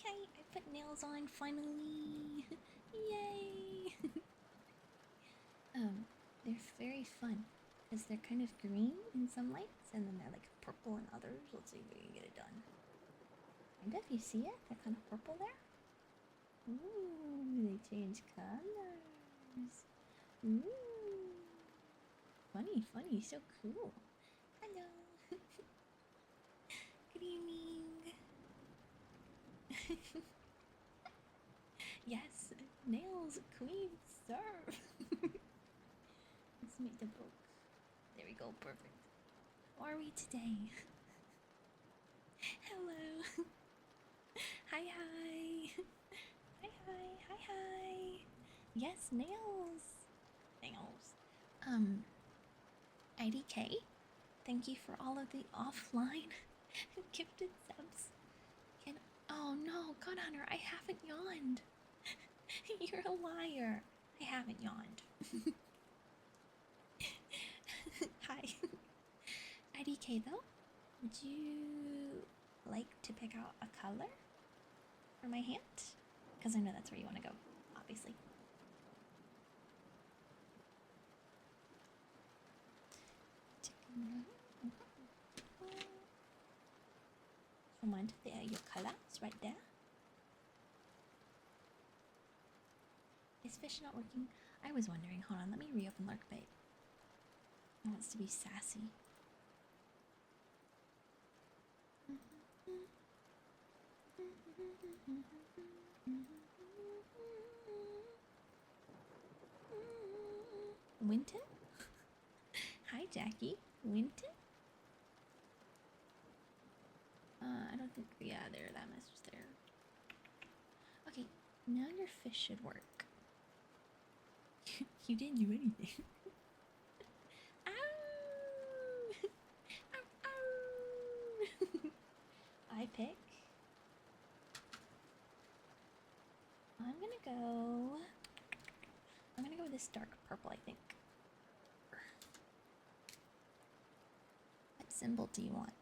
Hi, I put nails on finally. Yay! They're very fun because they're kind of green in some lights and then they're like purple in others. Let's see if we can get it done. Kind of, you see it? They're kind of purple there. Ooh, they change colors. Ooh, funny, funny, so cool. Hello. Good evening. Yes, nails, queen, serve. Let's make the book. There we go, perfect. How are we today? Hello. Hi, hi. Hi, hi, hi, hi. Yes, nails. Nails. IDK, thank you for all of the offline gifted subs. Can oh no, God Hunter, I haven't yawned. You're a liar. I haven't yawned. Hi. IDK though, would you like to pick out a color for my hand? Because I know that's where you want to go, obviously. Find your colors right there. Is fish not working? I was wondering. Hold on, let me reopen Lurkbait. It wants to be sassy. Winton? Hi, Jackie. Winton? I don't think. Yeah, there. That message there. Okay, now your fish should work. You didn't do anything. Ow! Ow! Ow! I pick. I'm gonna go with this dark purple, I think. What symbol do you want?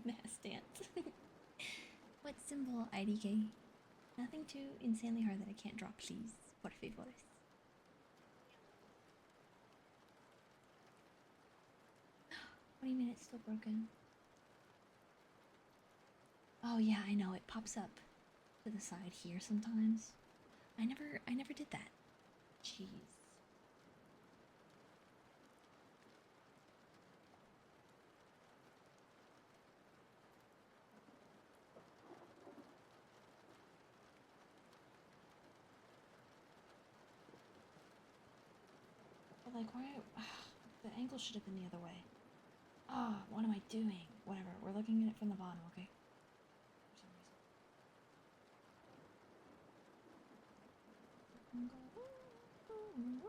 Mass dance. What symbol, IDK? Nothing too insanely hard that I can't draw, please. Por favor. 20 minutes still broken. Oh yeah, I know, it pops up to the side here sometimes. I never did that. Jeez. But like, why? The angle should have been the other way. Ah, what am I doing? Whatever, we're looking at it from the bottom, okay? For some reason.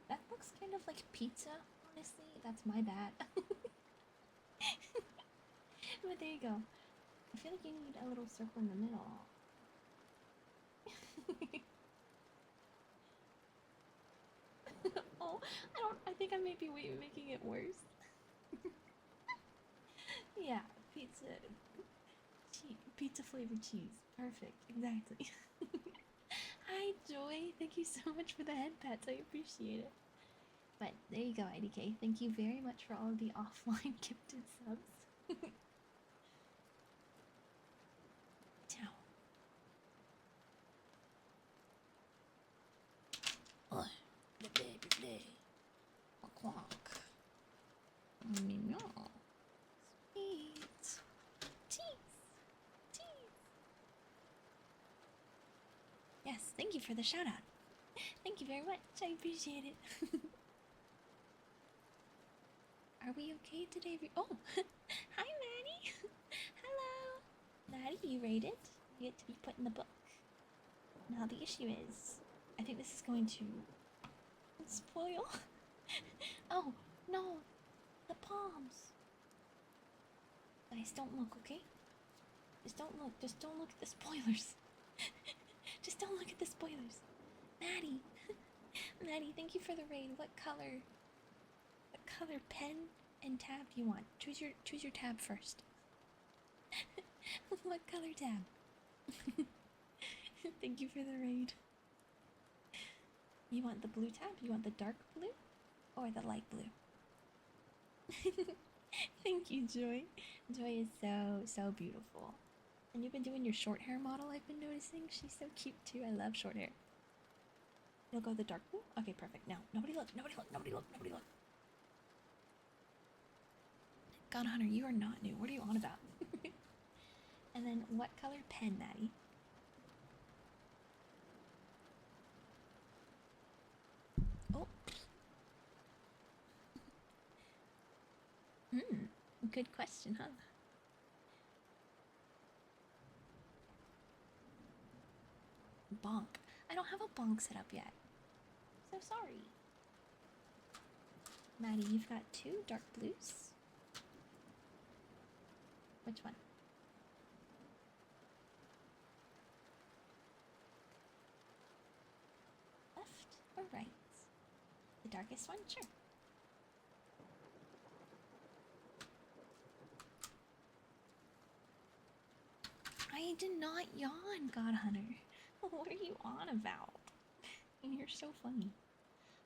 That looks kind of like pizza, honestly. That's my bad. But there you go. I feel like you need a little circle in the middle. Oh, I think I may be making it worse. Yeah, pizza flavored cheese. Perfect, exactly. Hi, Joy. Thank you so much for the head pats. I appreciate it. But there you go, IDK. Thank you very much for all of the offline gifted subs. Ciao. Oh, the baby play. Quack. Meow. Sweet. Cheese. Cheese. Yes, thank you for the shout out. Thank you very much. I appreciate it. Are we okay today? Oh, hi, Maddie. Hello. Maddie, you rated? get to be put in the book. Now the issue is, I think this is going to spoil. Oh, no, the palms. Guys, don't look, okay? Just don't look. Just don't look at the spoilers. Just don't look at the spoilers. Maddie. Maddie, thank you for the raid. What color pen and tab do you want? Choose your tab first. What color tab? Thank you for the raid. You want the blue tab? You want the dark blue or the light blue? Thank you, Joy. Joy is so beautiful. And you've been doing your short hair model, I've been noticing. She's so cute too. I love short hair. You'll go the dark blue? Okay, perfect. Now, nobody look, nobody look, nobody look, nobody look. God, Hunter, you are not new. What are you on about? And then what color pen, Maddie? Oh. Good question, huh? Bonk. I don't have a bonk set up yet. So sorry. Maddie, you've got 2 dark blues. Which one? Left or right? The darkest one? Sure. I did not yawn, God Hunter. What are you on about? You're so funny.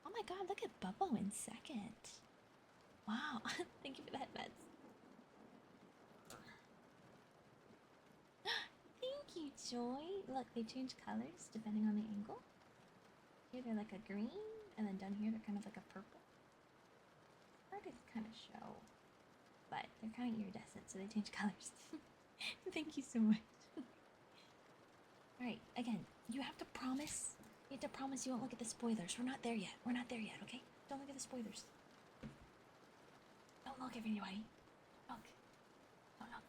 Oh my god, look at Bubbo in second. Wow, thank you for the headbeds. Thank you, Joy. Look, they change colors depending on the angle. Here they're like a green, and then down here they're kind of like a purple. Hard to kind of show, but they're kind of iridescent, so they change colors. Thank you so much. Alright, again, you have to promise. You have to promise you won't look at the spoilers. We're not there yet. We're not there yet, okay? Don't look at the spoilers. Don't look, everybody. Look. Don't look.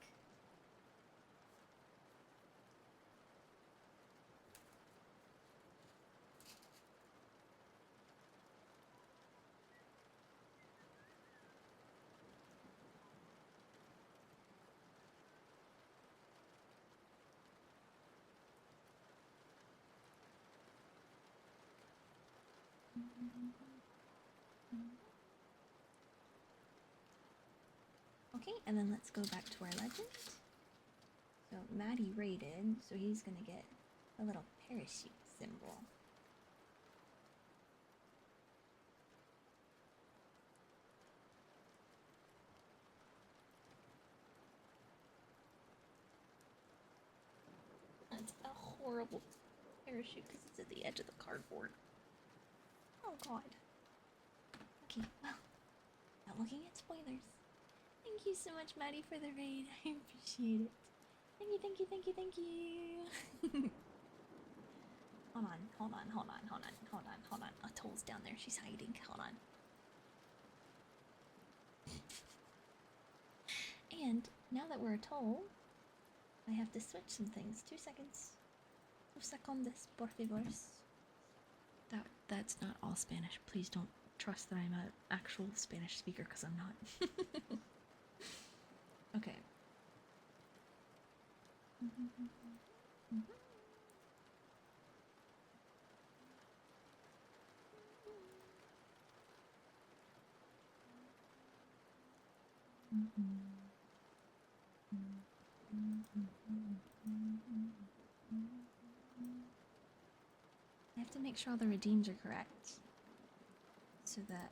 Okay, and then let's go back to our legend. So Maddie raided, so he's gonna get a little parachute symbol. That's a horrible parachute because it's at the edge of the cardboard. Oh god. Okay, well, not looking at spoilers. Thank you so much, Maddie, for the raid. I appreciate it. Thank you, thank you, thank you, thank you. Hold on, hold on, hold on, hold on, hold on, hold on. Atoll's down there. She's hiding. Hold on. And now that we're Atoll, I have to switch some things. 2 seconds. 2 secondes, por favor. That's not all Spanish. Please don't trust that I'm an actual Spanish speaker, because I'm not. Okay. I have to make sure all the redeems are correct, so that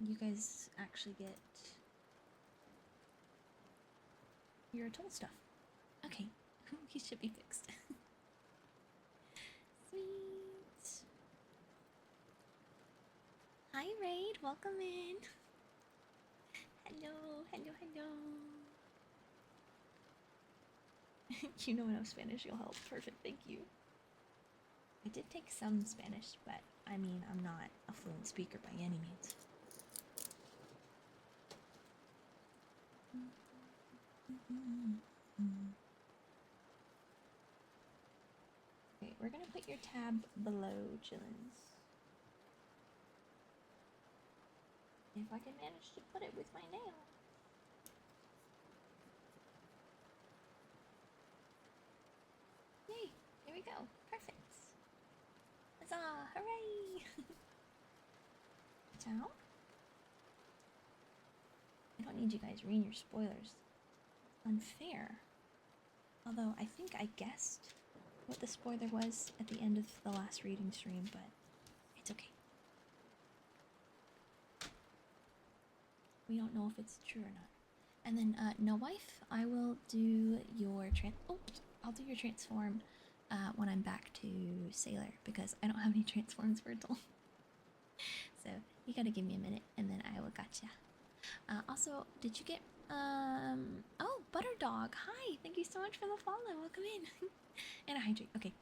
you guys actually get your Atoll stuff. Okay, he should be fixed. Sweet. Hi Raid, welcome in. Hello, hello, hello. You know enough Spanish, you'll help. Perfect, thank you. I did take some Spanish, but I mean, I'm not a fluent speaker by any means. we're gonna put your tab below Chillins. If I can manage to put it with my nail. Yay! There we go. Perfect. Huzzah! Hooray! Ciao. I don't need you guys reading your spoilers. Unfair. Although I think I guessed what the spoiler was at the end of the last reading stream, but it's okay. We don't know if it's true or not. And then, no wife, I will do your I'll do your transform when I'm back to Sailor, because I don't have any transforms for Adult. So, you gotta give me a minute, and then I will gotcha. Also, did you get, oh, Butterdog, hi, thank you so much for the follow, welcome in. And a hydrate, okay.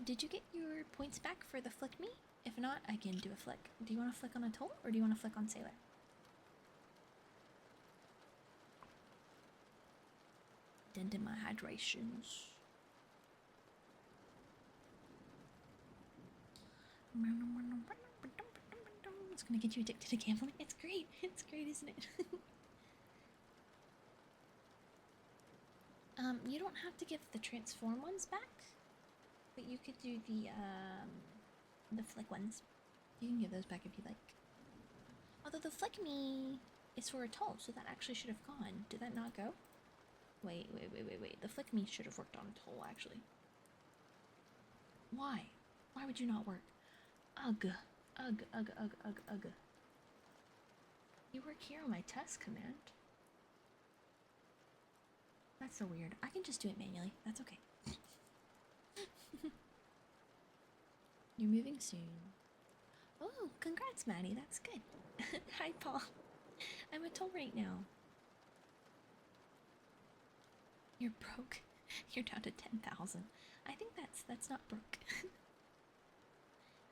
Did you get your points back for the flick me? If not, I can do a flick. Do you want to flick on Atoll, or do you want to flick on Sailor? Dented my hydrations. It's gonna get you addicted to gambling. It's great. It's great, isn't it? You don't have to give the transform ones back, but you could do the flick ones. You can give those back if you like. Although the flick me is for Atoll, so that actually should have gone. Did that not go? Wait. The flick me should have worked on Atoll, actually. Why? Why would you not work? Ugh. You work here on my test command. That's so weird. I can just do it manually. That's okay. You're moving soon. Oh, congrats, Maddie. That's good. Hi, Paul. I'm at Toll right now. You're broke. You're down to 10,000. I think that's not broke.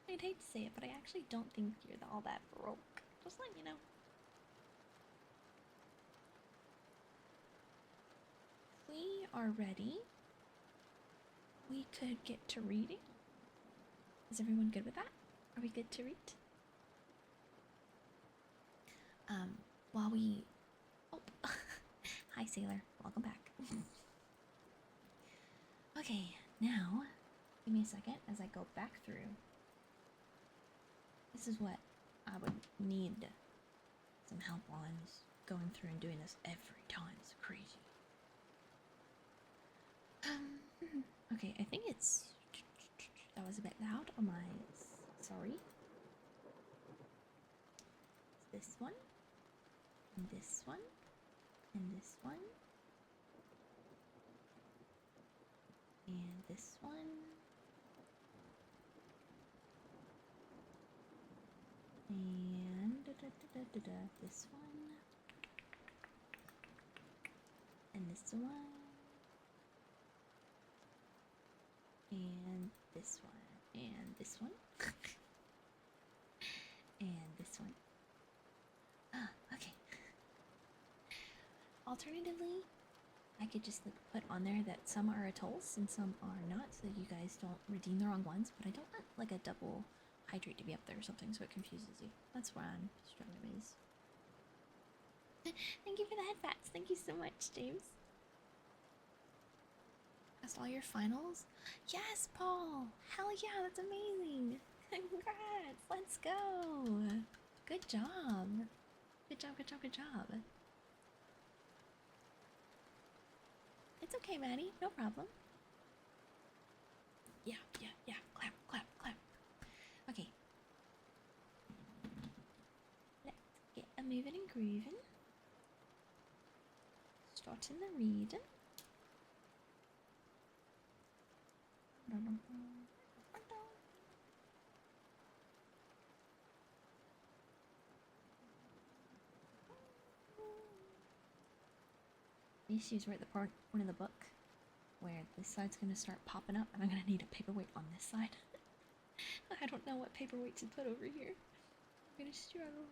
I'd hate to say it, but I actually don't think you're all that broke. Just letting you know. We are ready. We could get to reading. Is everyone good with that? Are we good to read? While we... Oh, hi Sailor. Welcome back. Okay, now, give me a second as I go back through. This is what I would need some help while I'm going through and doing this every time. It's crazy. Okay, I think it's... That was a bit loud on my... Sorry. It's this one. And this one. And this one. And this one. And this one. And this one. And this one. And this one. And this one. Ah, okay. Alternatively, I could just like put on there that some are atolls and some are not, so you guys don't redeem the wrong ones, but I don't want like a double hydrate to be up there or something, so it confuses you. That's where I'm struggling with. Thank you for the headbats. Thank you so much, James. Passed all your finals? Yes, Paul! Hell yeah, that's amazing! Congrats! Let's go! Good job! Good job, good job, good job. It's okay, Maddie. No problem. Yeah. Clap, clap, clap. Okay. Let's get a moving and grooving. Starting the reading. The issues were at the part one of the book where this side's gonna start popping up and I'm gonna need a paperweight on this side. I don't know what paperweight to put over here. I'm gonna struggle.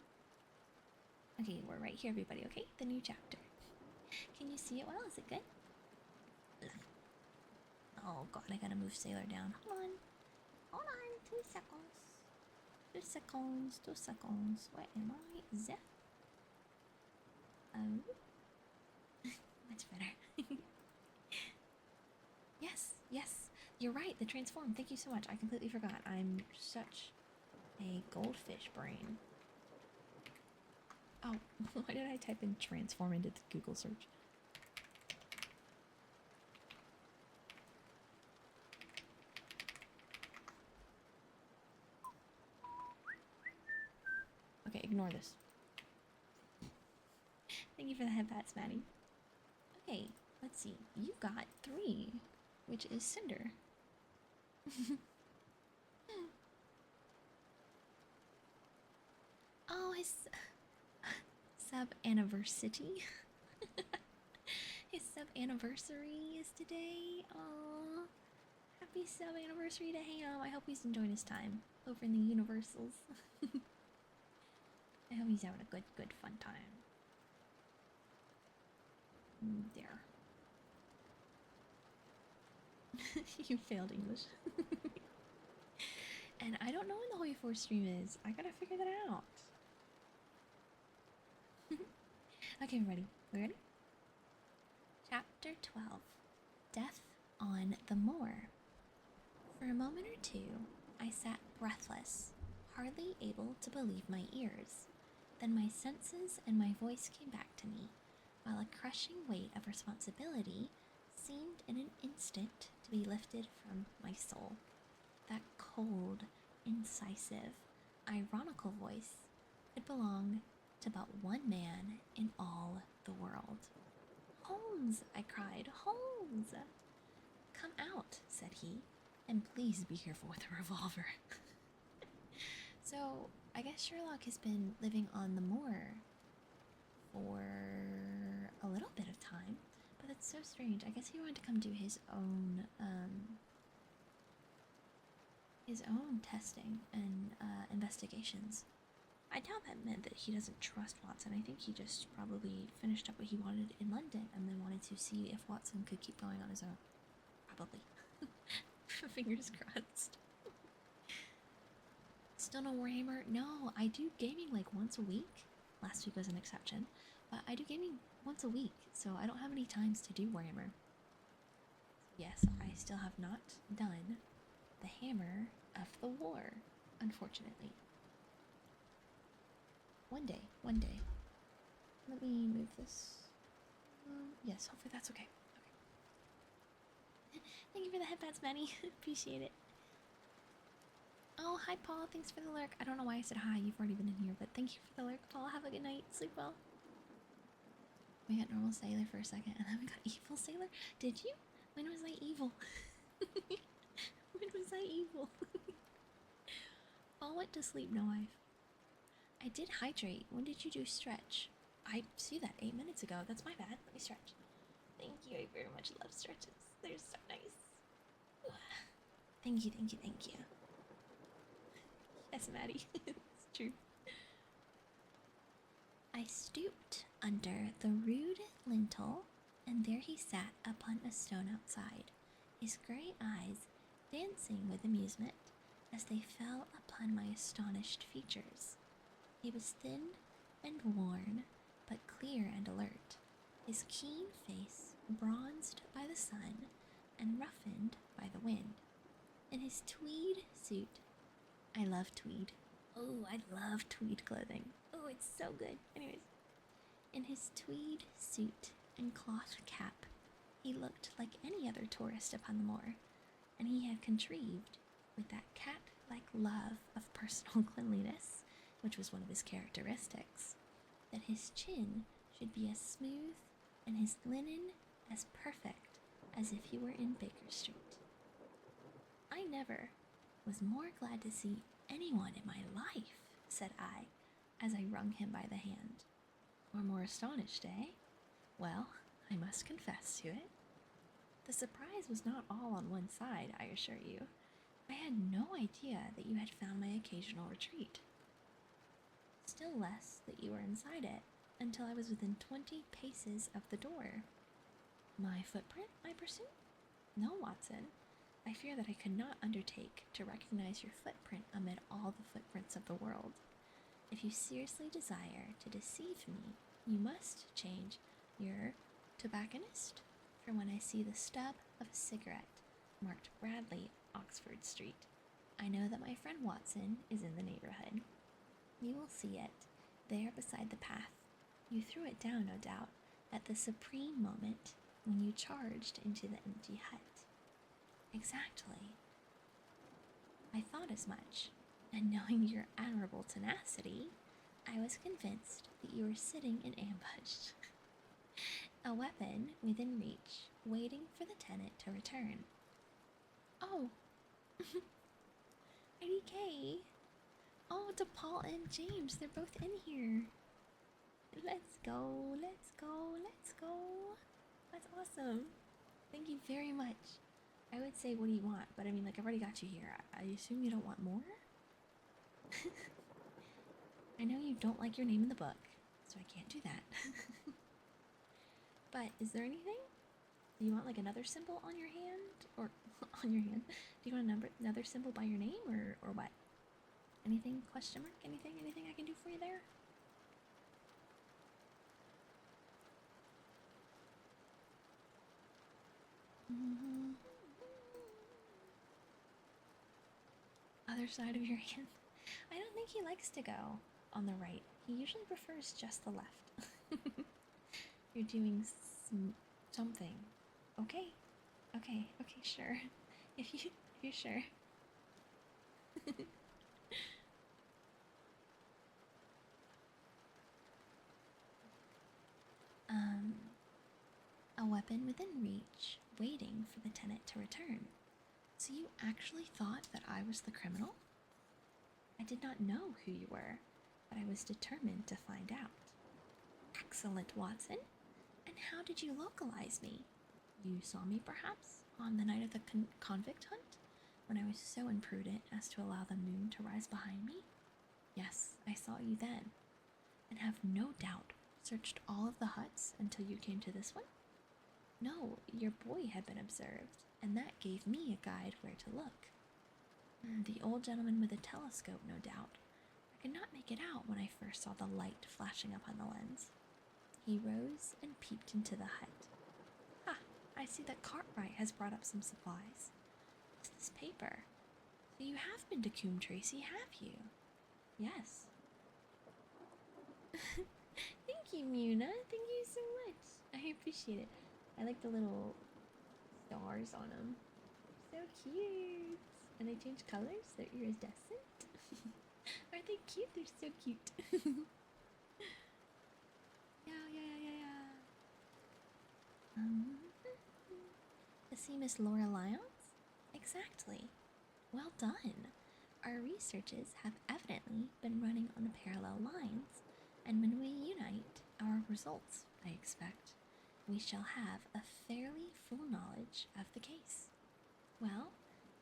Okay, we're right here, everybody, okay? The new chapter. Can you see it well? Is it good? Oh god, I gotta move Sailor down. Hold on. Hold on. 2 seconds. 2 seconds. 2 seconds. Where am I? Zip. Oh. Much better. Yes, yes. You're right. The transform. Thank you so much. I completely forgot. I'm such a goldfish brain. Oh, why did I type in transform into the Google search? Okay, ignore this. Thank you for the head pats, Maddie. Okay, let's see. You got 3, which is Cinder. Oh, his sub anniversary. His sub anniversary is today. Oh, happy sub anniversary to Ham. I hope he's enjoying his time over in the Universals. I hope he's having a good fun time. There. You failed English. And I don't know when the Holy Force stream is. I gotta figure that out. Okay, we're ready. We ready? Chapter 12. Death on the Moor. For a moment or two, I sat breathless, hardly able to believe my ears. Then my senses and my voice came back to me, while a crushing weight of responsibility seemed in an instant to be lifted from my soul. That cold, incisive, ironical voice could belong to but one man in all the world. "Holmes!" I cried. "Holmes!" "Come out," said he, "and please be careful with the revolver." So, I guess Sherlock has been living on the moor for a little bit of time, but that's so strange. I guess he wanted to come do his own testing and investigations. I doubt that meant that he doesn't trust Watson. I think he just probably finished up what he wanted in London and then wanted to see if Watson could keep going on his own. Probably. Fingers crossed. Still no Warhammer? No, I do gaming like once a week. Last week was an exception. But I do gaming once a week, so I don't have any times to do Warhammer. Yes, I still have not done the Hammer of the War, unfortunately. One day, one day. Let me move this. Yes, hopefully that's okay. Okay. Thank you for the headpats, Manny. Appreciate it. Oh, hi, Paul. Thanks for the lurk. I don't know why I said hi. You've already been in here, but thank you for the lurk, Paul. Have a good night. Sleep well. We got normal sailor for a second, and then we got evil sailor. Did you? When was I evil? When was I evil? Paul went to sleep, no wife. I did hydrate. When did you do stretch? I see that 8 minutes ago. That's my bad. Let me stretch. Thank you. I very much love stretches. They're so nice. Thank you, thank you, thank you. Yes, Maddie. It's true. I stooped under the rude lintel, and there he sat upon a stone outside, his grey eyes dancing with amusement as they fell upon my astonished features. He was thin and worn, but clear and alert, his keen face bronzed by the sun and roughened by the wind. In his tweed suit, I love tweed. Oh, I love tweed clothing. Oh, it's so good. Anyways, in his tweed suit and cloth cap, he looked like any other tourist upon the moor, and he had contrived, with that cat-like love of personal cleanliness, which was one of his characteristics, that his chin should be as smooth and his linen as perfect as if he were in Baker Street. I never was more glad to see anyone in my life, said I, as I wrung him by the hand. Or more astonished, eh? Well, I must confess to it. The surprise was not all on one side, I assure you. I had no idea that you had found my occasional retreat. Still less that you were inside it, until I was within 20 paces of the door. My footprint, I presume? No, Watson. I fear that I could not undertake to recognize your footprint amid all the footprints of the world. If you seriously desire to deceive me, you must change your tobacconist for when I see the stub of a cigarette marked Bradley, Oxford Street. I know that my friend Watson is in the neighborhood. You will see it, there beside the path. You threw it down, no doubt, at the supreme moment when you charged into the empty hut. Exactly. I thought as much, and knowing your admirable tenacity, I was convinced that you were sitting in ambush. A weapon within reach, waiting for the tenant to return. Oh, IDK. Oh, DePaul and James, they're both in here. Let's go, let's go, let's go. That's awesome. Thank you very much. I would say, what do you want? But I mean, like, I've already got you here. I assume you don't want more? I know you don't like your name in the book, so I can't do that. But is there anything? Do you want, like, another symbol on your hand? Or on your hand? Do you want another symbol by your name, or what? Anything? Question mark? Anything? Anything I can do for you there? Other side of your hand. I don't think he likes to go on the right. He usually prefers just the left. You're doing something. Okay. Okay, sure. If you're sure. A weapon within reach, waiting for the tenant to return. So you actually thought that I was the criminal? I did not know who you were, but I was determined to find out. Excellent, Watson. And how did you localize me? You saw me, perhaps, on the night of the convict hunt, when I was so imprudent as to allow the moon to rise behind me? Yes, I saw you then, and have no doubt searched all of the huts until you came to this one? No, your boy had been observed, and that gave me a guide where to look. The old gentleman with the telescope, no doubt. I could not make it out when I first saw the light flashing up on the lens. He rose and peeped into the hut. Ah, I see that Cartwright has brought up some supplies. What's this paper? So you have been to Coombe Tracy, have you? Yes. Thank you, Muna. Thank you so much. I appreciate it. I like the little stars on them. So cute. And they change colors. They're iridescent. Aren't they cute? They're so cute. Yeah. To see Miss Laura Lyons? Exactly. Well done. Our researches have evidently been running on parallel lines, and when we unite our results, I expect, we shall have a fairly full knowledge of the case. Well,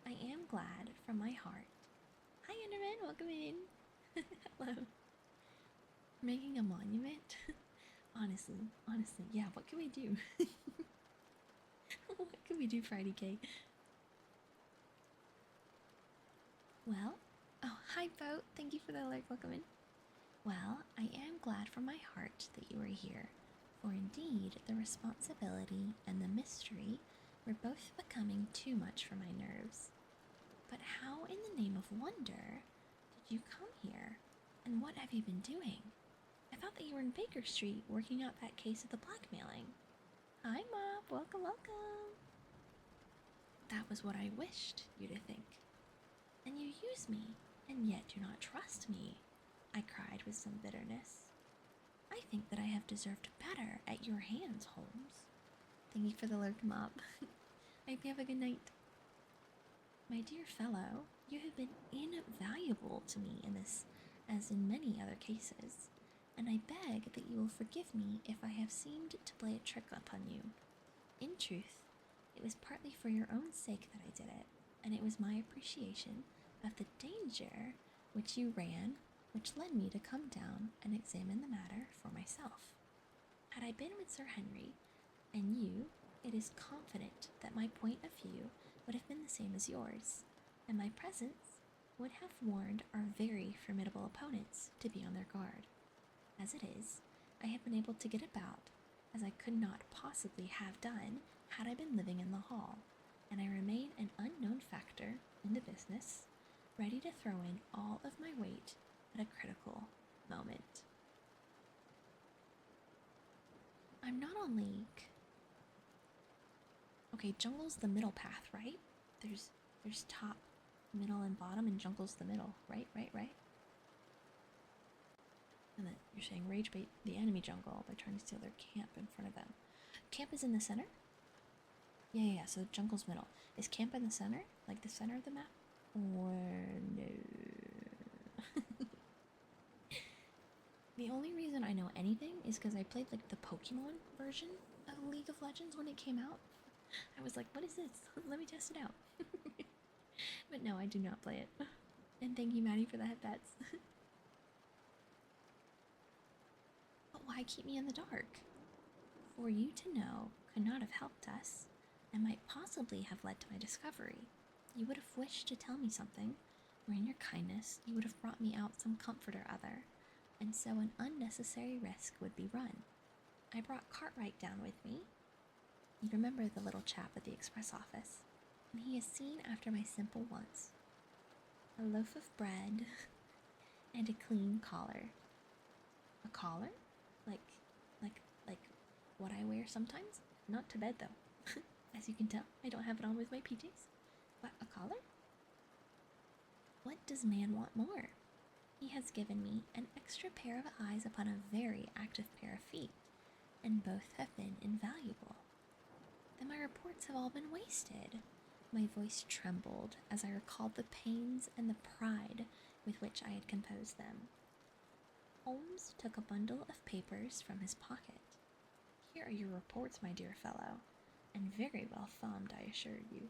I am glad from my heart. Hi, Enderman, welcome in. Hello. Making a monument? honestly, yeah, what can we do? What can we do, Friday Cake? Well, oh, hi, Boat. Thank you for the alert. Welcome in. Well, I am glad from my heart that you are here, for indeed the responsibility and the mystery were both becoming too much for my nerves. But how in the name of wonder did you come here, and what have you been doing? I thought that you were in Baker Street working out that case of the blackmailing. Hi, Mop. Welcome. That was what I wished you to think. And you use me, and yet do not trust me, I cried with some bitterness. I think that I have deserved better at your hands, Holmes. Thank you for the lurk, Mop. I hope you have a good night. My dear fellow, you have been invaluable to me in this, as in many other cases, and I beg that you will forgive me if I have seemed to play a trick upon you. In truth, it was partly for your own sake that I did it, and it was my appreciation of the danger which you ran which led me to come down and examine the matter for myself. Had I been with Sir Henry, and you, It is confident that my point of view would have been the same as yours, and my presence would have warned our very formidable opponents to be on their guard. As it is, I have been able to get about as I could not possibly have done had I been living in the hall, and I remain an unknown factor in the business, ready to throw in all of my weight at a critical moment. I'm not on League. Okay, jungle's the middle path, right? There's top, middle, and bottom, and jungle's the middle, right? And then you're saying rage bait the enemy jungle by trying to steal their camp in front of them. Camp is in the center? Yeah, so jungle's middle. Is camp in the center? Like the center of the map? Or no? The only reason I know anything is because I played like the Pokemon version of League of Legends when it came out. I was like, what is this? Let me test it out. But no, I do not play it. And thank you, Maddie, for the head pets. But why keep me in the dark? For you to know could not have helped us, and might possibly have led to my discovery. You would have wished to tell me something, or in your kindness you would have brought me out some comfort or other, and so an unnecessary risk would be run. I brought Cartwright down with me. You remember the little chap at the express office, and he is seen after my simple wants. A loaf of bread and a clean collar. A collar? Like what I wear sometimes? Not to bed though. As you can tell, I don't have it on with my PJs. But a collar? What does man want more? He has given me an extra pair of eyes upon a very active pair of feet, and both have been invaluable. Then my reports have all been wasted. My voice trembled as I recalled the pains and the pride with which I had composed them. Holmes took a bundle of papers from his pocket. Here are your reports, my dear fellow, and very well thumbed, I assure you.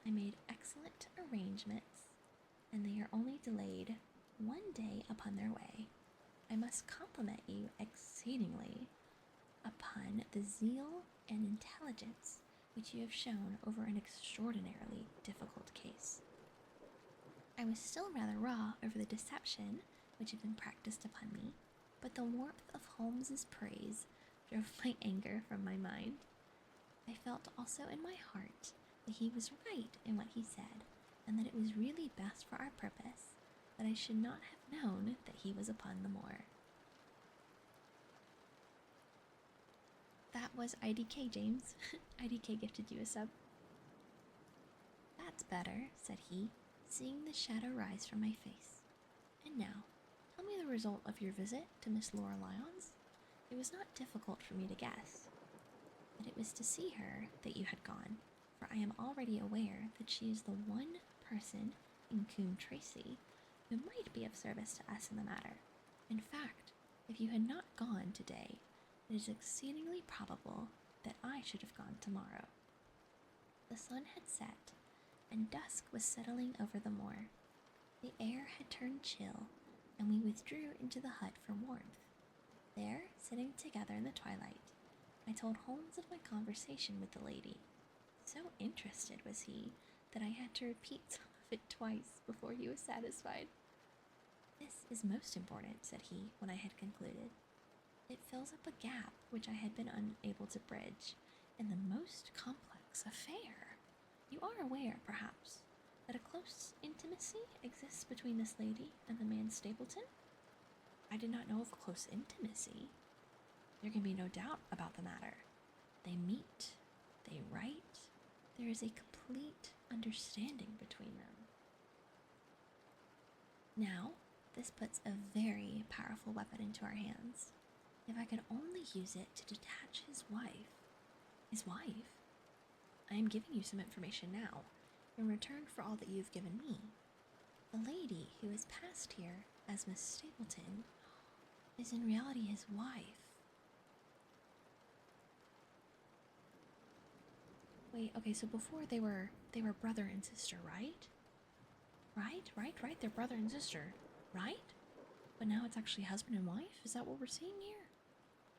I made excellent arrangements, and they are only delayed one day upon their way. I must compliment you exceedingly upon the zeal and intelligence which you have shown over an extraordinarily difficult case. I was still rather raw over the deception which had been practiced upon me, but the warmth of Holmes's praise drove my anger from my mind. I felt also in my heart that he was right in what he said, and that it was really best for our purpose that I should not have known that he was upon the moor. That was IDK, James. IDK gifted you a sub. That's better, said he, seeing the shadow rise from my face. And now, tell me the result of your visit to Miss Laura Lyons. It was not difficult for me to guess that it was to see her that you had gone, for I am already aware that she is the one person in Coombe Tracy who might be of service to us in the matter. In fact, if you had not gone today, it is exceedingly probable that I should have gone tomorrow. The sun had set, and dusk was settling over the moor. The air had turned chill, and we withdrew into the hut for warmth. There, sitting together in the twilight, I told Holmes of my conversation with the lady. So interested was he that I had to repeat some of it twice before he was satisfied. This is most important, said he, when I had concluded. It fills up a gap which I had been unable to bridge in the most complex affair. You are aware, perhaps, that a close intimacy exists between this lady and the man Stapleton? I did not know of close intimacy. There can be no doubt about the matter. They meet, they write, there is a complete understanding between them. Now, this puts a very powerful weapon into our hands. If I could only use it to detach his wife. His wife? I am giving you some information now, in return for all that you've given me. The lady who has passed here as Miss Stapleton is in reality his wife. Wait, okay, so before they were brother and sister, right? Right, they're brother and sister, right? But now it's actually husband and wife? Is that what we're seeing here?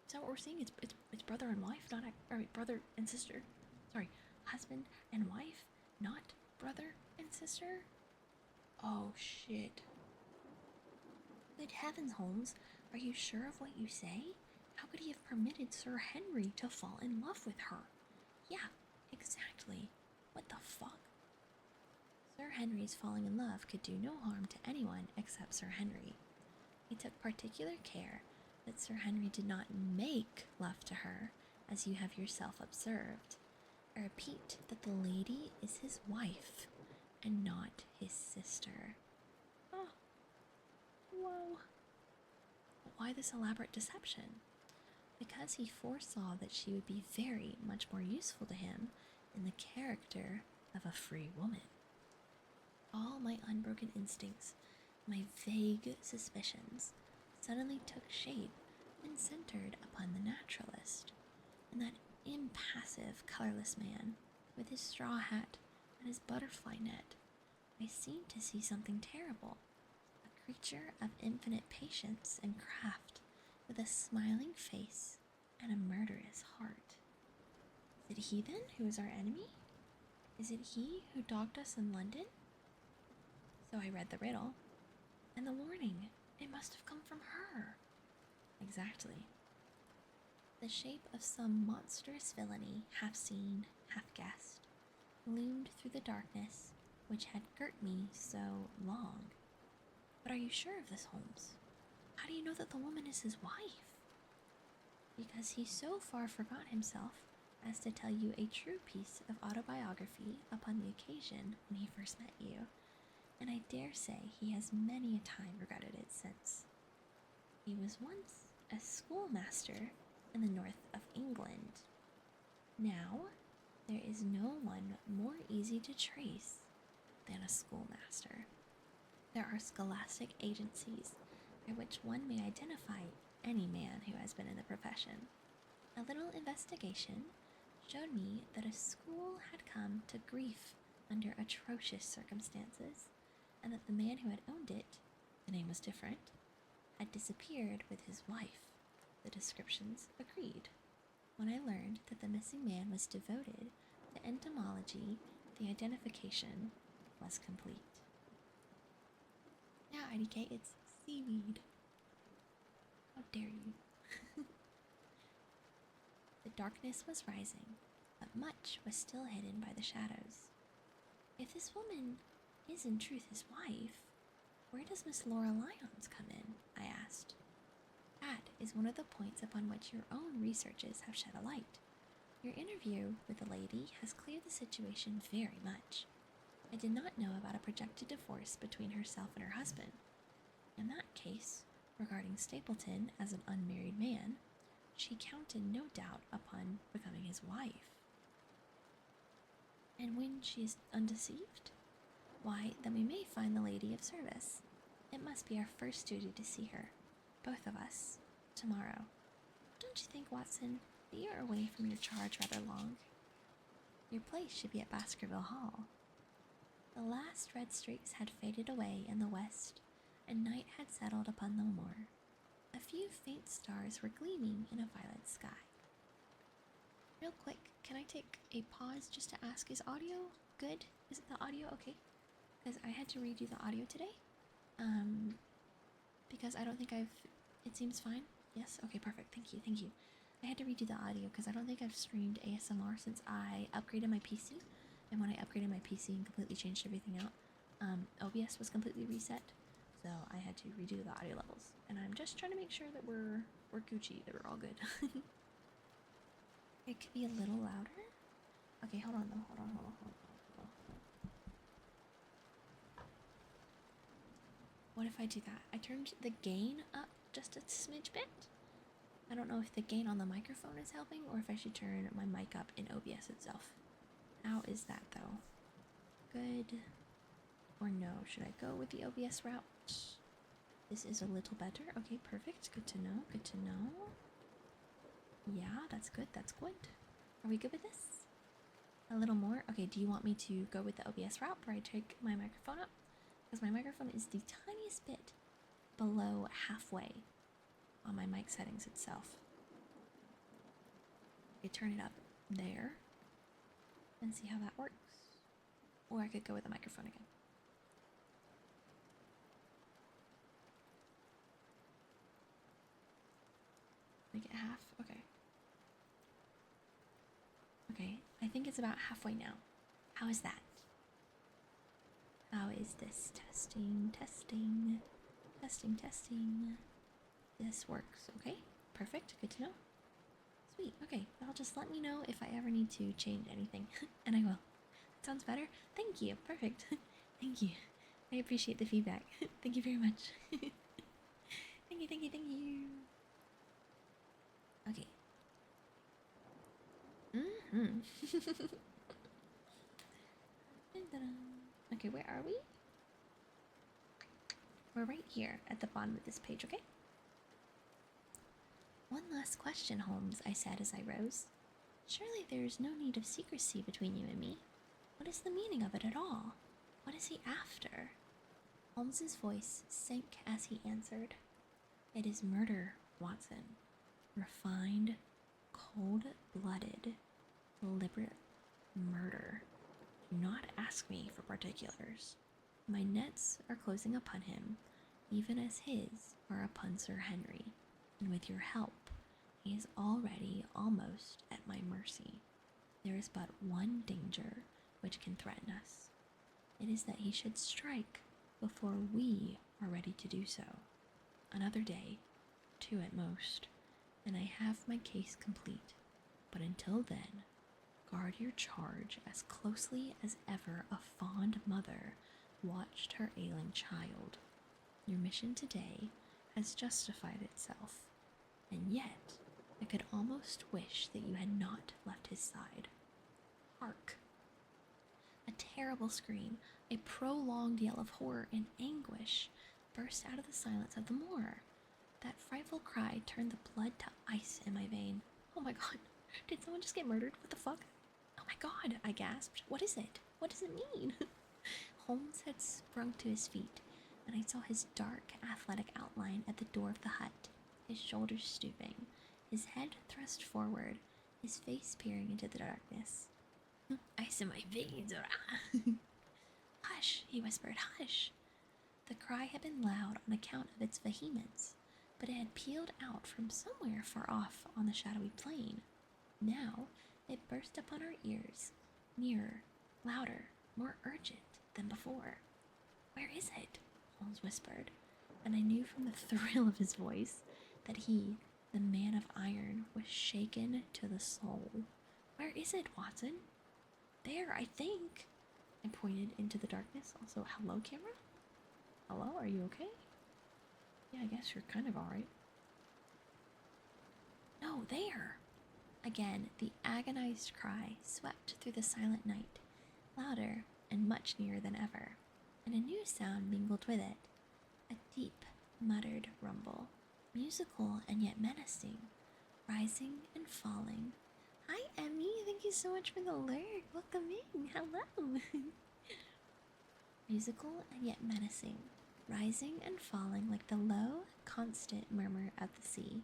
Is that what we're seeing? It's brother and wife, not brother and sister. Sorry, husband and wife, not brother and sister? Oh shit. Good heavens, Holmes, are you sure of what you say? How could he have permitted Sir Henry to fall in love with her? Yeah, exactly. What the fuck? Sir Henry's falling in love could do no harm to anyone except Sir Henry. He took particular care that Sir Henry did not make love to her, as you have yourself observed. I repeat that the lady is his wife, and not his sister. Oh, whoa. But why this elaborate deception? Because he foresaw that she would be very much more useful to him in the character of a free woman. All my unbroken instincts, my vague suspicions, suddenly took shape and centered upon the naturalist, and that impassive, colorless man, with his straw hat and his butterfly net. I seemed to see something terrible, a creature of infinite patience and craft, with a smiling face and a murderous heart. Is it he, then, who is our enemy? Is it he who dogged us in London? So I read the riddle, and the warning, it must have come from her. Exactly. The shape of some monstrous villainy, half seen, half guessed, loomed through the darkness which had girt me so long. But are you sure of this, Holmes? How do you know that the woman is his wife? Because he so far forgot himself as to tell you a true piece of autobiography upon the occasion when he first met you, and I dare say he has many a time regretted it since. He was once a schoolmaster in the north of England. Now, there is no one more easy to trace than a schoolmaster. There are scholastic agencies by which one may identify any man who has been in the profession. A little investigation showed me that a school had come to grief under atrocious circumstances, and that the man who had owned it, the name was different, had disappeared with his wife. The descriptions agreed. When I learned that the missing man was devoted to entomology, the identification was complete. Yeah, IDK, it's seaweed. How dare you? The darkness was rising, but much was still hidden by the shadows. If this woman is in truth his wife, where does Miss Laura Lyons come in? I asked. That is one of the points upon which your own researches have shed a light. Your interview with the lady has cleared the situation very much. I did not know about a projected divorce between herself and her husband. In that case, regarding Stapleton as an unmarried man, she counted no doubt upon becoming his wife. And when she is undeceived? Why, then we may find the lady of service. It must be our first duty to see her, both of us, tomorrow. Don't you think, Watson, that you are away from your charge rather long? Your place should be at Baskerville Hall. The last red streaks had faded away in the west, and night had settled upon the moor. A few faint stars were gleaming in a violet sky. Real quick, can I take a pause just to ask, is audio good? Is the audio okay? Because I had to redo the audio today. Because I don't think it seems fine. Yes? Okay, perfect. Thank you. I had to redo the audio because I don't think I've streamed ASMR since I upgraded my PC. And when I upgraded my PC and completely changed everything out, OBS was completely reset. So I had to redo the audio levels. And I'm just trying to make sure that we're Gucci, that we're all good. It could be a little louder. Okay, hold on though. Hold on. What if I do that? I turned the gain up just a smidge bit. I don't know if the gain on the microphone is helping or if I should turn my mic up in OBS itself. How is that though? Good or no? Should I go with the OBS route? This is a little better. Okay, perfect. Good to know. Yeah, that's good. Are we good with this? A little more? Okay, do you want me to go with the OBS route where I take my microphone up? Because my microphone is the tiniest bit below halfway on my mic settings itself. Okay, turn it up there. and see how that works. Or I could go with the microphone again. Make it half? Okay. Okay, I think it's about halfway now. How is that? How is this? Testing, testing, testing, testing. This works, okay? Perfect, good to know. Sweet, okay, well just let me know if I ever need to change anything, and I will. That sounds better? Thank you, perfect. Thank you. I appreciate the feedback. Thank you very much. Thank you, thank you, thank you. Okay. Okay, where are we? We're right here at the bottom of this page, okay? One last question, Holmes, I said as I rose. Surely there is no need of secrecy between you and me. What is the meaning of it at all? What is he after? Holmes's voice sank as he answered. It is murder, Watson. Refined, cold-blooded, deliberate murder. Do not ask me for particulars. My nets are closing upon him, even as his are upon Sir Henry, and with your help, he is already almost at my mercy. There is but one danger which can threaten us. It is that he should strike before we are ready to do so. Another day, 2 at most, and I have my case complete. But until then, guard your charge as closely as ever a fond mother watched her ailing child. Your mission today has justified itself, and yet I could almost wish that you had not left his side. Hark! A terrible scream, a prolonged yell of horror and anguish burst out of the silence of the moor. That frightful cry turned the blood to ice in my vein. Oh my god, did someone just get murdered? What the fuck? Oh my god, I gasped. What is it? What does it mean? Holmes had sprung to his feet, and I saw his dark, athletic outline at the door of the hut, his shoulders stooping, his head thrust forward, his face peering into the darkness. Ice in my veins. Hush, he whispered, hush. The cry had been loud on account of its vehemence, but it had pealed out from somewhere far off on the shadowy plain. Now it burst upon our ears, nearer, louder, more urgent than before. Where is it? Holmes whispered, and I knew from the thrill of his voice that he, the man of iron, was shaken to the soul. Where is it, Watson? There, I think. I pointed into the darkness. Also, hello, camera? Hello, are you okay? Yeah, I guess you're kind of alright. No, there! Again, the agonized cry swept through the silent night, louder and much nearer than ever, and a new sound mingled with it, a deep, muttered rumble, musical and yet menacing, rising and falling. Hi, Emmy, thank you so much for the lurk. Welcome in. Hello. Musical and yet menacing, rising and falling like the low, constant murmur of the sea.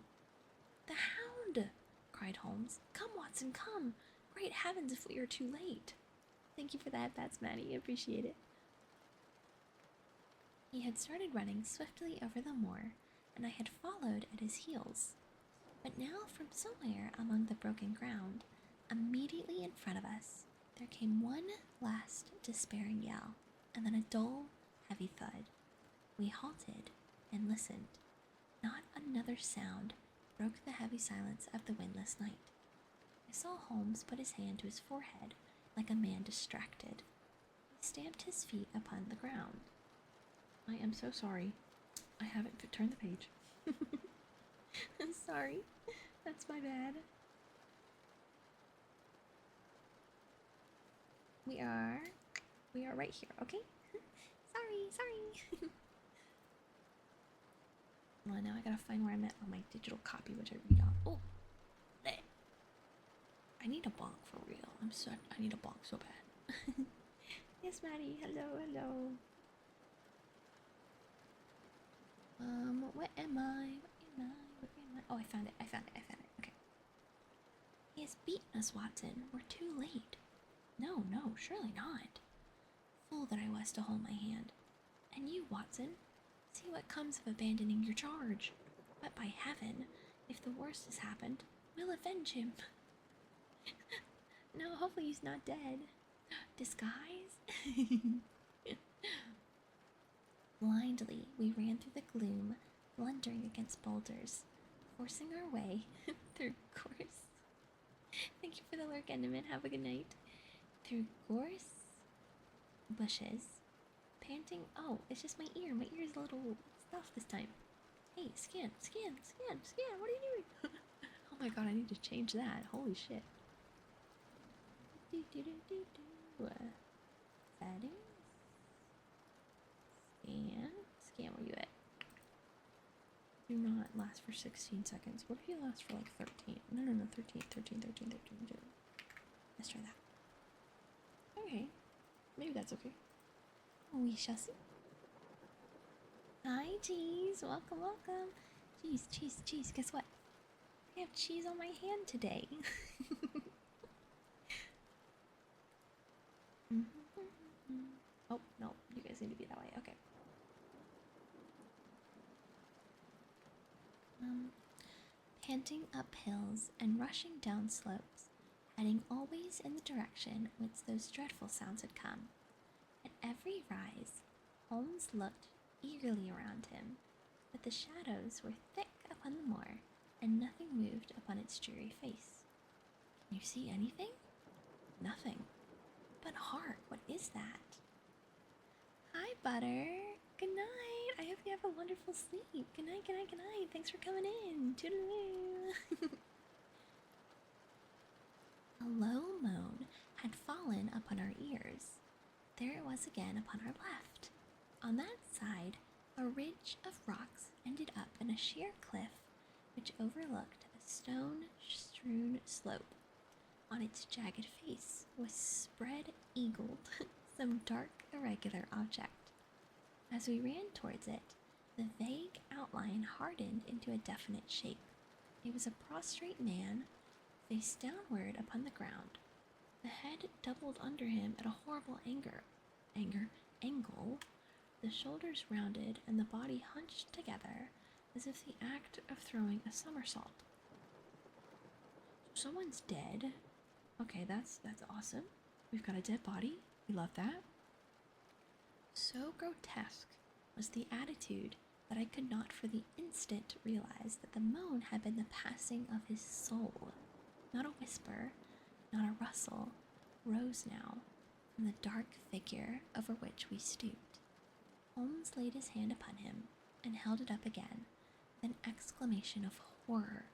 The Hound! Cried Holmes. Come, Watson, come! Great heavens, if we are too late! Thank you for that, Bats Maddie. I appreciate it. He had started running swiftly over the moor, and I had followed at his heels. But now, from somewhere among the broken ground, immediately in front of us, there came one last despairing yell, and then a dull, heavy thud. We halted and listened. Not another sound broke the heavy silence of the windless night. I saw Holmes put his hand to his forehead like a man distracted. He stamped his feet upon the ground. I am so sorry. I haven't turned the page. I'm sorry. That's my bad. We are right here, okay? sorry. Well, now I gotta find where I'm at on my digital copy, which I read on. Oh, bleh. I need a bonk for real. I need a bonk so bad. Yes, Maddie. Hello. Where am I? Oh, I found it. Okay. He has beaten us, Watson. We're too late. No, no, surely not. Fool that I was to hold my hand. And you, Watson, see what comes of abandoning your charge. But by heaven, if the worst has happened, we'll avenge him. No, hopefully he's not dead. Disguise? Blindly, we ran through the gloom, blundering against boulders, forcing our way through gorse. Thank you for the lurk, Enderman. Have a good night. Through gorse, bushes, panting. Oh, it's just my ear. My ear's a little stuffed this time. Hey, scan. What are you doing? Oh my god, I need to change that. Holy shit. Settings. Scan, where you at? Do not last for 16 seconds. What if you last for like 13? No, 13. Let's try that. Okay. Maybe that's okay. We shall see. Hi, cheese. Welcome. Cheese. Guess what? I have cheese on my hand today. Oh, no. You guys need to be that way. Okay. Panting up hills and rushing down slopes, heading always in the direction whence those dreadful sounds had come. At every rise, Holmes looked eagerly around him, but the shadows were thick upon the moor, and nothing moved upon its dreary face. Can you see anything? Nothing. But hark, what is that? Hi, Butter. Good night. I hope you have a wonderful sleep. Good night. Thanks for coming in. Toodaloo. A low moan had fallen upon our ears. There it was again upon our left. On that side, a ridge of rocks ended up in a sheer cliff which overlooked a stone-strewn slope. On its jagged face was spread-eagled some dark, irregular object. As we ran towards it, the vague outline hardened into a definite shape. It was a prostrate man, face downward upon the ground, the head doubled under him at a horrible angle, the shoulders rounded and the body hunched together as if the act of throwing a somersault. So someone's dead. Okay, that's awesome. We've got a dead body. We love that. So grotesque was the attitude that I could not for the instant realize that the moan had been the passing of his soul. Not a whisper, not a rustle, rose now from the dark figure over which we stooped. Holmes laid his hand upon him and held it up again with an exclamation of horror.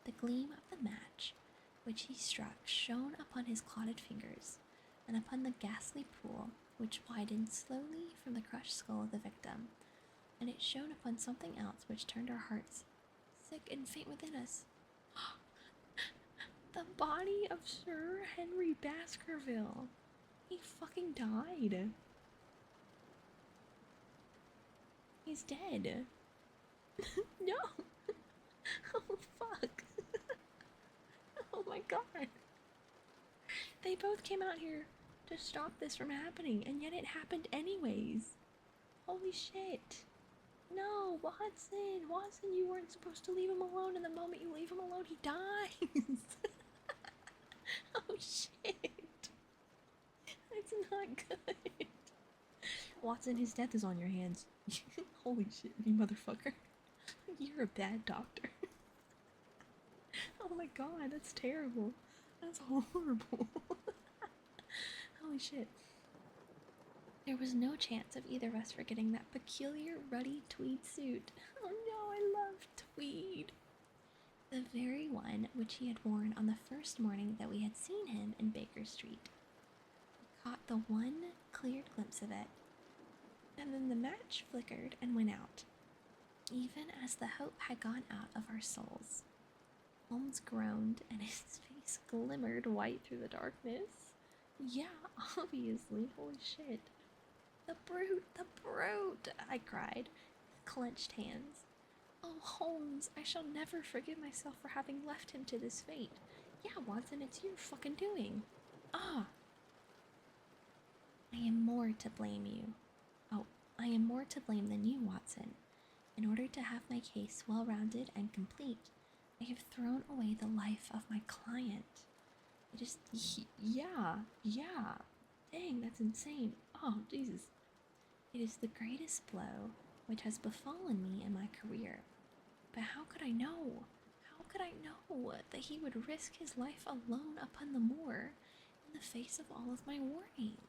The gleam of the match which he struck shone upon his clotted fingers and upon the ghastly pool which widened slowly from the crushed skull of the victim, and it shone upon something else which turned our hearts sick and faint within us. The body of Sir Henry Baskerville. He fucking died. He's dead. No. Oh, fuck. Oh my god. They both came out here to stop this from happening, and yet it happened anyways. Holy shit. No, Watson, you weren't supposed to leave him alone, and the moment you leave him alone, he dies. Oh shit. That's not good. Watson, his death is on your hands. Holy shit, you motherfucker. You're a bad doctor. Oh my god, that's terrible. That's horrible. Holy shit. There was no chance of either of us forgetting that peculiar ruddy tweed suit. Oh no, I love tweed. The very one which he had worn on the first morning that we had seen him in Baker Street. We caught the one clear glimpse of it, and then the match flickered and went out, even as the hope had gone out of our souls. Holmes groaned, and his face glimmered white through the darkness. Yeah, obviously. Holy shit. The brute, I cried, with clenched hands. Oh, Holmes, I shall never forgive myself for having left him to this fate. Yeah, Watson, it's your fucking doing. Ah. I am more to blame you. Oh, I am more to blame than you, Watson. In order to have my case well-rounded and complete, I have thrown away the life of my client. Yeah. Dang, that's insane. Oh, Jesus. It is the greatest blow which has befallen me in my career. But how could I know? How could I know that he would risk his life alone upon the moor in the face of all of my warnings?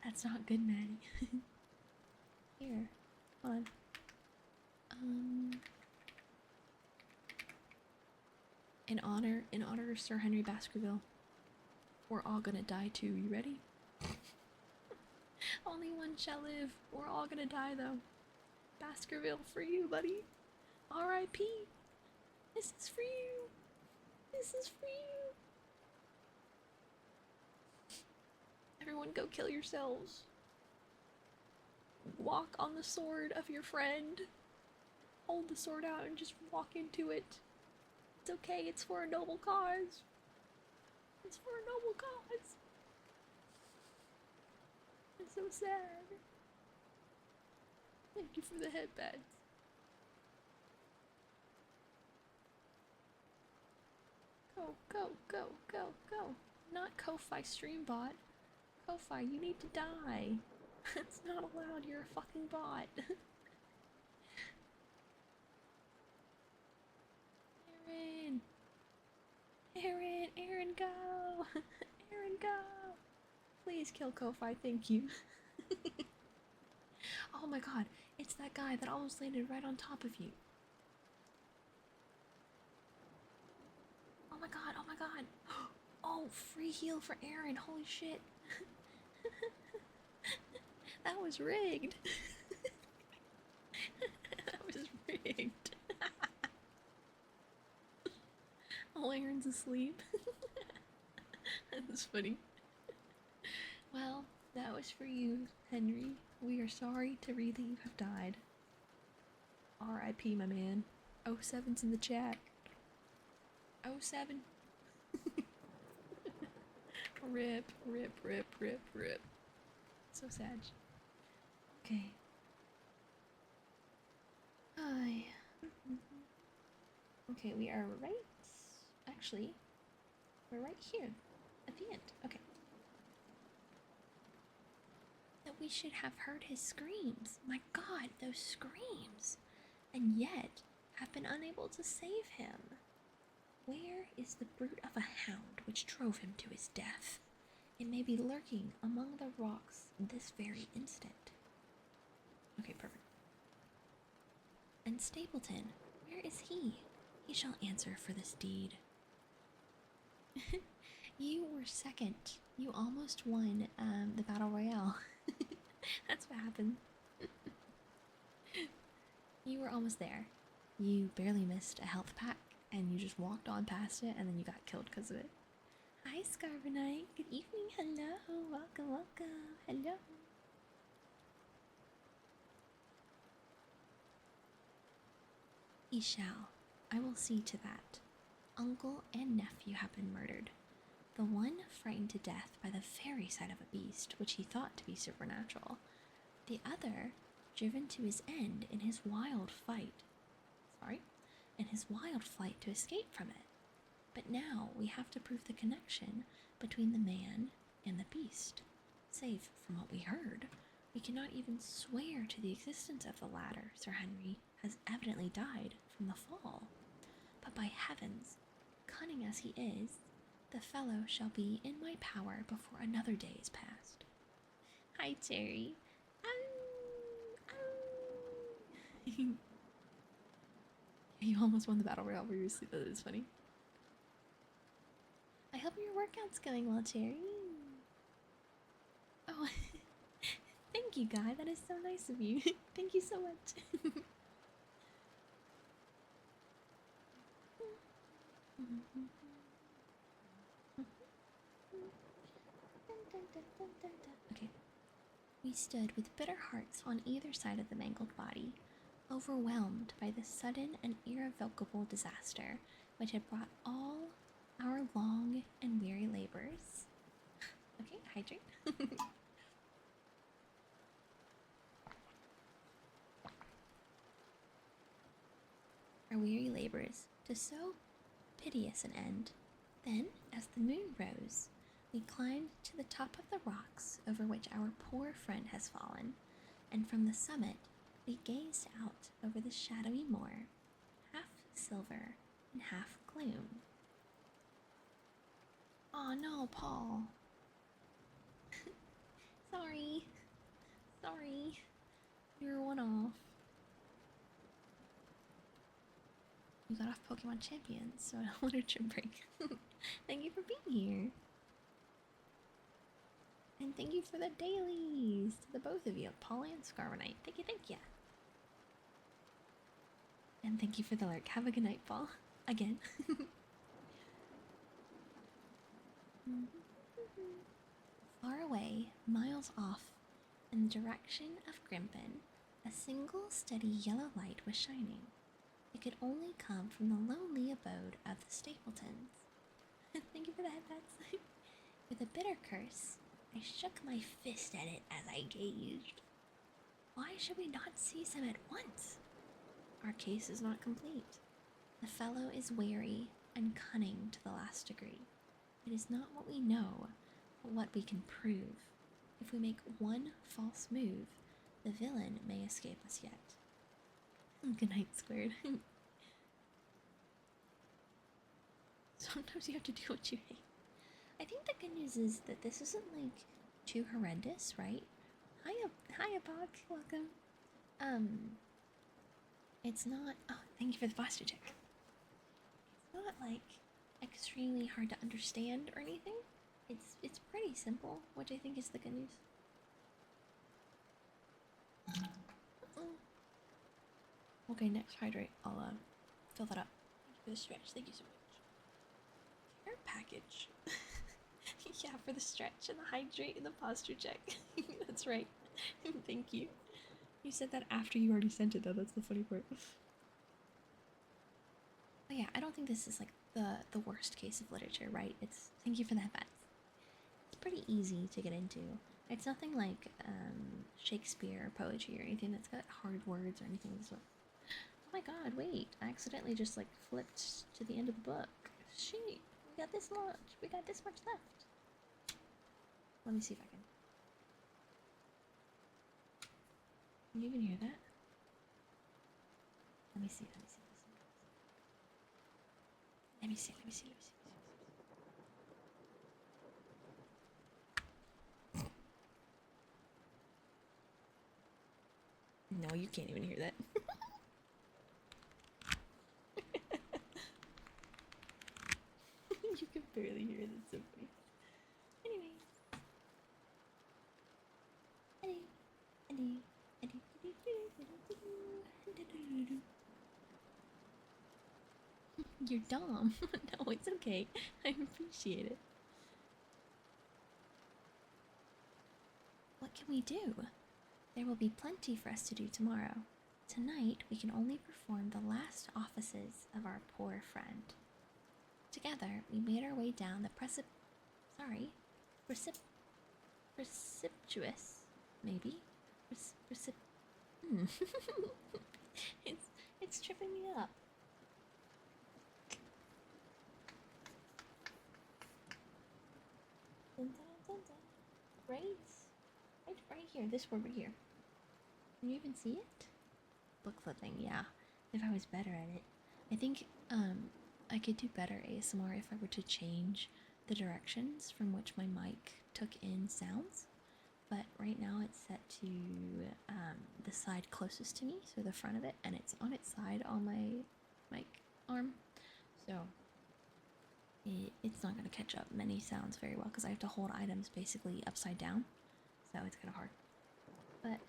That's not good, Maddie. Here, hold on. In honor of Sir Henry Baskerville, we're all gonna die too. You ready? Only one shall live. We're all gonna die though. Baskerville for you, buddy. R.I.P. This is for you. This is for you. Everyone go kill yourselves. Walk on the sword of your friend. Hold the sword out and just walk into it. It's okay, it's for a noble cause. It's for a noble cause. It's so sad. Thank you for the headbands. Go, go, go, go, go. Not Ko-Fi Streambot. Ko-Fi, you need to die. That's not allowed, you're a fucking bot. Aaron, go! Aaron, go! Please kill Ko-Fi, thank you. Oh my god, it's that guy that almost landed right on top of you. Oh my god, oh my god. Oh, free heal for Aaron, holy shit. That was rigged. That was rigged. Oh, Aaron's asleep. That's funny. Well, that was for you, Henry. We are sorry to read that you have died. R.I.P. my man. 07's in the chat. 07. Rip. So sad. Okay. Hi. Okay, we are right. Actually, we're right here at the end. Okay. That we should have heard his screams. My god, those screams. And yet have been unable to save him. Where is the brute of a hound which drove him to his death? It may be lurking among the rocks this very instant. Okay, perfect. And Stapleton, where is he? He shall answer for this deed. You were second. You almost won the Battle Royale. That's what happened. You were almost there. You barely missed a health pack, and you just walked on past it, and then you got killed because of it. Hi, Scarvanite. Good evening. Hello. Welcome. Hello. He shall. I will see to that. Uncle and nephew have been murdered. The one frightened to death by the very sight of a beast, which he thought to be supernatural. The other driven to his end in his wild flight to escape from it. But now we have to prove the connection between the man and the beast. Save from what we heard, we cannot even swear to the existence of the latter. Sir Henry has evidently died from the fall. But by heavens, cunning as he is, the fellow shall be in my power before another day is past. Hi, Terry. You almost won the battle royale where you were asleep. That is funny. I hope your workout's going well, Terry. Oh, thank you, Guy. That is so nice of you. Thank you so much. Okay. We stood with bitter hearts on either side of the mangled body, overwhelmed by the sudden and irrevocable disaster which had brought all our long and weary labors. Okay, hydrate. Our weary labors to so piteous an end. Then, as the moon rose, we climbed to the top of the rocks over which our poor friend has fallen, and from the summit we gazed out over the shadowy moor, half silver and half gloom. Oh no, Paul. Sorry. You're one off. You got off Pokemon Champions, so a literature break. Thank you for being here. And thank you for the dailies to the both of you, Paul and Scarmanite. Thank you. And thank you for the lurk. Have a good night, Paul. Again. Far away, miles off, in the direction of Grimpen, a single steady yellow light was shining. It could only come from the lonely abode of the Stapletons. Thank you for the headbats. With a bitter curse, I shook my fist at it as I gazed. Why should we not seize him at once? Our case is not complete. The fellow is wary and cunning to the last degree. It is not what we know, but what we can prove. If we make one false move, the villain may escape us yet. Good night, Squared. Sometimes you have to do what you hate. I think the good news is that this isn't like too horrendous, right? Hiya, Bog. Welcome. It's not. Oh, thank you for the posture check. It's not like extremely hard to understand or anything. It's pretty simple, which I think is the good news. Okay, next hydrate. I'll fill that up. Thank you for the stretch. Thank you so much. Care package. Yeah, for the stretch and the hydrate and the posture check. That's right. Thank you. You said that after you already sent it, though. That's the funny part. But yeah, I don't think this is like the worst case of literature, right? It's thank you for the headbats. It's pretty easy to get into. It's nothing like Shakespeare or poetry or anything that's got hard words or anything of the sort. Oh my god, wait. I accidentally just like flipped to the end of the book. Shit, we got this much. We got this much left. Let me see if I can. Can you even hear that? Let me see. No, you can't even hear that. You can barely hear it. It's so funny. Anyway. You're dumb. No, it's okay. I appreciate it. What can we do? There will be plenty for us to do tomorrow. Tonight, we can only perform the last offices of our poor friend. Together, we made our way down the precipitous, maybe? It's tripping me up. Right here, this word right here. Can you even see it? Book flipping, yeah. If I was better at it. I think I could do better ASMR if I were to change the directions from which my mic took in sounds. But right now it's set to the side closest to me, so the front of it, and it's on its side on my mic arm. So it's not going to catch up many sounds very well because I have to hold items basically upside down. So it's kind of hard. But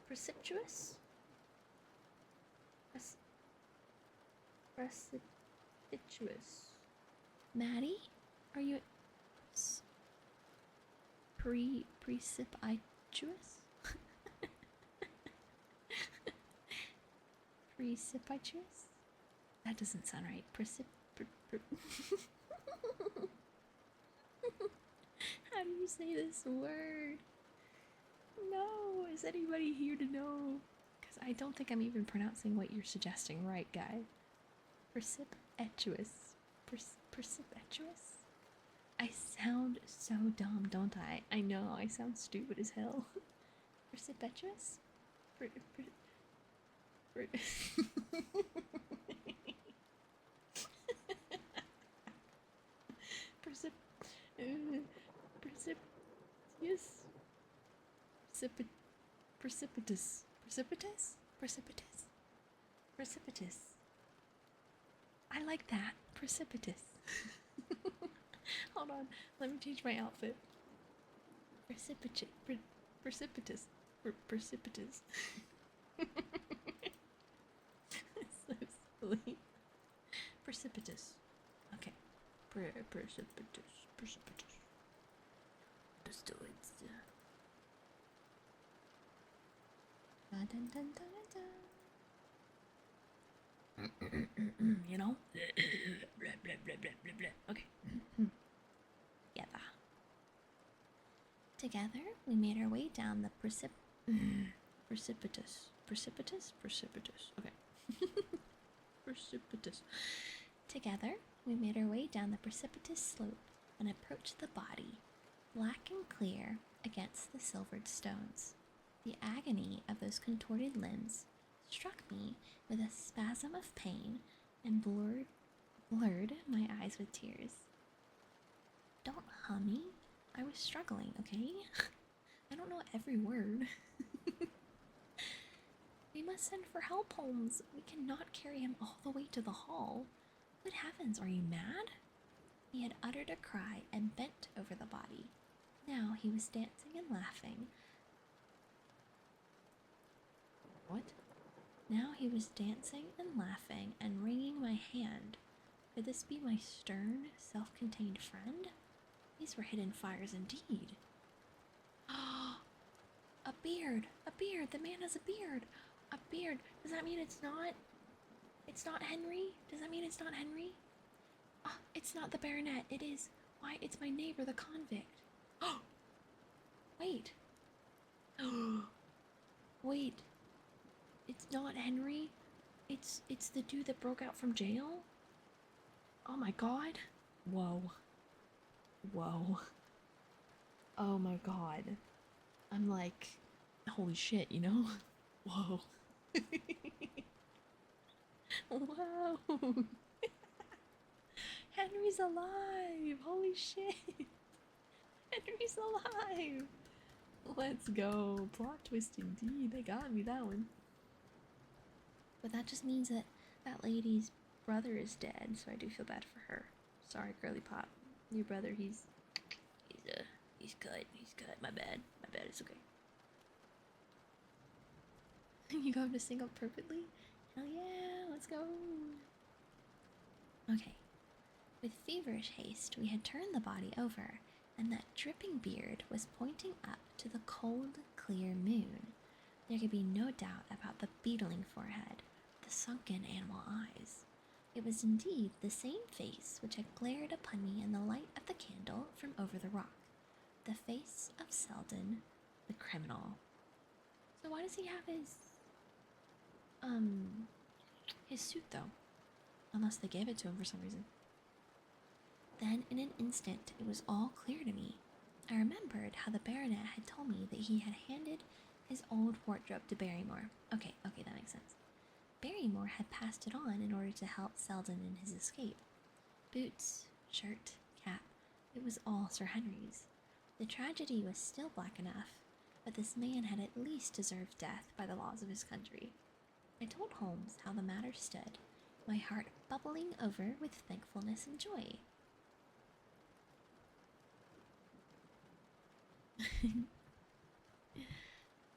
precipitous? Precipitous. Maddie? Are you precipitous? Precipitous? That doesn't sound right. How do you say this word? No, is anybody here to know? Because I don't think I'm even pronouncing what you're suggesting right, guy. Precipitous. Precipitous? I sound so dumb, don't I? I know, I sound stupid as hell. Precipitous? Precip... Precipitous? Precipitous. Precipitous? Precipitous? Precipitous. I like that. Precipitous. Hold on. Let me change my outfit. Precipitous. Precipitous. Precipitous. So silly. Precipitous. Okay. Precipitous. Precipitous. Let's do it. Dun, dun, dun, dun, dun. You know? Blah, blah, blah, blah, blah, blah. Okay. Yeah. Together, we made our way down the precipitous. Precipitous? Precipitous. Okay. Precipitous. Together, we made our way down the precipitous slope and approached the body, black and clear against the silvered stones. The agony of those contorted limbs struck me with a spasm of pain and blurred my eyes with tears. Don't hummy. I was struggling, okay? I don't know every word. We must send for help, Holmes. We cannot carry him all the way to the hall. Good heavens, are you mad? He had uttered a cry and bent over the body. Now he was dancing and laughing. What? Now he was dancing and laughing and wringing my hand. Could this be my stern, self-contained friend? These were hidden fires indeed. A beard! A beard! The man has a beard! A beard! Does that mean it's not Henry? Does that mean it's not Henry? It's not the baronet. It is. Why, it's my neighbor, the convict. Wait. Wait. It's not Henry. It's the dude that broke out from jail? Oh my god. Whoa. Whoa. Oh my god. I'm like, holy shit, you know? Whoa. Wow. Henry's alive. Holy shit. Henry's alive. Let's go. Plot twist indeed. They got me that one. But that just means that that lady's brother is dead, so I do feel bad for her. Sorry, Girly Pop. Your brother, he's cut. He's cut. My bad. My bad. It's okay. You go to sing up perfectly? Hell yeah, let's go. Okay. With feverish haste, we had turned the body over, and that dripping beard was pointing up to the cold, clear moon. There could be no doubt about the beetling forehead, the sunken animal eyes. It was indeed the same face which had glared upon me in the light of the candle from over the rock. The face of Selden, the criminal. So why does he have his suit though? Unless they gave it to him for some reason. Then in an instant it was all clear to me. I remembered how the baronet had told me that he had handed his old wardrobe to Barrymore. Okay, that makes sense. Barrymore had passed it on in order to help Selden in his escape. Boots, shirt, cap, it was all Sir Henry's. The tragedy was still black enough, but this man had at least deserved death by the laws of his country. I told Holmes how the matter stood, my heart bubbling over with thankfulness and joy.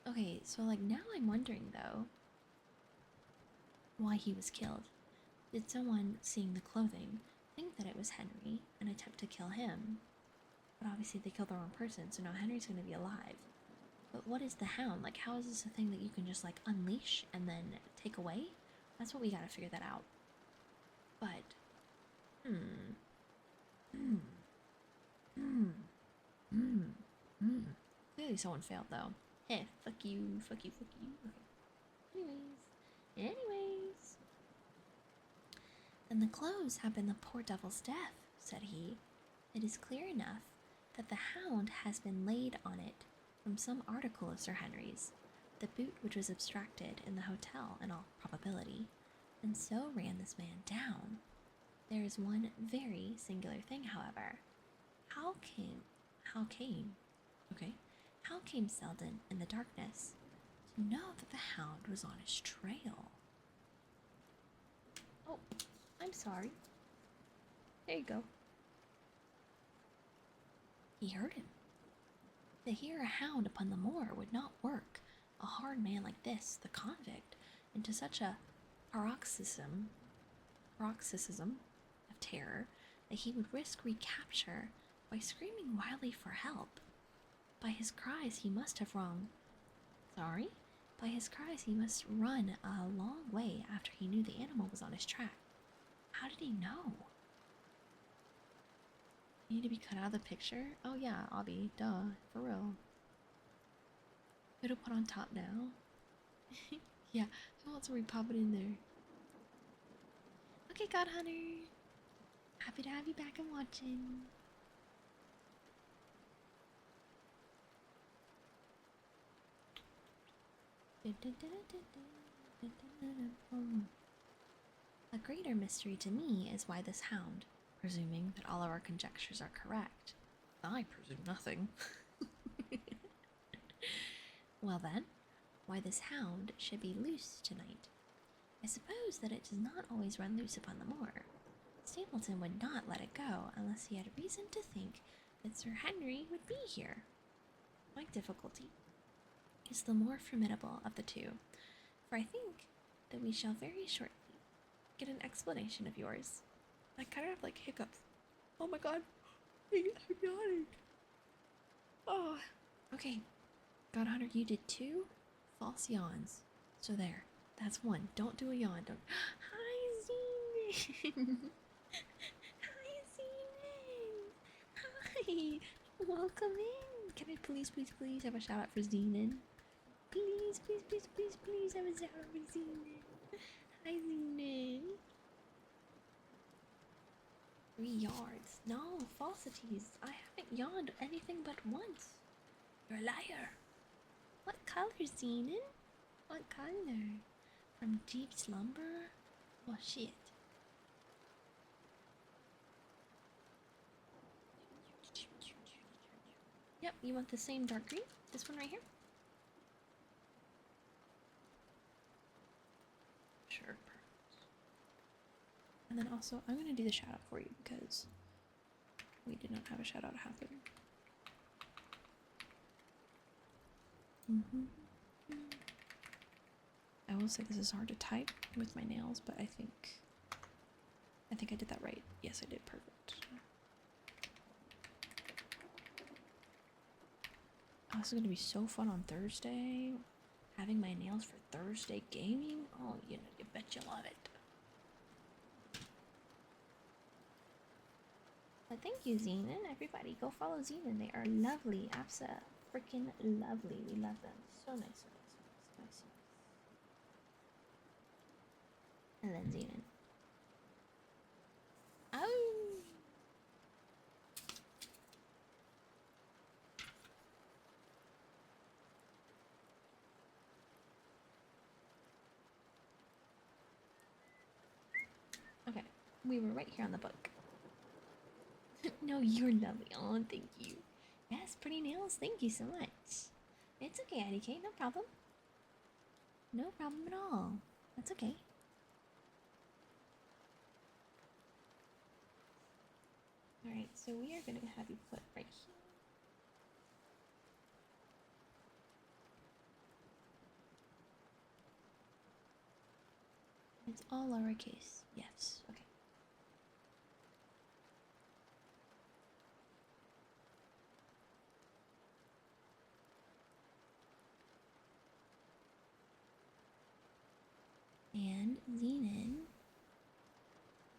Okay, so now I'm wondering though, why he was killed. Did someone, seeing the clothing, think that it was Henry and attempt to kill him? But obviously they killed the wrong person, so now Henry's gonna be alive. But what is the Hound? How is this a thing that you can just unleash and then take away? That's what we gotta figure that out. But, Clearly someone failed though. Heh, fuck you, fuck you, fuck you. Okay. Anyways. Then the clothes have been the poor devil's death, said he. It is clear enough that the hound has been laid on it from some article of Sir Henry's, the boot which was abstracted in the hotel in all probability, and so ran this man down. There is one very singular thing, however. How came Selden in the darkness to know that the hound was on his trail? Oh, I'm sorry. There you go. He heard him. To hear a hound upon the moor would not work a hard man like this, the convict, into such a paroxysm of terror that he would risk recapture by screaming wildly for help. By his cries he must have run a long way after he knew the animal was on his track. How did he know? You need to be cut out of the picture? Oh yeah, Obby, duh, for real. It'll put on top now. Yeah, who else are we popping in there? Okay, God Hunter. Happy to have you back and watching. A greater mystery to me is why this hound, presuming that all of our conjectures are correct. I presume nothing. Well then, why this hound should be loose tonight. I suppose that it does not always run loose upon the moor. Stapleton would not let it go unless he had reason to think that Sir Henry would be here. My difficulty is the more formidable of the two, for I think that we shall very shortly get an explanation of yours. I kind of have like hiccups. Oh my god, I'm yawning. Oh, okay. God Hunter, you did 2 false yawns. So there, that's 1. Don't do a yawn. Don't. Hi, Zenon. Hi, Zenon. Hi. Welcome in. Can I please have a shout out for Zenon? Please have a shout out for Zenon. Hi, Zenon. 3 yards. No, falsities. I haven't yawned anything but once. You're a liar. What color, Zenon? What color? From deep slumber? Oh, shit. Yep, you want the same dark green? This one right here? Sure, perfect. And then also, I'm going to do the shout out for you because we did not have a shout out happen. I will say this is hard to type with my nails, but I think I did that right. Yes, I did. Perfect. Oh, this is going to be so fun on Thursday. Having my nails for Thursday gaming. Oh, you bet you love it. But thank you, Zenon. Everybody, go follow Zenon. They are lovely. Absa, freaking lovely. We love them. So nice, so nice. And then Zenon. Oh! Okay, we were right here on the book. No, you're lovely. Oh, thank you. Yes, pretty nails. Thank you so much. It's okay, IDK. No problem. No problem at all. That's okay. Alright, so we are going to have you put right here. It's all lowercase. Yes. Okay. And Zenon.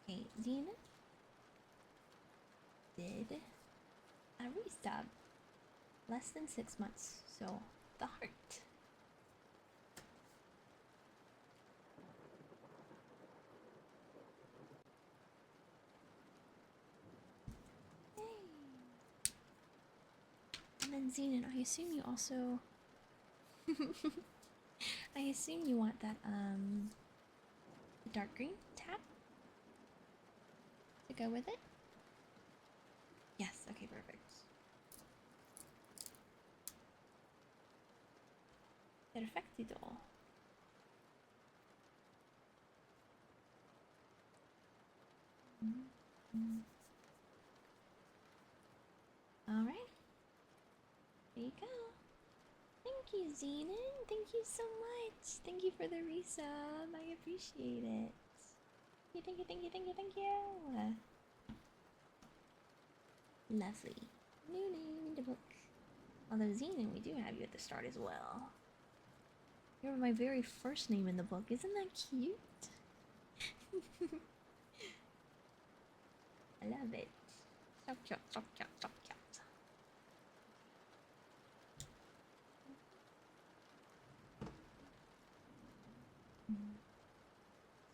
Okay, Zenon did a restub. Less than 6 months. So, the heart. Hey. And then Xenon, I assume you also... I assume you want that, the dark green tab to go with it? Yes, okay, perfect. Perfectito. Alright. There you go. Thank you, Xenon. Thank you so much. Thank you for the resub. I appreciate it. Thank you, thank you, thank you, thank you. Lovely. New name in the book. Although Xenon, we do have you at the start as well. You're my very first name in the book. Isn't that cute? I love it. So cute, so cute, so cute.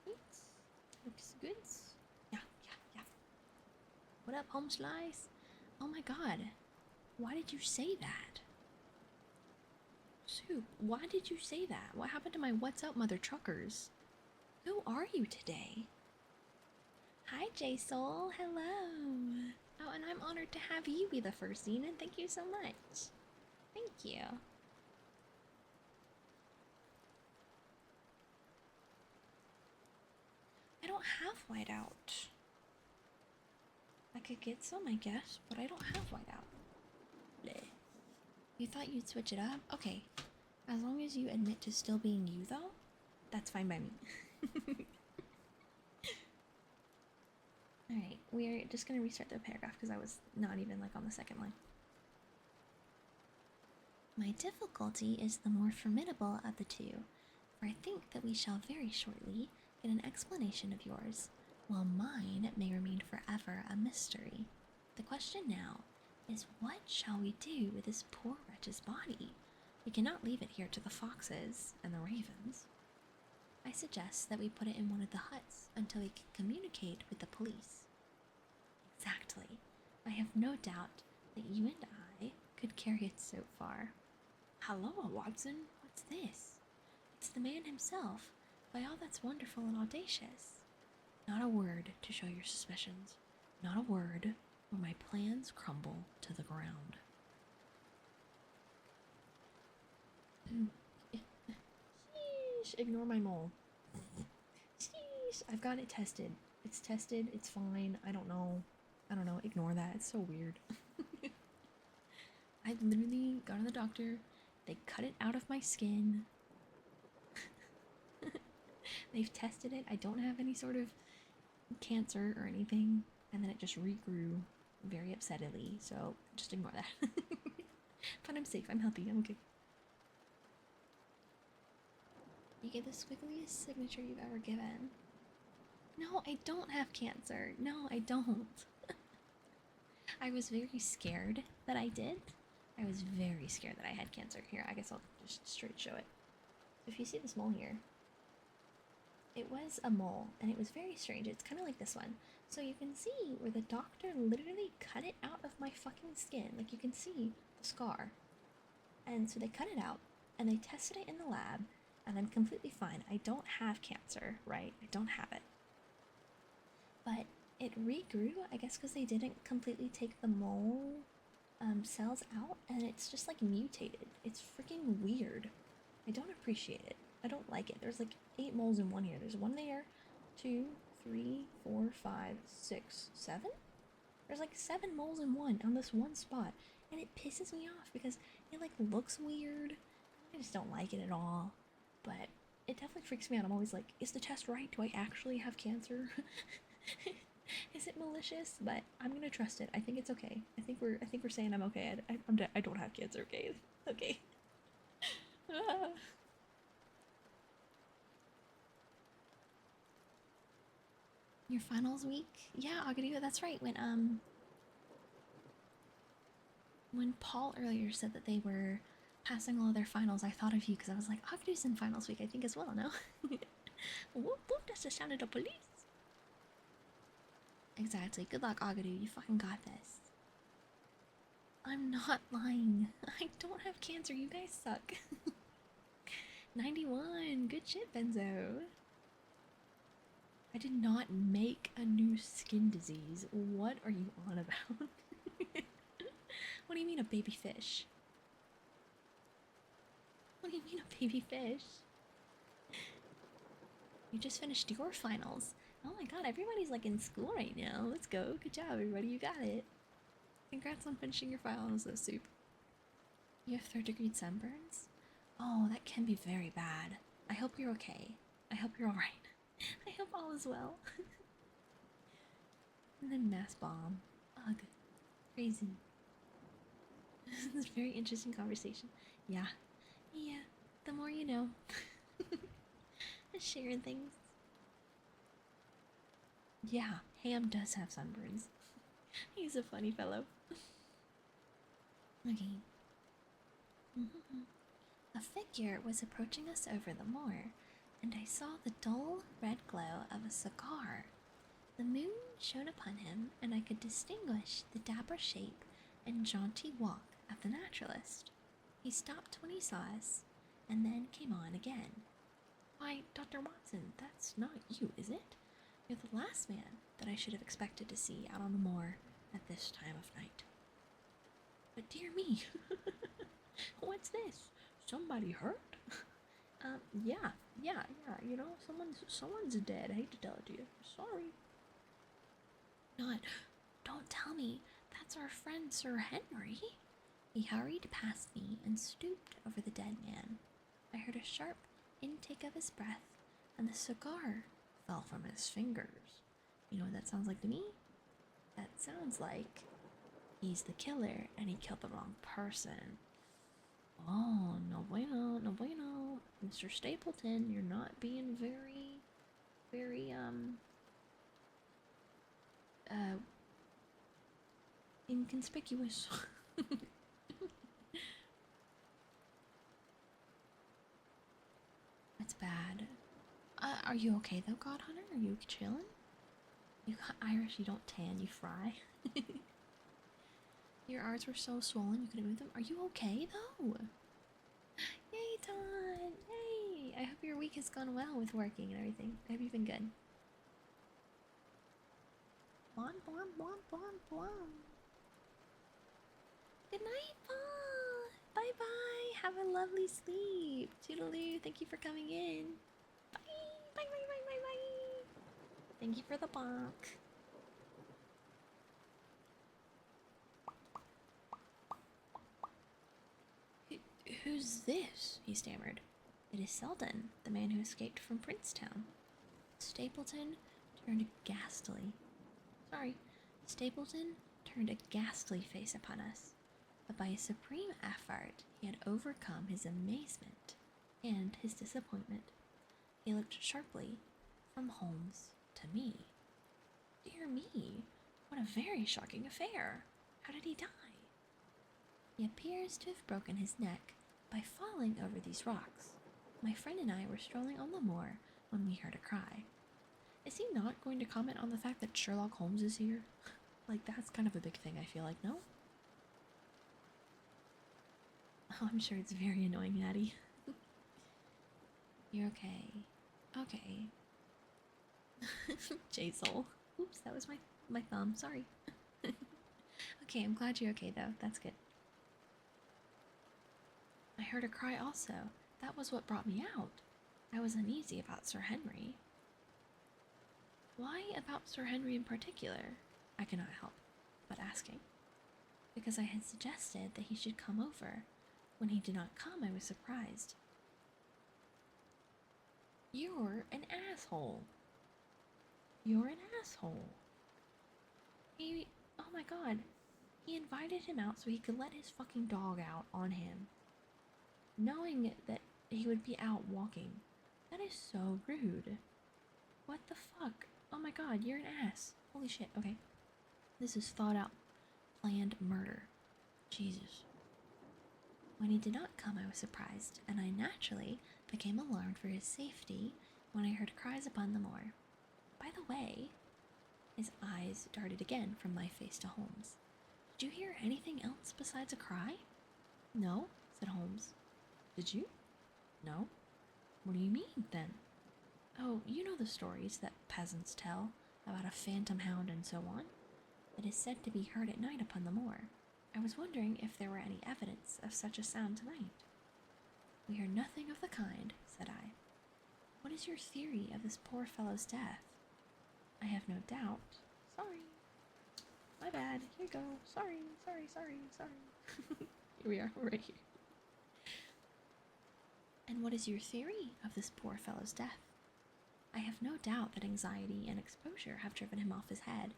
Sweet. Looks good. Yeah, yeah, yeah. What up, home slice? Oh my god. Why did you say that? Soup, why did you say that? What happened to my what's up, mother truckers? Who are you today? Hi, J-Soul. Hello. Oh, and I'm honored to have you be the first Xenon. Thank you so much. Thank you. I don't have whiteout. I could get some, I guess, but I don't have whiteout. Bleh. You thought you'd switch it up? Okay. As long as you admit to still being you, though, that's fine by me. Alright, we're just gonna restart the paragraph because I was not even like on the second line. My difficulty is the more formidable of the two, for I think that we shall very shortly get an explanation of yours, while mine may remain forever a mystery. The question now is, what shall we do with this poor wretch's body? We cannot leave it here to the foxes and the ravens. I suggest that we put it in one of the huts until we can communicate with the police. Exactly. I have no doubt that you and I could carry it so far. Hello, Watson. What's this? It's the man himself, by all that's wonderful and audacious. Not a word to show your suspicions. Not a word, or my plans crumble to the ground. Sheesh, ignore my mole. Sheesh, I've got it tested. It's tested, it's fine. I don't know, ignore that. It's so weird. I literally got to the doctor. They cut it out of my skin. They've tested it. I don't have any sort of cancer or anything. And then it just regrew very upsettedly. So just ignore that. But I'm safe. I'm healthy. I'm okay. You get the squiggliest signature you've ever given. No, I don't have cancer. No, I don't. I was very scared that I did. I was very scared that I had cancer. Here, I guess I'll just straight show it. If you see this mole here, it was a mole, and it was very strange. It's kind of like this one. So you can see where the doctor literally cut it out of my fucking skin. Like, you can see the scar. And so they cut it out, and they tested it in the lab, and I'm completely fine. I don't have cancer, right? I don't have it. But it regrew, I guess because they didn't completely take the mole cells out, and it's just like mutated. It's freaking weird. I don't appreciate it. I don't like it. There's like 8 moles in one here. There's one there, 2, 3, 4, 5, 6, 7? There's like 7 moles in one on this one spot, and it pisses me off because it like looks weird. I just don't like it at all. But it definitely freaks me out. I'm always like, is the test right? Do I actually have cancer? Is it malicious? But I'm gonna trust it. I think it's okay. I think we're saying I'm okay. I don't have cancer. Okay, okay. Your finals week? Yeah, Agadiva, that's right. When When Paul earlier said that they were passing all of their finals, I thought of you because I was like, Agadu's in finals week, I think, as well, no? Whoop whoop, that's the sound of the police. Exactly. Good luck, Agadu. You fucking got this. I'm not lying. I don't have cancer. You guys suck. 91. Good shit, Benzo. I did not make a new skin disease. What are you on about? What do you mean a baby fish? What do you mean a baby fish? You just finished your finals. Oh my god, everybody's like in school right now. Let's go. Good job, everybody. You got it. Congrats on finishing your finals, though, Soup. You have third-degree sunburns? Oh, that can be very bad. I hope you're okay. I hope you're alright. I hope all is well. And then mass bomb. Ugh. Crazy. This is a very interesting conversation. Yeah. Yeah. The more you know. Sharing things. Yeah, Ham does have sunburns. He's a funny fellow. Okay. A figure was approaching us over the moor, and I saw the dull red glow of a cigar. The moon shone upon him, and I could distinguish the dapper shape and jaunty walk of the naturalist. He stopped when he saw us, and then came on again. Why, Dr. Watson, that's not you, is it? You're the last man that I should have expected to see out on the moor at this time of night. But dear me, what's this? Somebody hurt? Yeah, you know, someone's dead. I hate to tell it to you. Sorry. Not, don't tell me, that's our friend Sir Henry. He hurried past me and stooped over the dead man. I heard a sharp intake of his breath, and the cigar fell from his fingers. You know what that sounds like to me? That sounds like he's the killer and he killed the wrong person. Oh, no bueno, no bueno. Mr. Stapleton, you're not being very, inconspicuous. That's bad. Are you okay though, God Hunter? Are you chilling? You got Irish, you don't tan, you fry. Your arms were so swollen you couldn't move them. Are you okay though? Yay, Todd! Yay! I hope your week has gone well with working and everything. I hope you've been good. Bon, bon, bon, bon, bon. Good night, Paul! Bye bye! Have a lovely sleep! Toodaloo, thank you for coming in. Bye! Bye, bye, bye, bye, bye! Thank you for the bonk. Who's this? He stammered. It is Selden, the man who escaped from Princetown. Stapleton turned a ghastly face upon us, but by a supreme effort he had overcome his amazement and his disappointment. He looked sharply from Holmes to me. Dear me, what a very shocking affair! How did he die? He appears to have broken his neck by falling over these rocks. My friend and I were strolling on the moor when we heard a cry. Is he not going to comment on the fact that Sherlock Holmes is here? Like, that's kind of a big thing, I feel like, no? Oh, I'm sure it's very annoying, Maddie. You're okay. Okay. J-Soul. Oops, that was my thumb. Sorry. Okay, I'm glad you're okay, though. That's good. I heard a cry also. That was what brought me out. I was uneasy about Sir Henry. Why about Sir Henry in particular? I could not help but asking. Because I had suggested that he should come over. When he did not come, I was surprised. You're an asshole. You're an asshole. Oh my god. He invited him out so he could let his fucking dog out on him, knowing that he would be out walking. That is so rude. What the fuck? Oh my god, you're an ass. Holy shit, okay. This is thought out, planned murder. Jesus. When he did not come, I was surprised, and I naturally became alarmed for his safety when I heard cries upon the moor. By the way, his eyes darted again from my face to Holmes. Did you hear anything else besides a cry? No, said Holmes. Did you? No. What do you mean, then? Oh, you know the stories that peasants tell about a phantom hound and so on. It is said to be heard at night upon the moor. I was wondering if there were any evidence of such a sound tonight. We heard nothing of the kind, said I. What is your theory of this poor fellow's death? I have no doubt. Sorry. My bad. Here you go. Sorry. Here we are, right here. And what is your theory of this poor fellow's death? I have no doubt that anxiety and exposure have driven him off his head.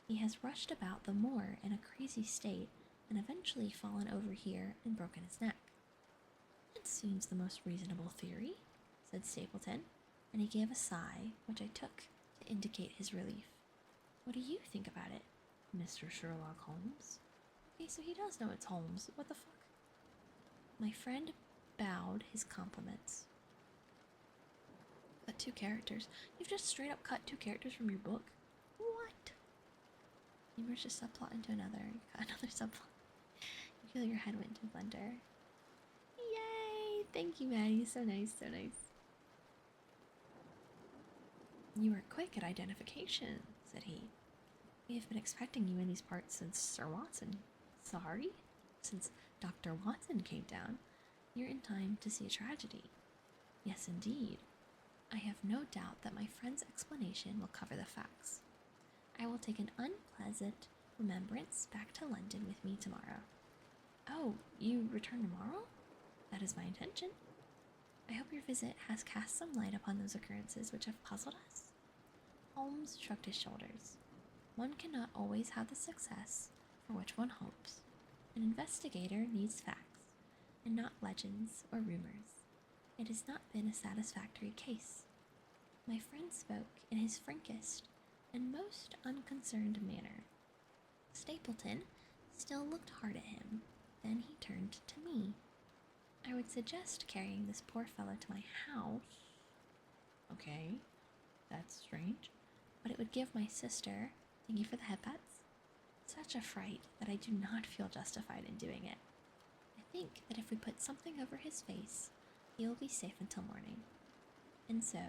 He has rushed about the moor in a crazy state and eventually fallen over here and broken his neck. That seems the most reasonable theory, said Stapleton, and he gave a sigh, which I took to indicate his relief. What do you think about it, Mr. Sherlock Holmes? Okay, so he does know it's Holmes. What the fuck? My friend bowed his compliments. Cut 2 characters. You've just straight up cut 2 characters from your book? What? You merged a subplot into another. You cut another subplot. You feel your head went into a blender. Yay! Thank you, Maddie. So nice, so nice. You are quick at identification, said he. We have been expecting you in these parts since Sir Watson. Sorry? Since Dr. Watson came down. You're in time to see a tragedy. Yes, indeed. I have no doubt that my friend's explanation will cover the facts. I will take an unpleasant remembrance back to London with me tomorrow. Oh, you return tomorrow? That is my intention. I hope your visit has cast some light upon those occurrences which have puzzled us. Holmes shrugged his shoulders. One cannot always have the success for which one hopes. An investigator needs facts, and not legends or rumors. It has not been a satisfactory case. My friend spoke in his frankest and most unconcerned manner. Stapleton still looked hard at him. Then he turned to me. I would suggest carrying this poor fellow to my house. Okay, that's strange. But it would give my sister, thank you for the headpats, such a fright that I do not feel justified in doing it. I think that if we put something over his face, he will be safe until morning. And so,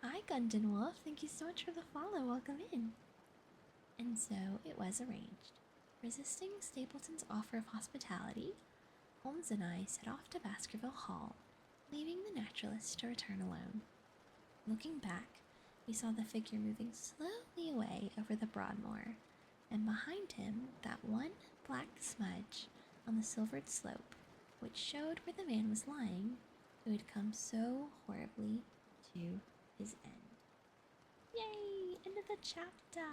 hi Gundon Wolf, thank you so much for the follow, welcome in. And so it was arranged. Resisting Stapleton's offer of hospitality, Holmes and I set off to Baskerville Hall, leaving the naturalist to return alone. Looking back, we saw the figure moving slowly away over the Broadmoor, and behind him that one black smudge on the silvered slope, which showed where the man was lying who had come so horribly to his end. Yay! End of the chapter!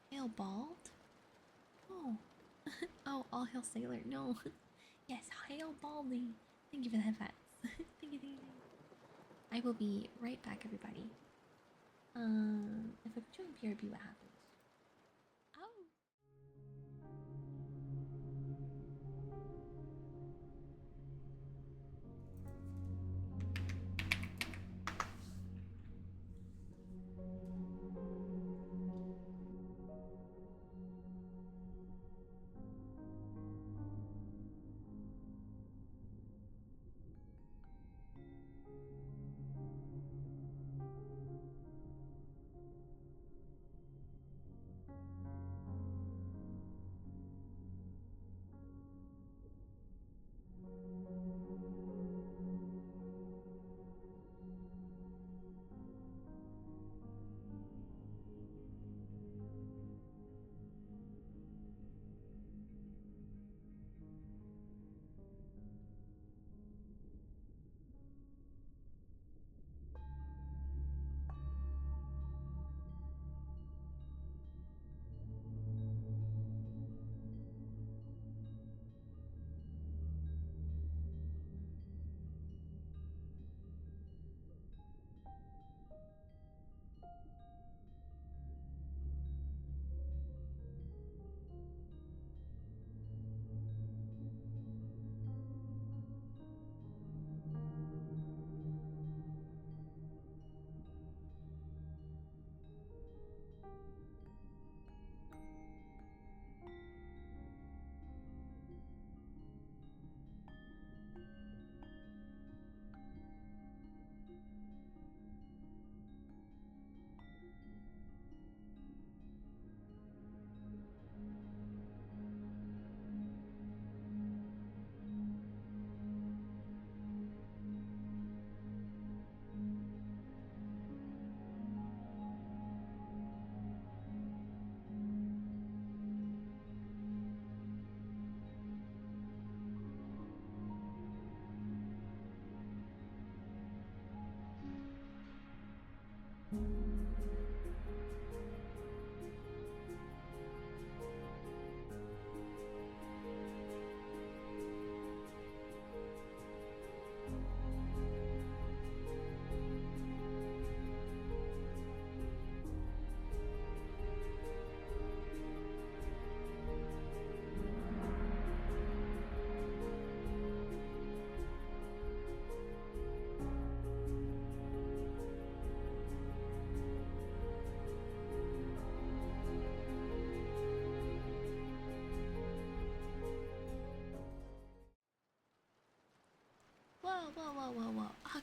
Hail Bald? Oh. Oh, All Hail Sailor. No. Yes, Hail Baldy. Thank you for the headpats. Thank you. I will be right back, everybody. If I join PRB, what happens? Oh.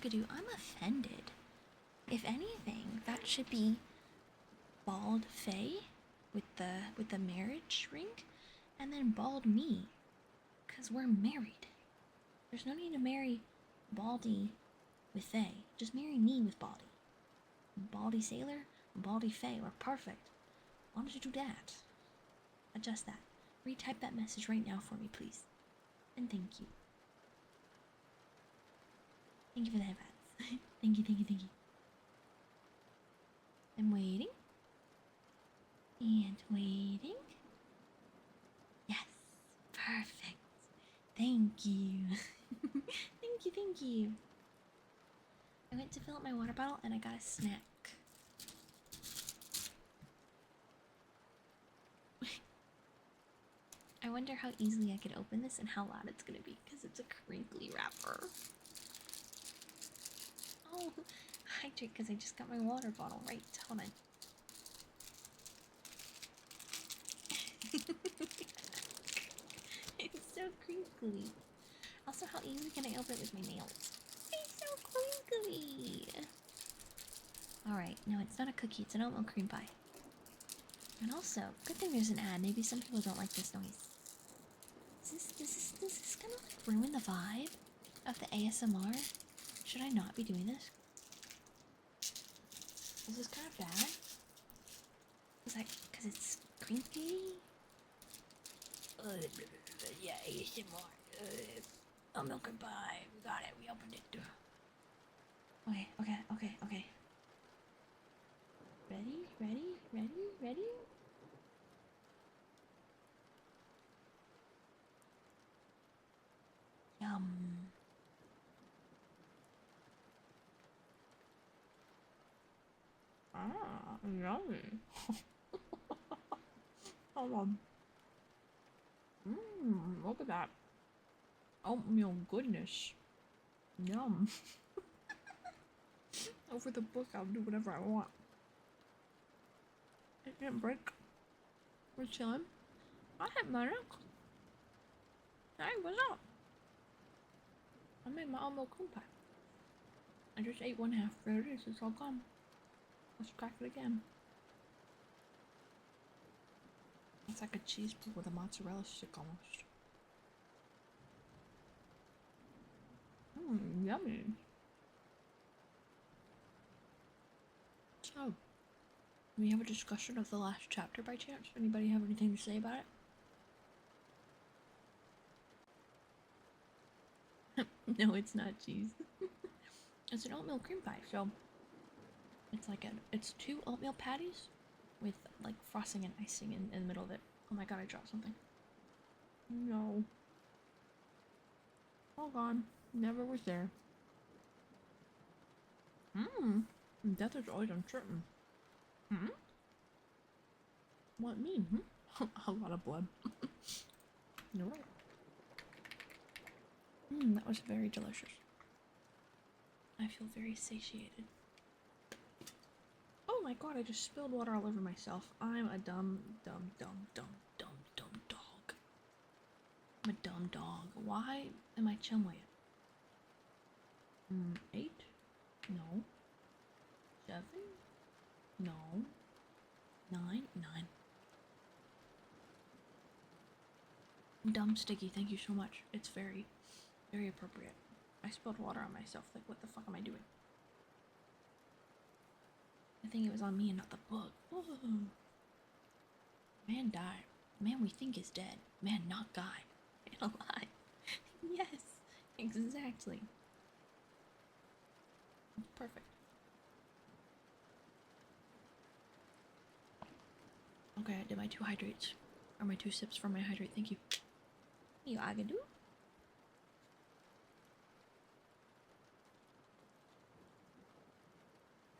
Agadu, I'm offended. If anything, that should be bald Faye with the marriage ring, and then bald me, cause we're married. There's no need to marry Baldy with Faye. Just marry me with Baldy. Baldy Sailor, Baldy Faye, we're perfect. Why don't you do that? Adjust that. Retype that message right now for me, please. And thank you. Thank you for the headbands. Thank you, thank you, thank you. I'm waiting. And waiting. Yes. Perfect. Thank you. Thank you, thank you. I went to fill up my water bottle and I got a snack. I wonder how easily I could open this and how loud it's gonna be because it's a crinkly wrapper. Oh, hydrate because I just got my water bottle right. Hold on. It's so crinkly. Also, how easily can I open it with my nails? It's so crinkly. Alright, no, it's not a cookie, it's an oat milk cream pie. And also, good thing there's an ad. Maybe some people don't like this noise. Does this kind of like ruin the vibe of the ASMR? Should I not be doing this? Is this kind of bad? Because it's crinkly? Yeah, ASMR. Oat milk and pie. We got it. We opened it. Okay. Ready? Yum. Ah, yummy. Hold on. Look at that. Oatmeal goodness. Yum. Over the book, I'll do whatever I want. It didn't break. We're chilling. I had my milk. Hey, what's up? I made my own milk cream pie. I just ate one half. There it is. It's all gone. Let's crack it again. It's like a cheese pig with a mozzarella stick almost. Yummy. So, we have a discussion of the last chapter by chance? Anybody have anything to say about it? No, it's not cheese. It's an oatmeal cream pie, so it's like it's 2 oatmeal patties with like frosting and icing in the middle of it. Oh my god, I dropped something. No. All gone. Never was there. Death is always uncertain. What mean? A lot of blood. You're right. That was very delicious. I feel very satiated. Oh my god, I just spilled water all over myself. I'm a dumb dog. I'm a dumb dog. Why am I chumway? 8? No. 7? No. 9? Dumb sticky, thank you so much. It's very, very appropriate. I spilled water on myself. Like, what the fuck am I doing? I think it was on me and not the book. Ooh. Man died. Man we think is dead. Man not guy. Man alive. Yes, exactly. Perfect. Okay, I did my 2 hydrates. Or my 2 sips from my hydrate. Thank you. You agadu?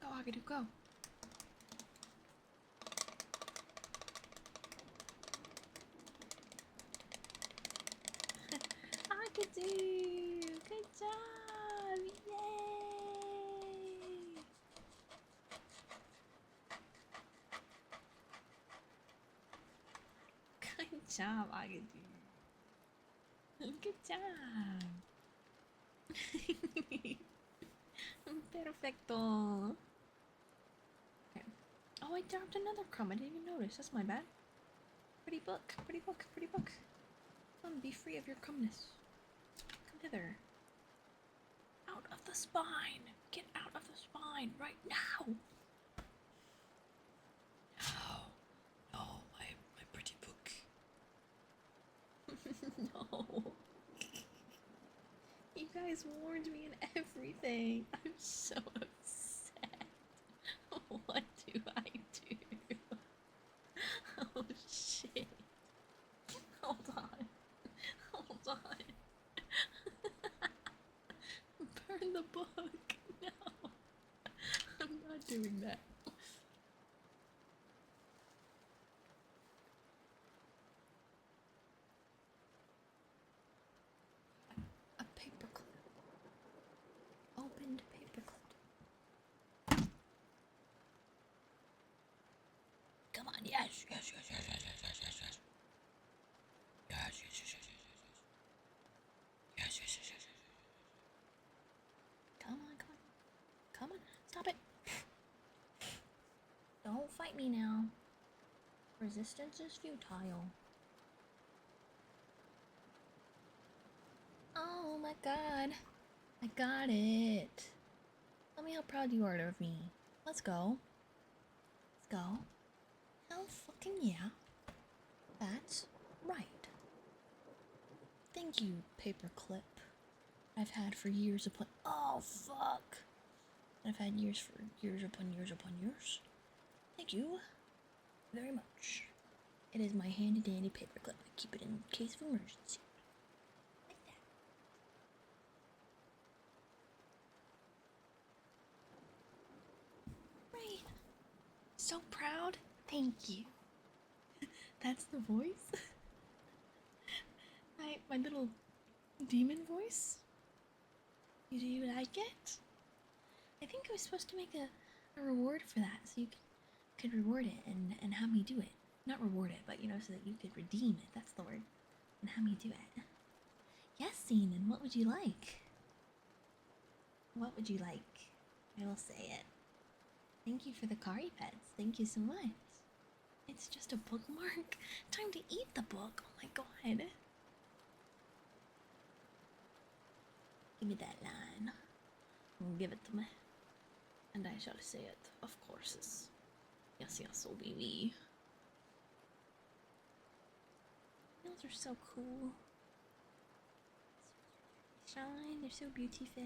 Go agadu, go. Agadu! Good job! Yay! Good job, agadu. Good job. Perfecto. Okay. Oh, I dropped another crumb. I didn't even notice. That's my bad. Pretty book, pretty book, pretty book. Come, be free of your crumbness. Come hither. Out of the spine. Get out of the spine right now. No, my pretty book. No. You guys warned me and everything. I'm so upset. What do I do? Oh shit. Hold on. Hold on. Burn the book. No. I'm not doing that. A paperclip. Opened paperclip. Come on, yes, yes, yes, yes, yes, yes, yes, yes, yes. Yes, yes, yes, yes, yes, yes, yes. Yes, yes, yes, yes, yes, yes. Come on, come on. Come on, stop it. Don't fight me now. Resistance is futile. Oh my god. I got it. Tell me how proud you are of me. Let's go. Let's go. Hell fucking yeah. That's right. Thank you, paperclip. I've had for years upon— oh, fuck! I've had years for years upon years upon years. Thank you very much. It is my handy-dandy paperclip. I keep it in case of emergency. Like that. Right. So proud. Thank you. That's the voice? My little demon voice? Do you like it? I think I was supposed to make a reward for that, so you could reward it and have me do it. Not reward it, but so that you could redeem it. That's the word. And have me do it. Yes, Zenon, what would you like? What would you like? I will say it. Thank you for the Kari pets. Thank you so much. It's just a bookmark. Time to eat the book. Oh my god. Give me that line. Give it to me. And I shall say it, of course. Yes, yes, oh baby. Nails are so cool. Shine, they're so beautiful.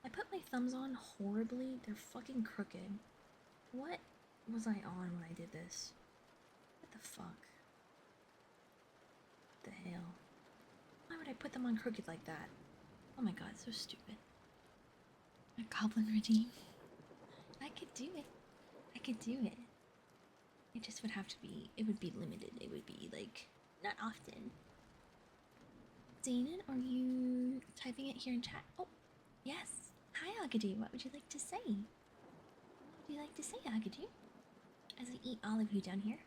I put my thumbs on horribly. They're fucking crooked. What was I on when I did this? What the fuck? What the hell? Why would I put them on crooked like that? Oh my god, so stupid. A goblin redeem. I could do it. I could do it. It just would have to be— it would be limited. It would be like, not often. Zenon, are you typing it here in chat? Oh, yes. Hi, Agadu. What would you like to say? What would you like to say, Agadu? As I eat all of you down here.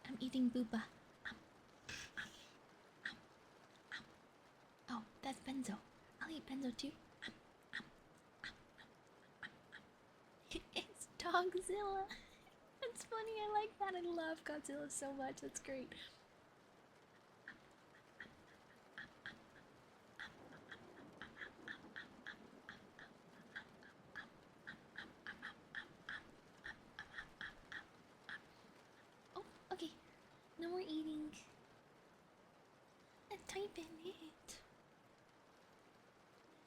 I'm eating booba. Oh, that's Benzo. I'll eat Benzo too. It's Dogzilla. That's funny. I like that. I love Godzilla so much. That's great. Oh, okay. No more eating. Let's type in it.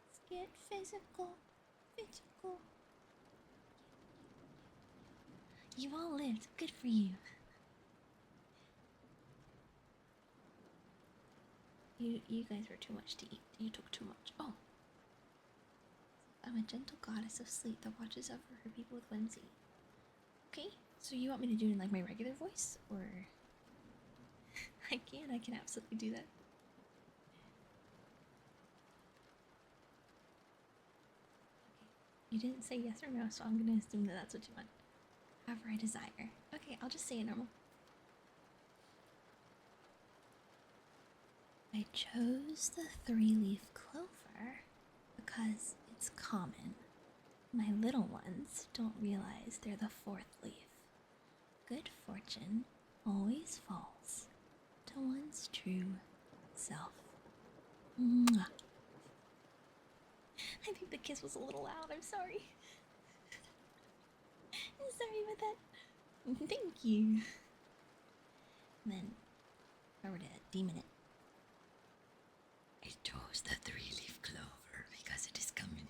Let's get physical. Physical. You all lived. Good for you. You guys were too much to eat. You took too much. Oh. I'm a gentle goddess of sleep that watches over her people with whimsy. Okay, so you want me to do it in like my regular voice, or I can absolutely do that. You didn't say yes or no, so I'm gonna assume that that's what you want. However I desire. Okay, I'll just say it normal. I chose the 3-leaf clover because it's common. My little ones don't realize they're the 4th leaf. Good fortune always falls to one's true self. Mwah. I think the kiss was a little loud, I'm sorry. I'm sorry about that. Thank you. And then, over to demon it. I chose the 3-leaf clover because it is common.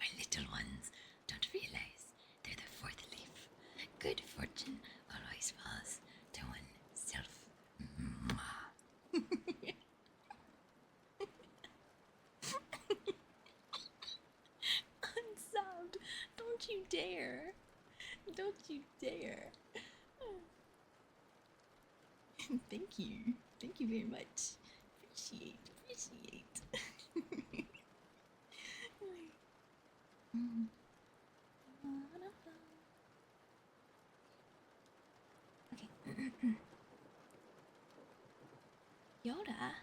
My little ones don't realize they're the 4th leaf. Good fortune always falls to oneself. Unsound. Don't you dare. Don't you dare. Thank you. Thank you very much. Appreciate. Okay. Yoda?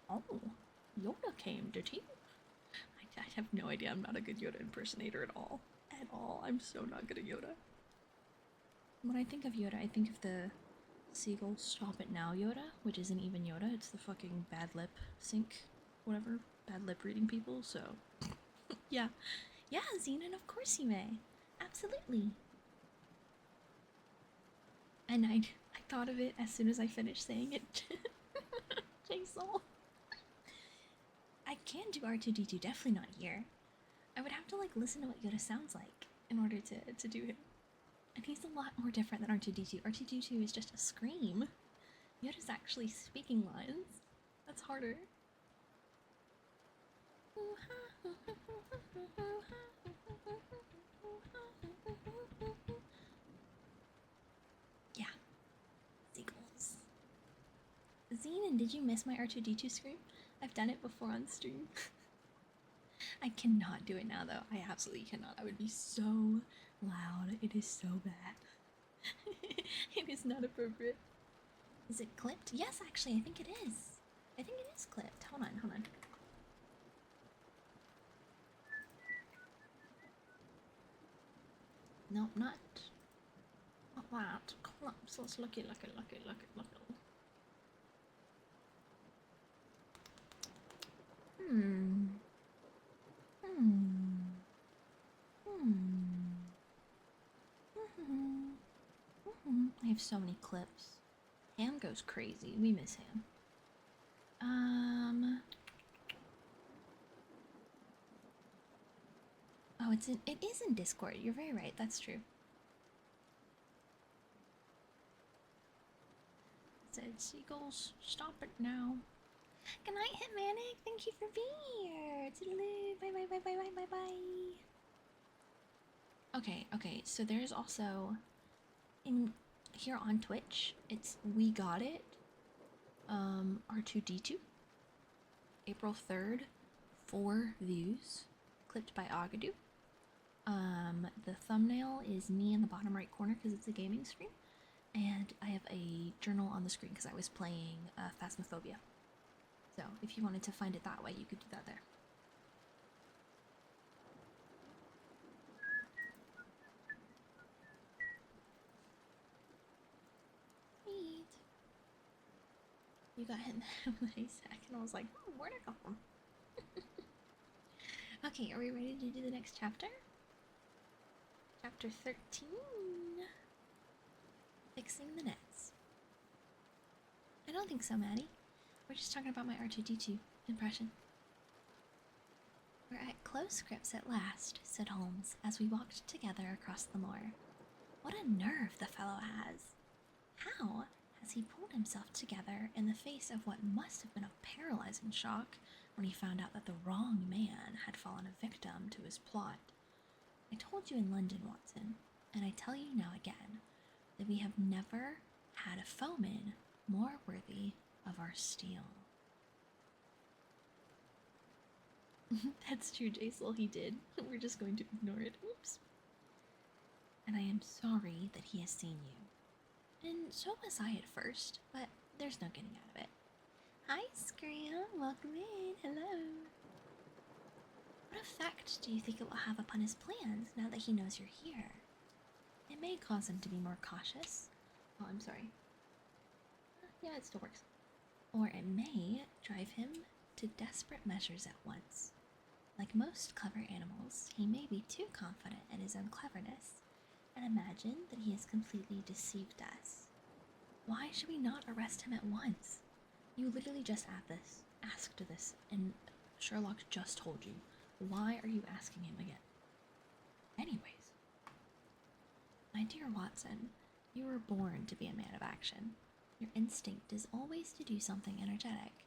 Oh, Yoda came, did he? I have no idea. I'm not a good Yoda impersonator at all. At all. I'm so not good at Yoda. When I think of Yoda, I think of the Seagull Stop It Now Yoda, which isn't even Yoda. It's the fucking bad lip sync, whatever. Bad lip reading people, so. Yeah. Yeah, Xenon, of course you may. Absolutely. And I thought of it as soon as I finished saying it. J-Soul. I can do R2-D2, definitely not here. I would have to like listen to what Yoda sounds like in order to do him. And he's a lot more different than R2-D2. R2-D2 is just a scream. Yoda's actually speaking lines. That's harder. Yeah. Seagulls. Xenon, did you miss my R2-D2 scream? I've done it before on stream. I cannot do it now though. I absolutely cannot. I would be so loud. It is so bad. It is not appropriate. Is it clipped? Yes, actually, I think it is. I think it is clipped. Hold on. Nope, not that. Collapse. Let's look it. I have so many clips. Ham goes crazy. We miss Ham. Oh, it is in Discord. You're very right. That's true. Said seagulls, stop it now. Good night, Hitmanic. Thank you for being here. Toodaloo. Bye. Okay. So there's also in here on Twitch. It's We Got It. R2D2. April 3rd. 4 views. Clipped by Agadoo. The thumbnail is me in the bottom right corner because it's a gaming stream. And I have a journal on the screen because I was playing Phasmophobia. So if you wanted to find it that way, you could do that there. Sweet. You got hit in the head with a sack, and I was like, where'd it come from? Okay, are we ready to do the next chapter? Chapter 13. Fixing the nets. I don't think so, Maddie. We're just talking about my R2-D2 impression. We're at close grips at last, said Holmes, as we walked together across the moor. What a nerve the fellow has! How has he pulled himself together in the face of what must have been a paralyzing shock when he found out that the wrong man had fallen a victim to his plot? I told you in London, Watson, and I tell you now again, that we have never had a foeman more worthy of our steel. That's true, Jaisal, he did. We're just going to ignore it. Oops. And I am sorry that he has seen you. And so was I at first, but there's no getting out of it. Hi, Scram. Welcome in. Hello. What effect do you think it will have upon his plans now that he knows you're here? It may cause him to be more cautious. Oh, I'm sorry. Yeah, it still works. Or it may drive him to desperate measures at once. Like most clever animals, he may be too confident in his own cleverness and imagine that he has completely deceived us. Why should we not arrest him at once? You literally just asked this, and Sherlock just told you. Why are you asking him again? Anyways, my dear Watson, you were born to be a man of action. Your instinct is always to do something energetic,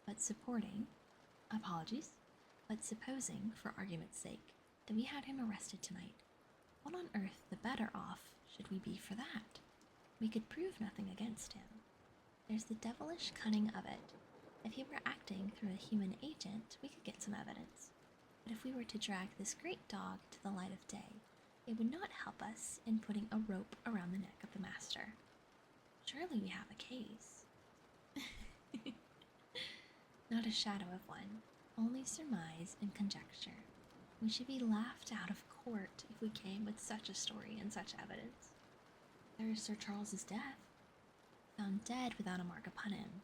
but supposing, for argument's sake, that we had him arrested tonight, what on earth the better off should we be for that? We could prove nothing against him. There's the devilish cunning of it. If he were acting through a human agent, we could get some evidence. But if we were to drag this great dog to the light of day, it would not help us in putting a rope around the neck of the master. Surely we have a case. Not a shadow of one, only surmise and conjecture. We should be laughed out of court if we came with such a story and such evidence. There is Sir Charles's death, found dead without a mark upon him.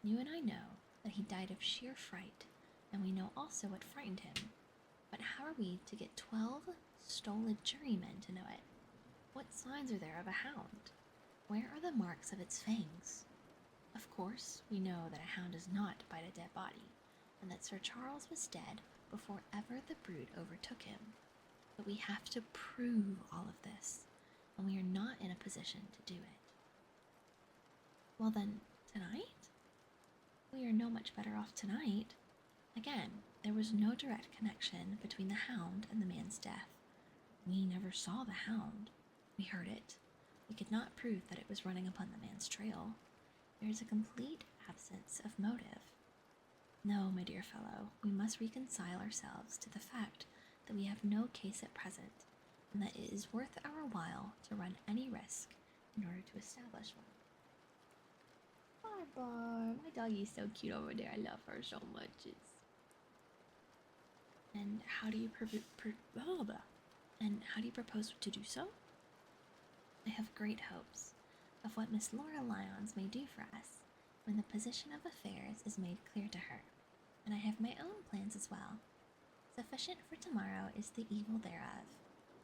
You and I know that he died of sheer fright, and we know also what frightened him. But how are we to get 12 stolid jurymen to know it? What signs are there of a hound? Where are the marks of its fangs? Of course, we know that a hound does not bite a dead body, and that Sir Charles was dead before ever the brood overtook him. But we have to prove all of this, and we are not in a position to do it. Well then, tonight? We are no much better off tonight. Again, there was no direct connection between the hound and the man's death. We never saw the hound. We heard it. We could not prove that it was running upon the man's trail. There is a complete absence of motive. No, my dear fellow, we must reconcile ourselves to the fact that we have no case at present, and that it is worth our while to run any risk in order to establish one. Barbar, my doggie's so cute over there. I love her so much. And how do you propose to do so? I have great hopes of what Miss Laura Lyons may do for us when the position of affairs is made clear to her, and I have my own plans as well. Sufficient for tomorrow is the evil thereof,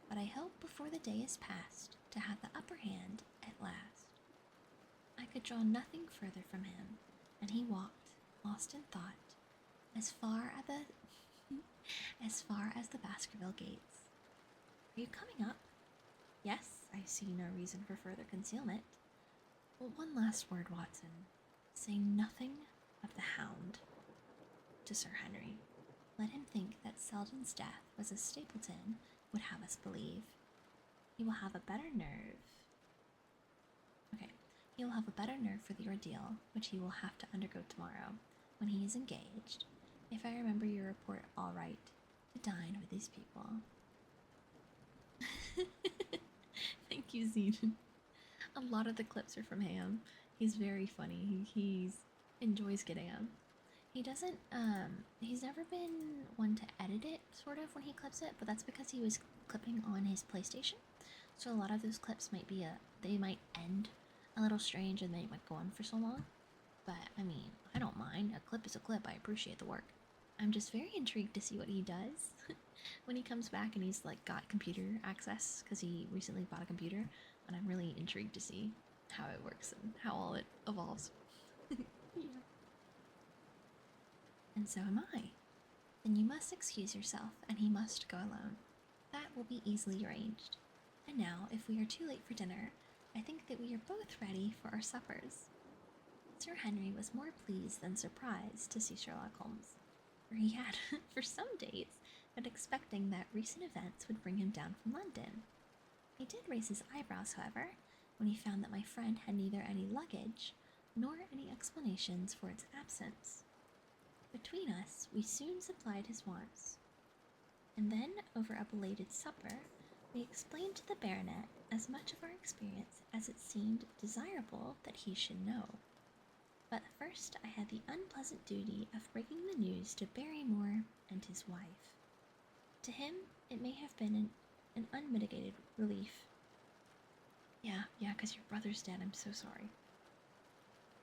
but I hope before the day is past to have the upper hand at last. I could draw nothing further from him, and he walked, lost in thought, as far as the Baskerville gates. Are you coming up? Yes, I see no reason for further concealment. Well, one last word, Watson. Say nothing of the hound to Sir Henry. Let him think that Selden's death was as Stapleton would have us believe. He will have a better nerve. He will have a better nerve for the ordeal, which he will have to undergo tomorrow, when he is engaged, if I remember your report aright, to dine with these people. Thank you, Zedon. A lot of the clips are from Ham. He's very funny. He enjoys getting them. He doesn't, he's never been one to edit it, sort of, when he clips it, but that's because he was clipping on his PlayStation. So a lot of those clips might be they might end a little strange and they might go on for so long. But, I mean, I don't mind. A clip is a clip. I appreciate the work. I'm just very intrigued to see what he does when he comes back and he's, like, got computer access, because he recently bought a computer, and I'm really intrigued to see how it works and how all it evolves. Yeah. And so am I. Then you must excuse yourself, and he must go alone. That will be easily arranged. And now, if we are too late for dinner, I think that we are both ready for our suppers. Sir Henry was more pleased than surprised to see Sherlock Holmes, for he had, for some days, been expecting that recent events would bring him down from London. He did raise his eyebrows, however, when he found that my friend had neither any luggage nor any explanations for its absence. Between us, we soon supplied his wants, and then, over a belated supper, we explained to the baronet as much of our experience as it seemed desirable that he should know. But first I had the unpleasant duty of breaking the news to Barrymore and his wife. To him, it may have been an unmitigated relief. Yeah, 'cause your brother's dead, I'm so sorry.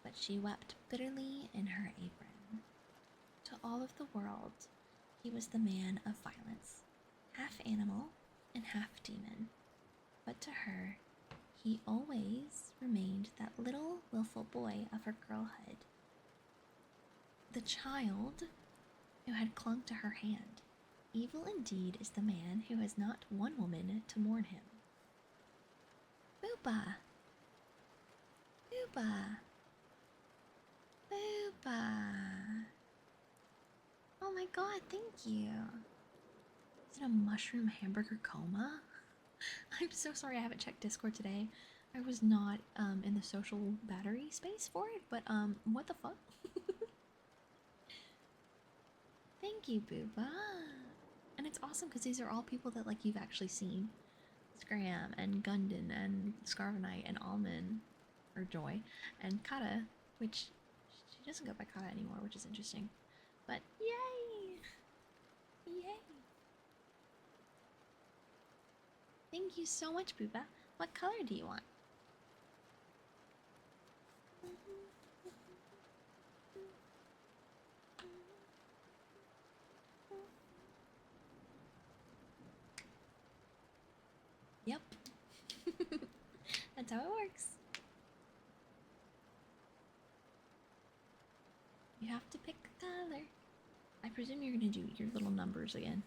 But she wept bitterly in her apron. To all of the world, he was the man of violence, half animal and half demon. But to her, he always remained that little willful boy of her girlhood, the child who had clung to her hand. Evil indeed is the man who has not one woman to mourn him. Booba! Booba! Booba! Oh my god, thank you! Is it a mushroom hamburger coma? I'm so sorry I haven't checked Discord today. I was not in the social battery space for it, but what the fuck? Thank you, Booba. And it's awesome because these are all people that like you've actually seen. Scram and Gundon and Scarvanite and Almond, or Joy, and Kata, which she doesn't go by Kata anymore, which is interesting. But yay! Yay! Thank you so much, Booba. What color do you want? Yep. That's how it works. You have to pick a color. I presume you're gonna do your little numbers again.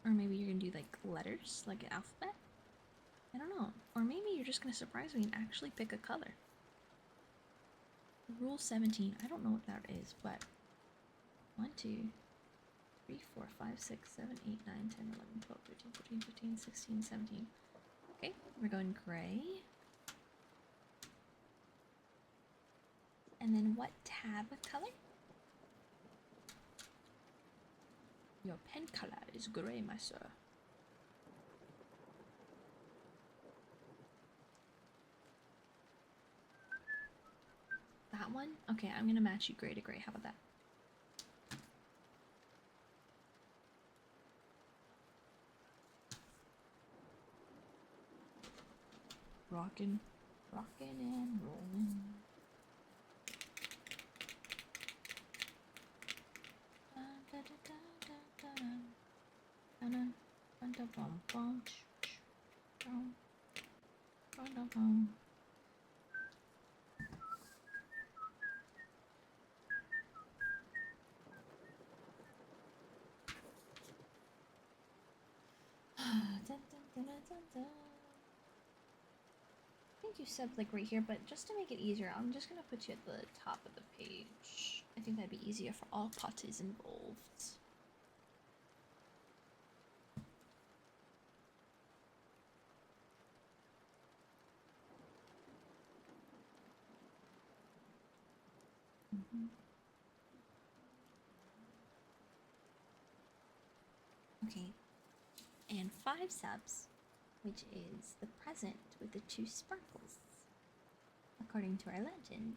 Or maybe you're gonna do like letters, like an alphabet? I don't know. Or maybe you're just gonna surprise me and actually pick a color. Rule 17. I don't know what that is, but 1, 2, 3, 4, 5, 6, 7, 8, 9, 10, 11, 12, 13, 14, 15, 16, 17. Okay, we're going gray. And then what tab color? Your pen color is gray, my sir. That one? Okay, I'm gonna match you gray to gray. How about that? Rockin', rockin' and rollin'. I think you said like right here, but just to make it easier, I'm just gonna put you at the top of the page. I think that'd be easier for all parties involved. Okay, and 5 subs, which is the present with the 2 sparkles, according to our legend.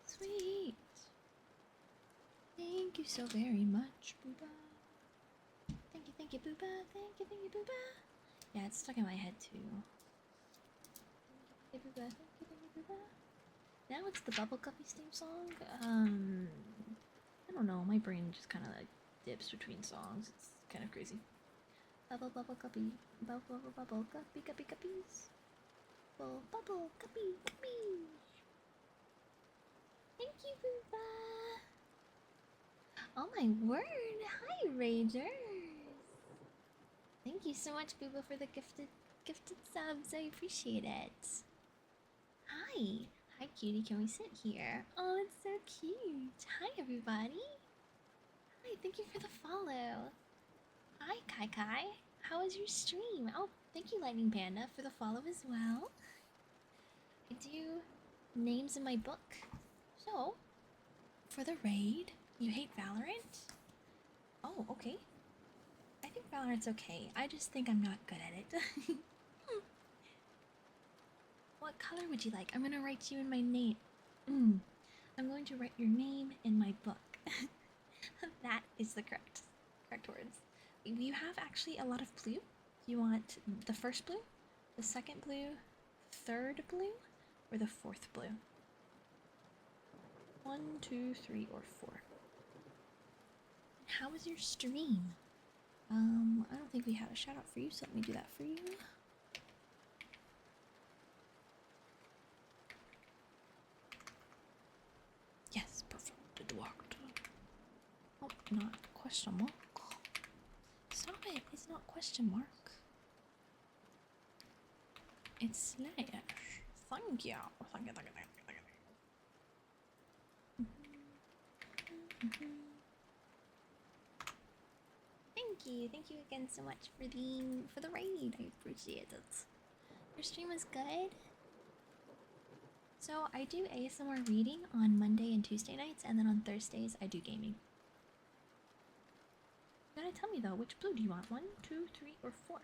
Sweet. Thank you so very much, Booba. Thank you, Booba. Thank you, Booba. Yeah, it's stuck in my head too. Thank you, Booba. Thank you, Booba. Now it's the Bubble Guppies theme song. I don't know. My brain just kind of like dips between songs. It's kind of crazy. Bubble Guppy. Bubble Guppy Guppies. Bubble Guppy Guppies. Thank you, Booba. Oh my word! Hi, Ragers! Thank you so much, Booba, for the gifted subs. I appreciate it. Hi! Hi, cutie. Can we sit here? Oh, it's so cute. Hi, everybody. Hi, thank you for the follow. Hi, Kai Kai. How was your stream? Oh, thank you, Lightning Panda, for the follow as well. I do names in my book. So, for the raid, you hate Valorant? Oh, okay. I think Valorant's okay. I just think I'm not good at it. What color would you like? I'm gonna write you in my name. I'm going to write your name in my book. That is the correct words. You have actually a lot of blue. You want the first blue, the second blue, third blue, or the fourth blue? 1, 2, 3, or 4. How was your stream? I don't think we had a shout out for you, so let me do that for you. Yes, perfect. It worked. Oh, not question mark. Stop it. It's not question mark. It's slash. Thank you. Thank you. Thank you again so much for the raid. I appreciate it. Your stream was good. So I do ASMR reading on Monday and Tuesday nights, and then on Thursdays I do gaming. You gotta tell me though, which blue do you want? 1, 2, 3, or 4?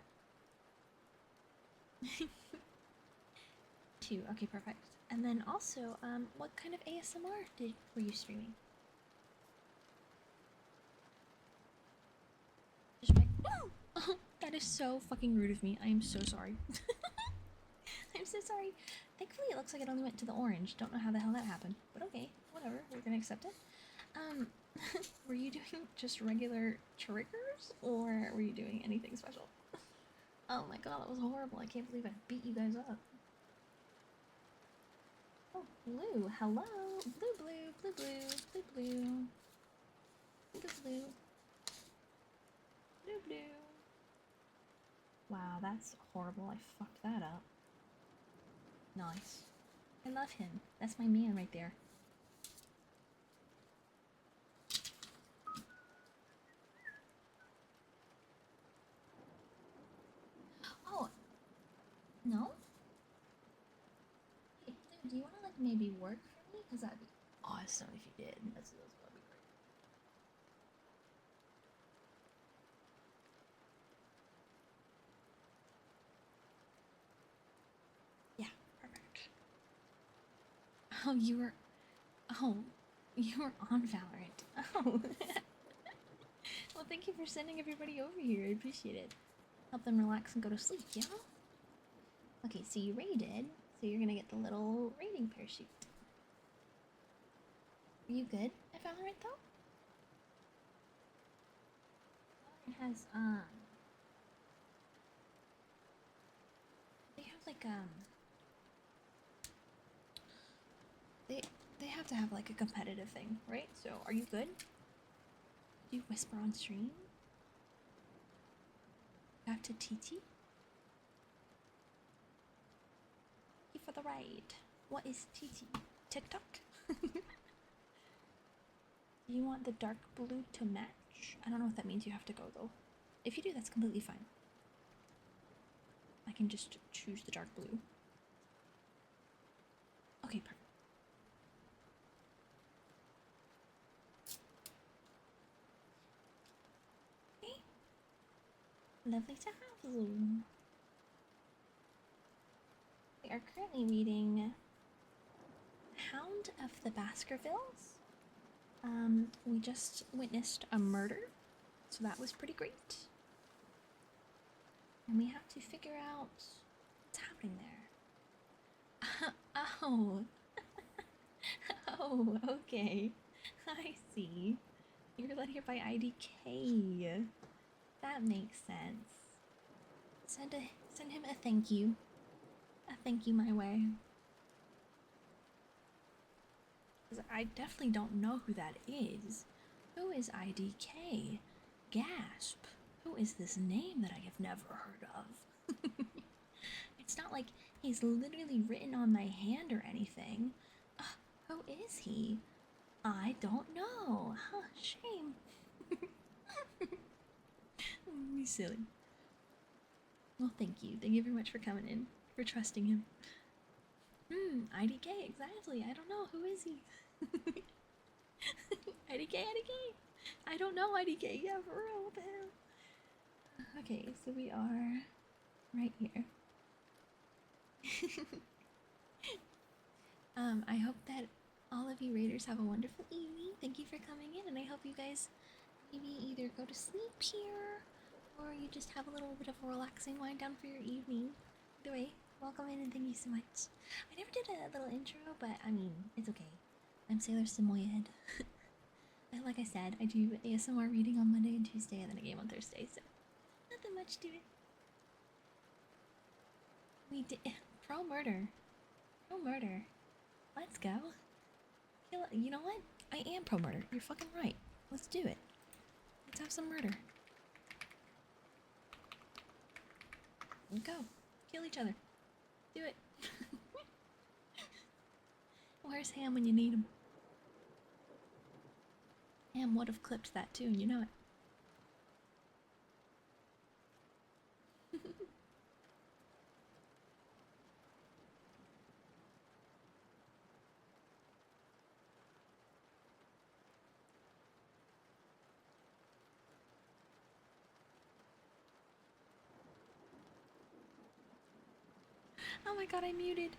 2. Okay, perfect. And then also, what kind of ASMR were you streaming? Just like, oh, that is so fucking rude of me. I am so sorry. I'm so sorry. Thankfully, it looks like it only went to the orange. Don't know how the hell that happened, but okay, whatever. We're gonna accept it. Were you doing just regular triggers, or were you doing anything special? Oh my god, that was horrible. I can't believe I beat you guys up. Oh, blue. Hello. Blue, blue, blue, blue, blue, blue. Blue, blue. Blue, blue. Wow, that's horrible. I fucked that up. Nice. I love him. That's my man right there. Oh, no? Hey, dude, do you want to, like, maybe work for me? Because that'd be awesome if you did. That'd be great. Yeah, perfect. Oh, you were... Oh, you were on Valorant. Oh. Well, thank you for sending everybody over here. I appreciate it. Help them relax and go to sleep, yeah? Okay, so you raided, so you're gonna get the little raiding parachute. Are you good at Valorant, though? It has, they have, like, they have to have, like, a competitive thing, right? So, are you good? Do you whisper on stream? You have to TT? Thank you for the raid. What is TT? TikTok? Do you want the dark blue to match? I don't know what that means. You have to go, though. If you do, that's completely fine. I can just choose the dark blue. Okay, perfect. Okay. Lovely to have you. We are currently reading Hound of the Baskervilles. We just witnessed a murder, so that was pretty great. And we have to figure out what's happening there. Oh. Oh, okay. I see. You're led here by IDK. That makes sense. Send him a thank you. A thank you my way. Because I definitely don't know who that is. Who is IDK? Gasp. Who is this name that I have never heard of? It's not like he's literally written on my hand or anything. Who is he? I don't know. Huh, shame. He's silly. Well, thank you. Thank you very much for coming in, for trusting him. IDK, exactly. I don't know. Who is he? IDK, IDK. I don't know, IDK. Yeah, for real. What the hell? Okay, so we are right here. I hope that all of you raiders have a wonderful evening. Thank you for coming in, and I hope you guys maybe either go to sleep here or you just have a little bit of a relaxing wind down for your evening. Either way, welcome in and thank you so much. I never did a little intro, but I mean, it's okay. I'm Sailor Samoyed. Like I said, I do ASMR reading on Monday and Tuesday and then a game on Thursday, so nothing much to it. We did pro murder. Pro murder. Let's go. You know what? I am pro murder. You're fucking right. Let's do it. Let's have some murder. Go. Kill each other. Do it. Where's Ham when you need him? Ham would have clipped that too, and you know it. Oh my god, I muted.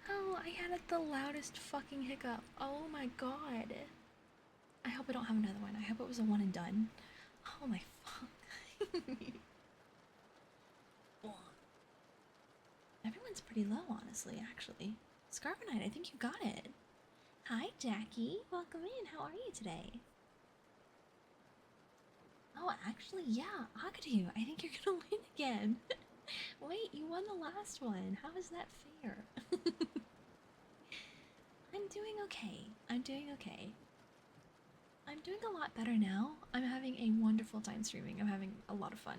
Oh, I had the loudest fucking hiccup. Oh my god. I hope I don't have another one. I hope it was a one and done. Oh my fuck. Everyone's pretty low, honestly, actually. Scarvanite, I think you got it. Hi, Jackie. Welcome in. How are you today? Oh, actually, yeah, Agadu. I think you're gonna win again. Wait, you won the last one. How is that fair? I'm doing okay. I'm doing okay. I'm doing a lot better now. I'm having a wonderful time streaming. I'm having a lot of fun.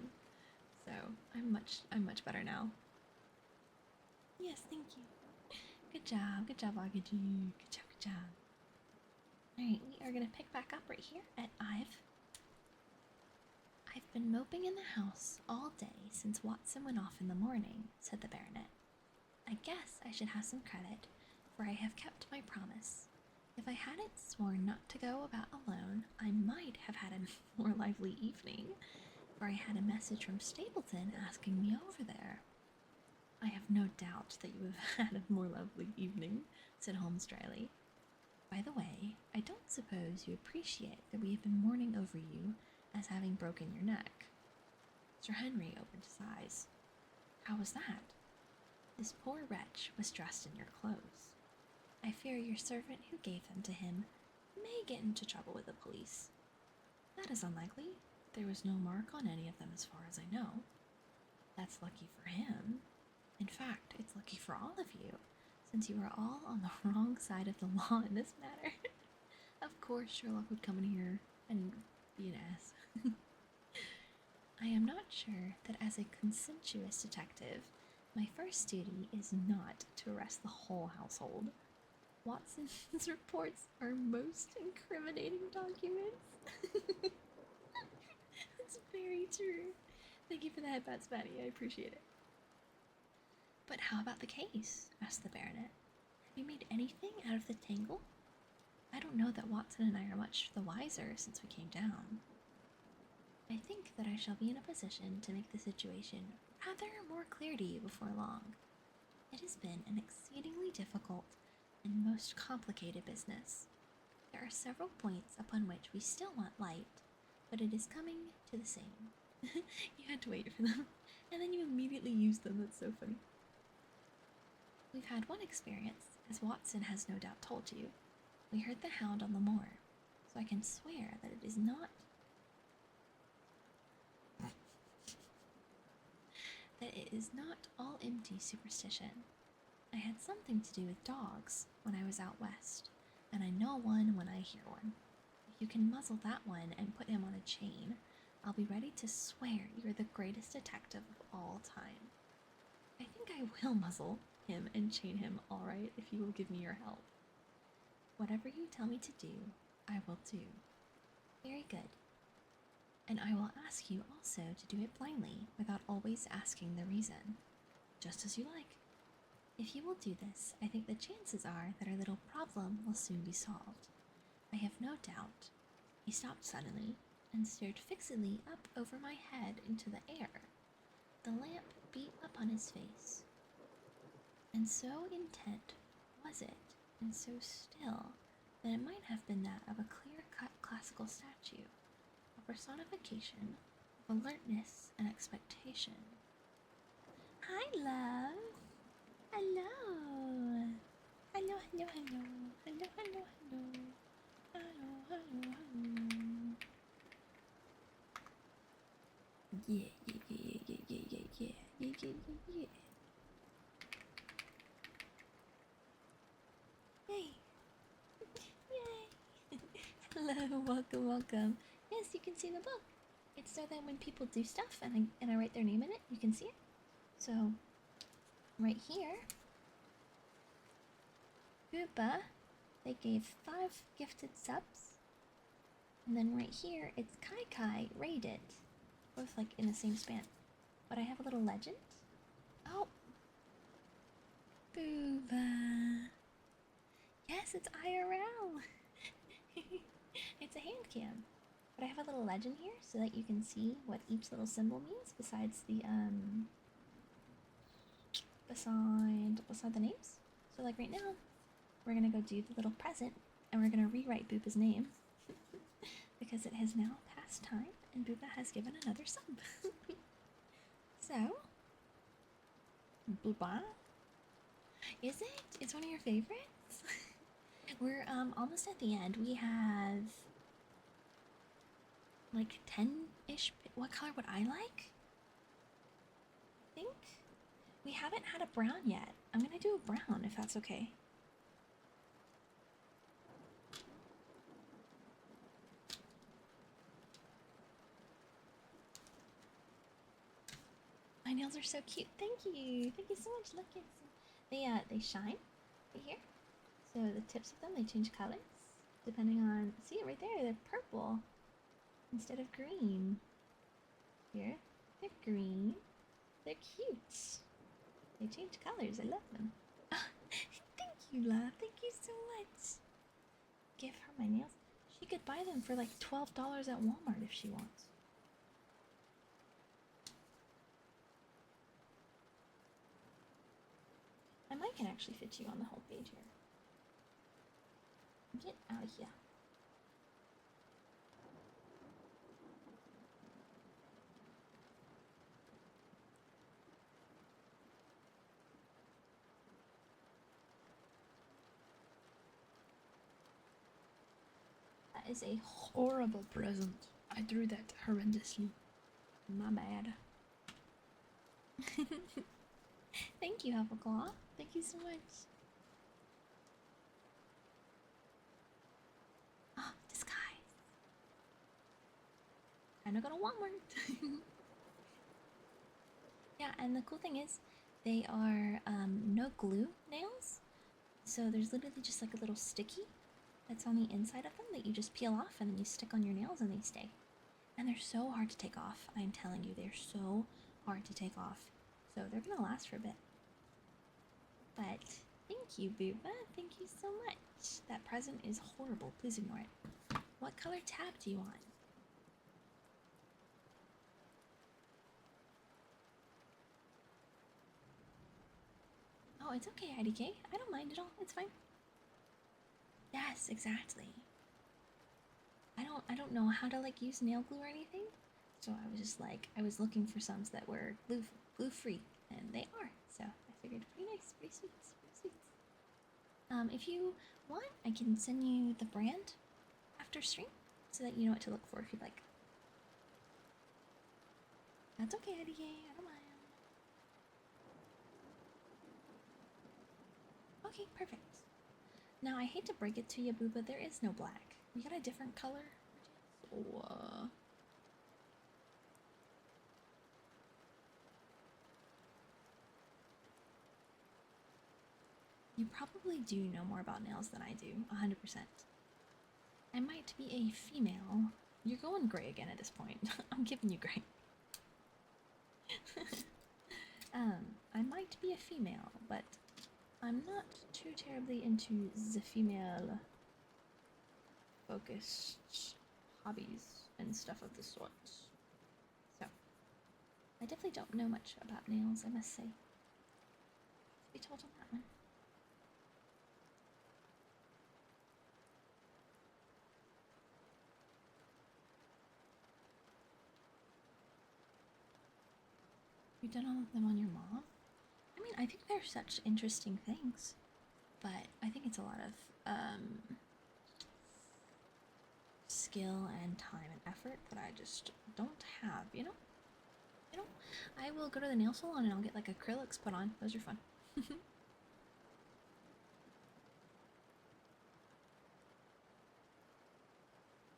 So I'm much better now. Yes, thank you. Good job, Agadu. Good job, good job. Alright, we are gonna pick back up right here at I've been moping in the house all day since Watson went off in the morning, said the baronet. I guess I should have some credit, for I have kept my promise. If I hadn't sworn not to go about alone, I might have had a more lively evening, for I had a message from Stapleton asking me over there. I have no doubt that you have had a more lovely evening, said Holmes dryly. By the way, I don't suppose you appreciate that we have been mourning over you as having broken your neck. Sir Henry opened his eyes. How was that? This poor wretch was dressed in your clothes. I fear your servant who gave them to him may get into trouble with the police. That is unlikely. There was no mark on any of them as far as I know. That's lucky for him. In fact, it's lucky for all of you, since you are all on the wrong side of the law in this matter. Of course Sherlock would come in here and be an ass. I am not sure that as a conscientious detective, my first duty is not to arrest the whole household. Watson's reports are most incriminating documents. That's very true. Thank you for the headbats, Patty. I appreciate it. But how about the case? Asked the baronet. Have you made anything out of the tangle? I don't know that Watson and I are much the wiser since we came down. I think that I shall be in a position to make the situation rather more clear to you before long. It has been an exceedingly difficult and most complicated business. There are several points upon which we still want light, but it is coming to the same. You had to wait for them, and then you immediately used them. That's so funny. We've had one experience, as Watson has no doubt told you. We heard the Hound on the moor, so I can swear that it is not all empty superstition. I had something to do with dogs when I was out west, and I know one when I hear one. If you can muzzle that one and put him on a chain, I'll be ready to swear you're the greatest detective of all time. I think I will muzzle him and chain him, all right, if you will give me your help. Whatever you tell me to do, I will do. Very good. And I will ask you also to do it blindly, without always asking the reason. Just as you like. If you will do this, I think the chances are that our little problem will soon be solved. I have no doubt. He stopped suddenly and stared fixedly up over my head into the air. The lamp beat upon his face. And so intent was it, and so still, that it might have been that of a clear-cut classical statue, a personification of alertness and expectation. Hi, love! Hello! Hello, hello, hello. Hello, hello, hello. Hello, hello, hello. Yeah, yeah, yeah, yeah, yeah, yeah, yeah, yeah, yeah, yeah, yeah. Yay! Yay! Hello, welcome, welcome. Yes, you can see the book. It's so that when people do stuff and I write their name in it, you can see it. So, right here, Booba, they gave 5 gifted subs. And then right here, it's Kai Kai rated. Both like in the same span. But I have a little legend. Oh! Booba! Yes, it's IRL! It's a hand cam. But I have a little legend here so that you can see what each little symbol means besides the beside the names. So like right now, we're gonna go do the little present and we're gonna rewrite Booba's name because it has now passed time and Booba has given another sub. So, Booba, is it? It's one of your favorites? We're almost at the end. We have like 10-ish. What color would I like? I think we haven't had a brown yet. I'm gonna do a brown if that's okay. My nails are so cute. Thank you. Thank you so much. Look, they shine right here. So the tips of them, they change colors depending on, see it right there, they're purple instead of green. Here, they're green. They're cute. They change colors. I love them. Thank you, love. Thank you so much. Give her my nails. She could buy them for like $12 at Walmart if she wants. My mic can actually fit you on the whole page here. Get out of here. That is a horrible present. I drew that horrendously. My bad. Thank you, Huffleclaw. Thank you so much. Ah, oh, disguise. I'm not gonna Walmart. Yeah, and the cool thing is, they are no glue nails. So there's literally just like a little sticky that's on the inside of them that you just peel off and then you stick on your nails and they stay. And they're so hard to take off. I'm telling you, they're so hard to take off. So they're gonna last for a bit. But thank you, Booba. Thank you so much. That present is horrible. Please ignore it. What color tab do you want? Oh, it's okay, IDK. I don't mind at all. It's fine. Yes, exactly. I don't know how to like use nail glue or anything. So I was just like, I was looking for some that were glue free, and they are. So I figured pretty nice, pretty sweet, pretty sweet. If you want, I can send you the brand after stream so that you know what to look for if you'd like. That's okay, IDK. I don't mind. Okay, perfect. Now, I hate to break it to you, Boo, but there is no black. You got a different color? So, you probably do know more about nails than I do, 100%. I might be a female. You're going gray again at this point. I'm giving you gray. I might be a female, but I'm not too terribly into the female focused hobbies and stuff of the sort. So, I definitely don't know much about nails, I must say. To be told on that one. You've done all of them on your mom? I mean, I think they're such interesting things, but I think it's a lot of skill and time and effort that I just don't have, you know? You know, I will go to the nail salon and I'll get like acrylics put on. Those are fun.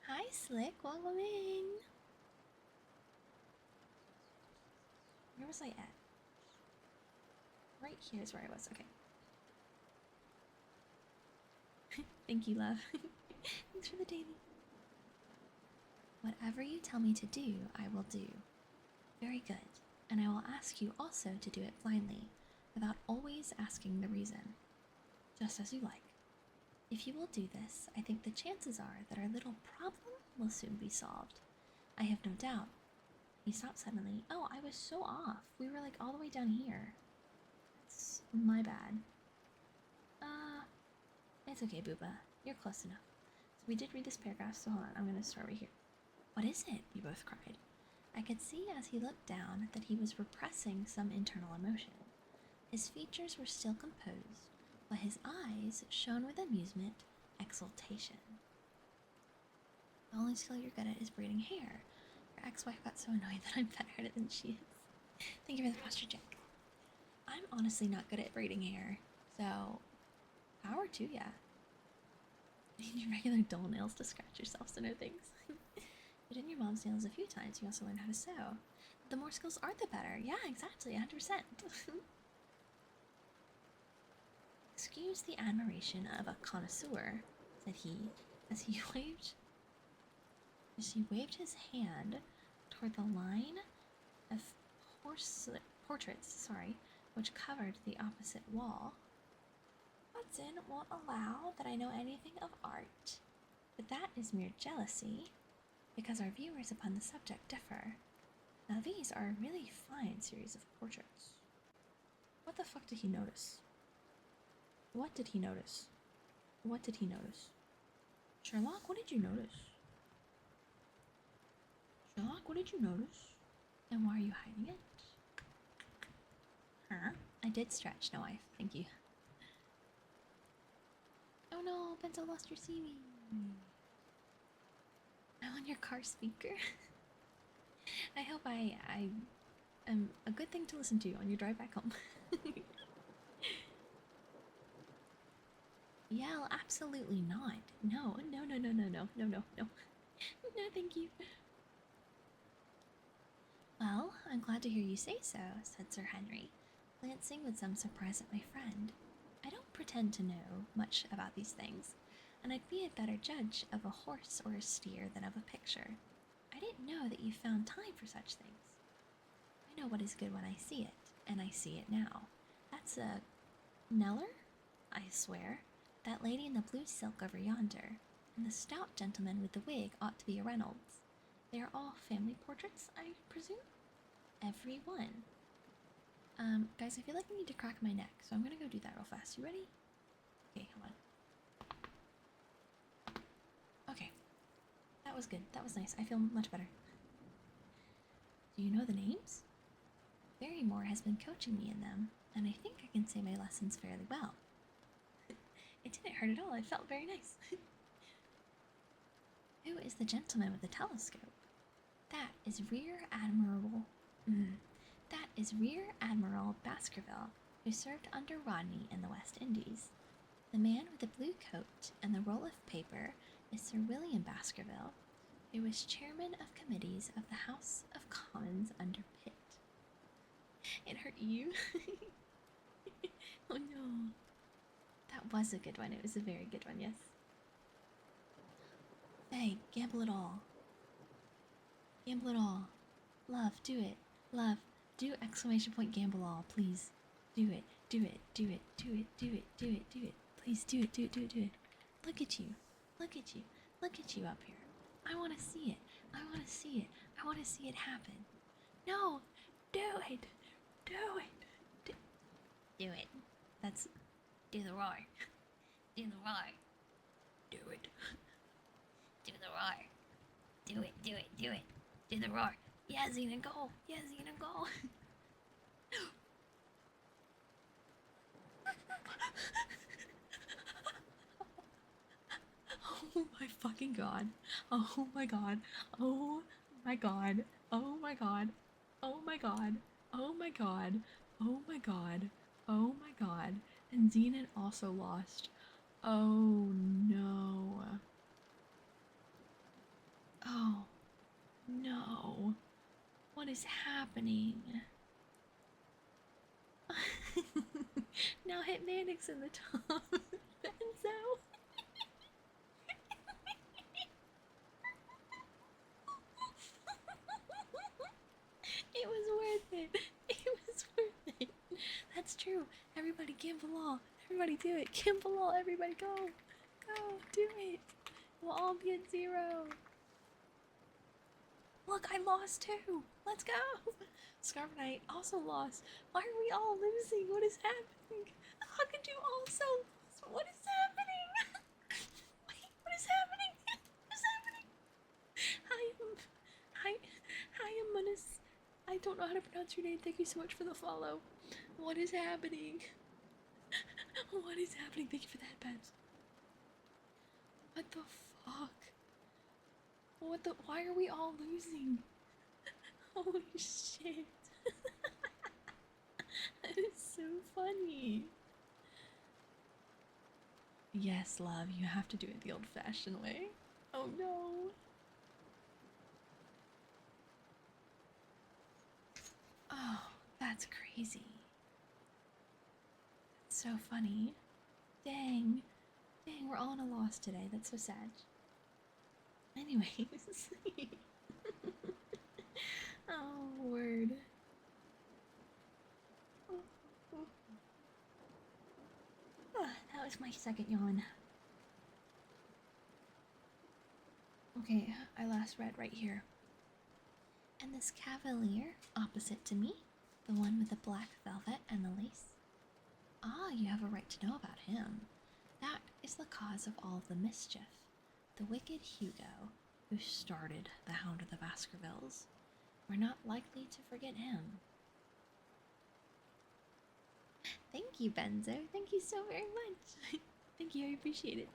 Hi, Slick. Welcome in. Where was I at? Right here is where I was. Okay. Thank you, love. Thanks for the daily. Whatever you tell me to do, I will do. Very good. And I will ask you also to do it blindly, without always asking the reason. Just as you like. If you will do this, I think the chances are that our little problem will soon be solved. I have no doubt. He stopped suddenly. Oh, I was so off. We were like all the way down here. It's my bad. It's okay, Booba. You're close enough. So we did read this paragraph, so hold on. I'm going to start right here. What is it? We both cried. I could see as he looked down that he was repressing some internal emotion. His features were still composed, but his eyes shone with amusement, exultation. The only skill you're good at is braiding hair. Your ex-wife got so annoyed that I'm better at it than she is. Thank you for the posture check. I'm honestly not good at braiding hair, so power to ya. You need regular dull nails to scratch yourself, so no thanks. You did your mom's nails a few times, you also learned how to sew. The more skills are, the better. Yeah, exactly, 100%. Excuse the admiration of a connoisseur, said he, as he waved his hand toward the line of portraits, which covered the opposite wall. Watson won't allow that I know anything of art, but that is mere jealousy, because our viewers upon the subject differ. Now these are a really fine series of portraits. What the fuck did he notice? What did he notice? What did he notice? Sherlock, what did you notice? Sherlock, what did you notice? And why are you hiding it? Huh? I did stretch, no wife. Thank you. Oh no, Bento lost your CV. I'm on your car speaker. I hope I am a good thing to listen to on your drive back home. Yell, absolutely not. No. No, thank you. Well, I'm glad to hear you say so, said Sir Henry, glancing with some surprise at my friend. I don't pretend to know much about these things, and I'd be a better judge of a horse or a steer than of a picture. I didn't know that you found time for such things. I know what is good when I see it, and I see it now. That's a Kneller? I swear. That lady in the blue silk over yonder, and the stout gentleman with the wig ought to be a Reynolds. They are all family portraits, I presume? Every one. Guys, I feel like I need to crack my neck, so I'm gonna go do that real fast. You ready? Okay, hold on. Okay. That was good. That was nice. I feel much better. Do you know the names? Barrymore has been coaching me in them, and I think I can say my lessons fairly well. It didn't hurt at all. It felt very nice. Who is the gentleman with the telescope? That is Rear Admiral Baskerville, who served under Rodney in the West Indies. The man with the blue coat and the roll of paper is Sir William Baskerville, who was chairman of committees of the House of Commons under Pitt. It hurt you? Oh no. That was a good one. It was a very good one, yes. Hey, gamble it all. Gamble it all. Love, do it. Love, do exclamation point gamble all, please. Do it, do it, do it, do it, do it, do it, do it. Please do it, do it, do it, do it. Look at you. Look at you. Look at you up here. I want to see it. I want to see it. I want to see it happen. No, do it. Do it. Do it. That's, do the roar. Do the roar. Do it. Do the roar. Do it, do it, do it. Do the roar. Yeah, Xena, go. Yeah, Xena, go. Oh my fucking god. Oh my god. Oh my god. Oh my god. Oh my god. Oh my god. Oh my god. Oh my god. And Xenon also lost. Oh no. Oh no. What is happening? Now Hitmanic's in the top. Benzo. It was worth it. It was worth it. That's true. Everybody gamble all. Everybody do it. Gamble all. Everybody go. Go. Do it. We'll all be at 0. Look, I lost too. Let's go. Scarbenite also lost. Why are we all losing? What is happening? How could you also lose? What is happening? Wait, what is happening? What is happening? Hi, Amunis. I don't know how to pronounce your name. Thank you so much for the follow. What is happening? What is happening? Thank you for that, Babs. What the fuck? Why are we all losing? Holy shit. That is so funny. Yes, love, you have to do it the old-fashioned way. Oh no. Oh, that's crazy. That's so funny. Dang. Dang, we're all in a loss today. That's so sad. Anyways. Oh, word. Oh, that was my second yawn. Okay, I last read right here. And this cavalier opposite to me, the one with the black velvet and the lace. Ah, you have a right to know about him. That is the cause of all the mischief. The wicked Hugo, who started the Hound of the Baskervilles. We're not likely to forget him. Thank you, Benzo. Thank you so very much. Thank you, I appreciate it.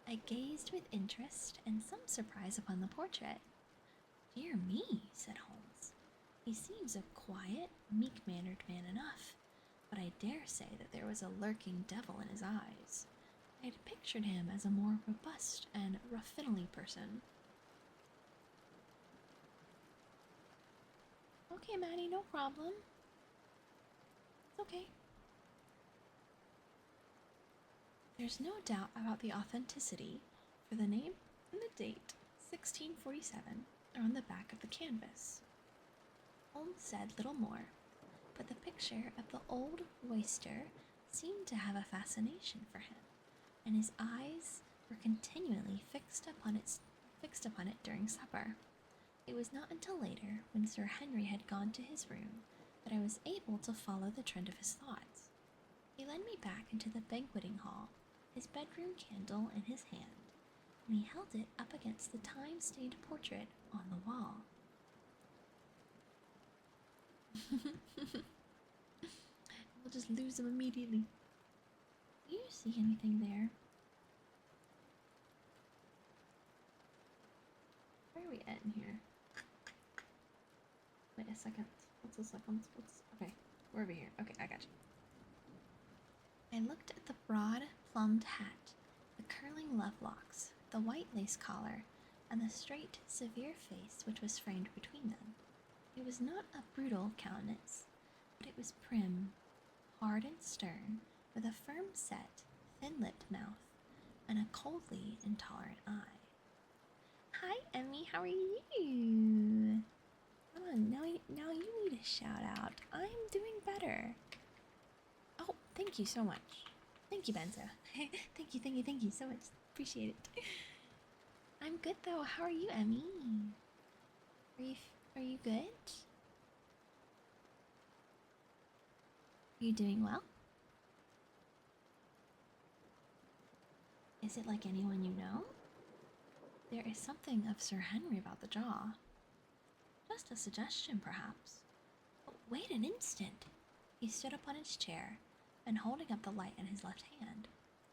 I gazed with interest and some surprise upon the portrait. Dear me, said Holmes. He seems a quiet, meek-mannered man enough, but I dare say that there was a lurking devil in his eyes. I had pictured him as a more robust and raffinely person. Okay, Maddie, no problem. It's okay. There's no doubt about the authenticity, for the name and the date, 1647, are on the back of the canvas. Holmes said little more, but the picture of the old royster seemed to have a fascination for him, and his eyes were continually fixed upon it during supper. It was not until later, when Sir Henry had gone to his room, that I was able to follow the trend of his thoughts. He led me back into the banqueting hall, his bedroom candle in his hand, and he held it up against the time-stained portrait on the wall. We'll just lose him immediately. Do you see anything there? Where are we at in here? Wait a second. What's a second? Okay, we're over here. Okay, I got you. I looked at the broad, plumed hat, the curling love locks, the white lace collar, and the straight, severe face which was framed between them. It was not a brutal countenance, but it was prim, hard and stern, with a firm set, thin-lipped mouth, and a coldly intolerant eye. Hi, Emmy, how are you? Come on, now you need a shout out. I'm doing better. Oh, thank you so much. Thank you, Benzo. thank you so much. Appreciate it. I'm good though. How are you, Emmy? Are you good? Are you doing well? Is it like anyone you know? There is something of Sir Henry about the jaw. Just a suggestion, perhaps. Oh, wait an instant! He stood up on his chair, and holding up the light in his left hand,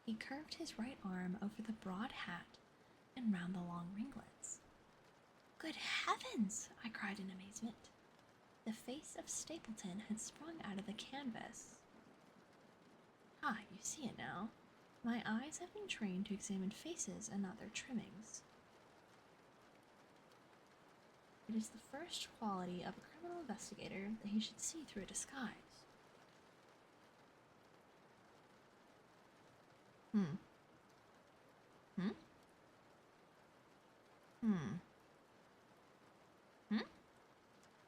he curved his right arm over the broad hat and round the long ringlets. Good heavens! I cried in amazement. The face of Stapleton had sprung out of the canvas. Ah, you see it now. My eyes have been trained to examine faces and not their trimmings. It is the first quality of a criminal investigator that he should see through a disguise.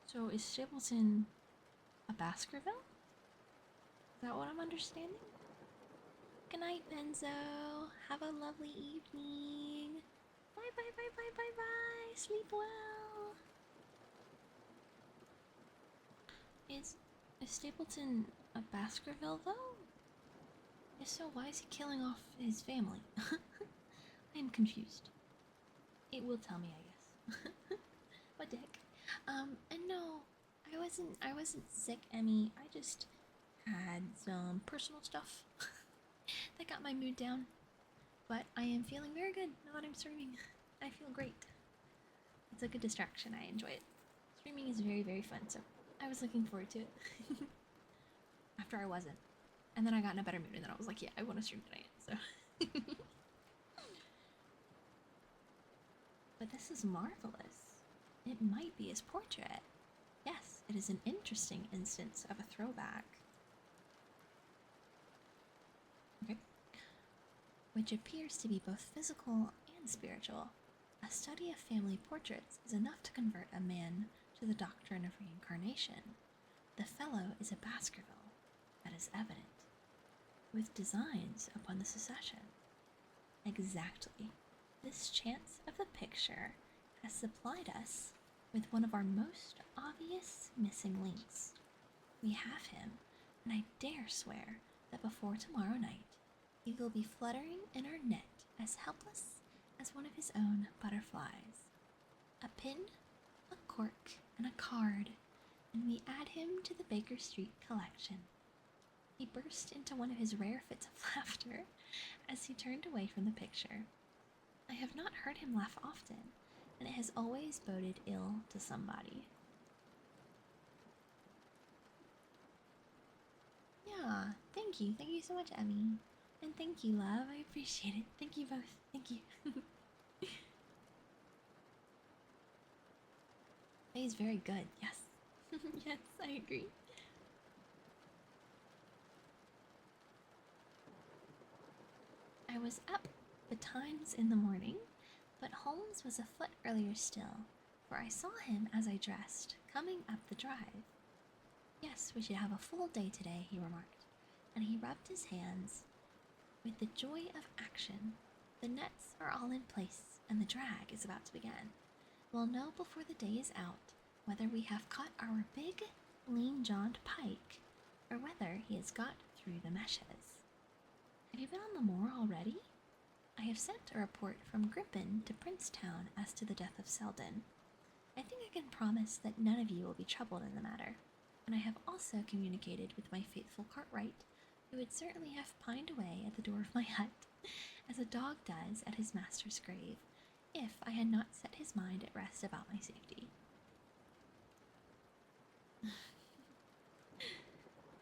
So is Stapleton a Baskerville? Is that what I'm understanding? Good night, Benzo. Have a lovely evening. Bye. Sleep well. Is Stapleton a Baskerville, though? If so, why is he killing off his family? I am confused. It will tell me, I guess. What the heck? And no, I wasn't sick, Emmy. I just had some personal stuff that got my mood down. But I am feeling very good now that I'm streaming. I feel great. It's a good distraction. I enjoy it. Streaming is very, very fun, so I was looking forward to it. After I wasn't. And then I got in a better mood, and then I was like, yeah, I want to stream tonight, so. But this is marvelous. It might be his portrait. Yes, it is an interesting instance of a throwback. Okay. Which appears to be both physical and spiritual. A study of family portraits is enough to convert a man to the doctrine of reincarnation. The fellow is a Baskerville, that is evident, with designs upon the succession. Exactly. This chance of the picture has supplied us with one of our most obvious missing links. We have him, and I dare swear that before tomorrow night he will be fluttering in our net as helpless as one of his own butterflies. A pin, a cork, and a card, and we add him to the Baker Street collection. He burst into one of his rare fits of laughter as he turned away from the picture. I have not heard him laugh often, and it has always boded ill to somebody. Yeah, thank you. Thank you so much, Emmy. And thank you, love. I appreciate it. Thank you both. Thank you. He's very good, yes. Yes, I agree. I was up betimes in the morning, but Holmes was afoot earlier still, for I saw him as I dressed, coming up the drive. Yes, we should have a full day today, he remarked, and he rubbed his hands. With the joy of action, the nets are all in place, and the drag is about to begin. We'll know before the day is out whether we have caught our big, lean-jawed pike, or whether he has got through the meshes. Have you been on the moor already? I have sent a report from Gripen to Princetown as to the death of Selden. I think I can promise that none of you will be troubled in the matter, and I have also communicated with my faithful Cartwright, who would certainly have pined away at the door of my hut, as a dog does at his master's grave, if I had not set his mind at rest about my safety.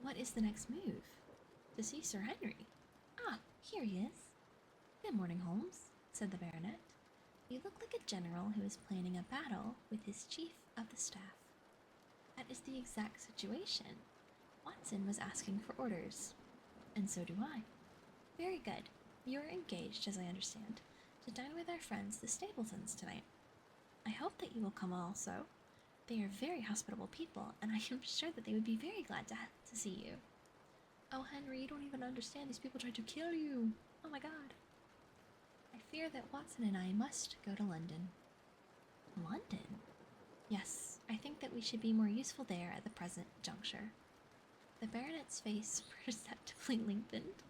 What is the next move? To see Sir Henry. Ah, here he is. Good morning, Holmes, said the baronet. You look like a general who is planning a battle with his chief of the staff. That is the exact situation. Watson was asking for orders, and so do I. Very good. You are engaged, as I understand, to dine with our friends the Stapletons tonight. I hope that you will come also. They are very hospitable people, and I am sure that they would be very glad to see you. Oh, Henry, you don't even understand. These people tried to kill you. Oh my god. I fear that Watson and I must go to London. London? Yes, I think that we should be more useful there at the present juncture. The baronet's face perceptibly lengthened.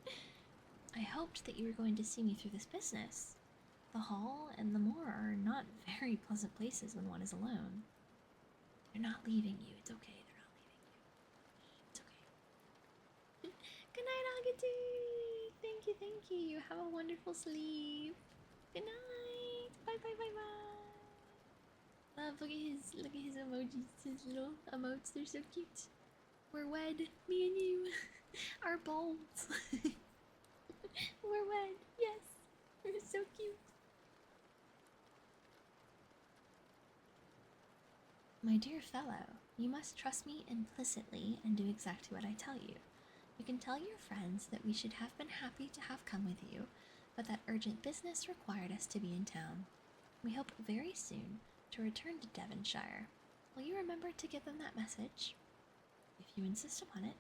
I hoped that you were going to see me through this business. The hall and the moor are not very pleasant places when one is alone. They're not leaving you. It's okay. They're not leaving you. It's okay. Good night, Agati. Thank you. You have a wonderful sleep. Good night. Bye. Love, look at his emojis, his little emotes. They're so cute. We're wed, me and you. Our bulbs. We're wed. Yes. We're so cute. My dear fellow, you must trust me implicitly and do exactly what I tell you. You can tell your friends that we should have been happy to have come with you, but that urgent business required us to be in town. We hope very soon to return to Devonshire. Will you remember to give them that message? If you insist upon it,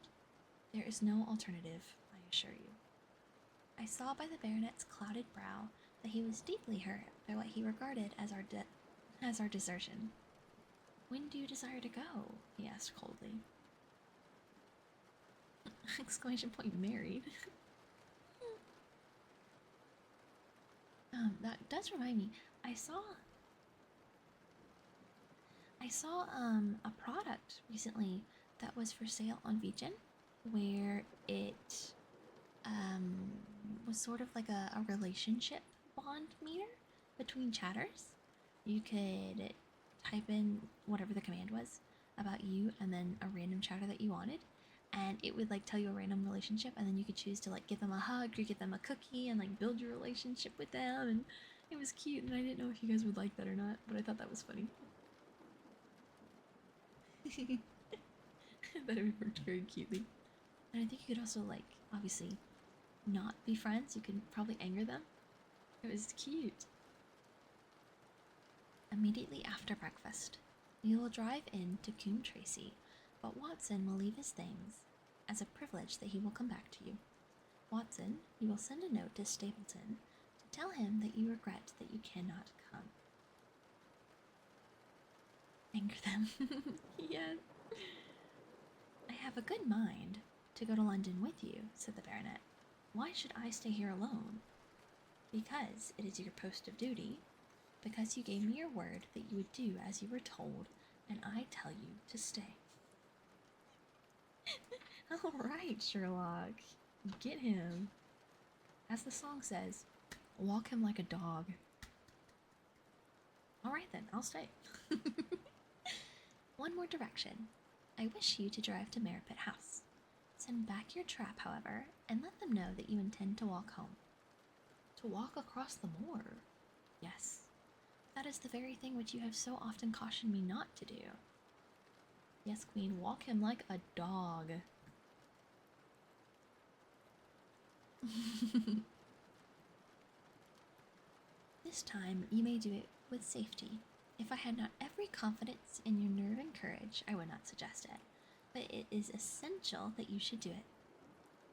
there is no alternative, I assure you. I saw by the baronet's clouded brow that he was deeply hurt by what he regarded as our desertion. When do you desire to go? He asked coldly. Exclamation point, married. That does remind me. I saw a product recently that was for sale on Vegan, where it was sort of like a relationship bond meter between chatters. You could type in whatever the command was about you and then a random chatter that you wanted, and it would like tell you a random relationship, and then you could choose to like give them a hug or give them a cookie and like build your relationship with them. And it was cute, and I didn't know if you guys would like that or not, but I thought that was funny. That it worked very cutely. And I think you could also like obviously not be friends. You could probably anger them. It was cute. Immediately after breakfast, we will drive in to Coombe Tracy, but Watson will leave his things as a privilege that he will come back to you. Watson, you will send a note to Stapleton to tell him that you regret that you cannot come. Anger them. Yes. I have a good mind to go to London with you, said the baronet. Why should I stay here alone? Because it is your post of duty, because you gave me your word that you would do as you were told, and I tell you to stay. All right, Sherlock. Get him. As the song says, walk him like a dog. All right then, I'll stay. One more direction. I wish you to drive to Merripit House. Send back your trap, however, and let them know that you intend to walk home. To walk across the moor? Yes. That is the very thing which you have so often cautioned me not to do. Yes, Queen, walk him like a dog. This time you may do it with safety. If I had not every confidence in your nerve and courage, I would not suggest it. But it is essential that you should do it.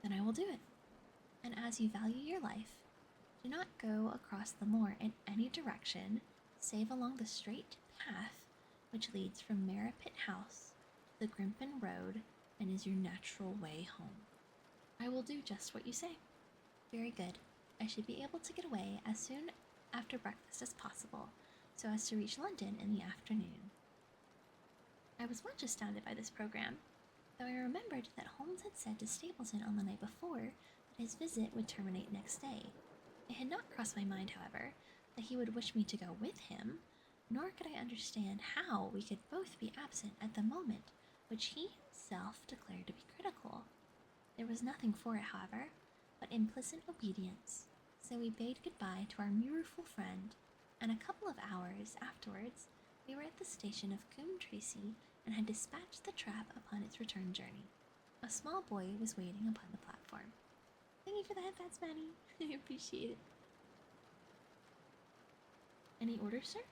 Then I will do it. And as you value your life, do not go across the moor in any direction save along the straight path which leads from Merripit House to the Grimpen Road and is your natural way home. I will do just what you say. Very good. I should be able to get away as soon after breakfast as possible, so as to reach London in the afternoon. I was much astounded by this program, though I remembered that Holmes had said to Stapleton on the night before that his visit would terminate next day. It had not crossed my mind, however, that he would wish me to go with him, nor could I understand how we could both be absent at the moment which he himself declared to be critical. There was nothing for it, however, but implicit obedience, so we bade goodbye to our mirrorful friend, and a couple of hours afterwards we were at the station of Coombe Tracy and had dispatched the trap upon its return journey. A small boy was waiting upon the platform. Thank you for the headphones, Manny. I appreciate it. Any orders, sir?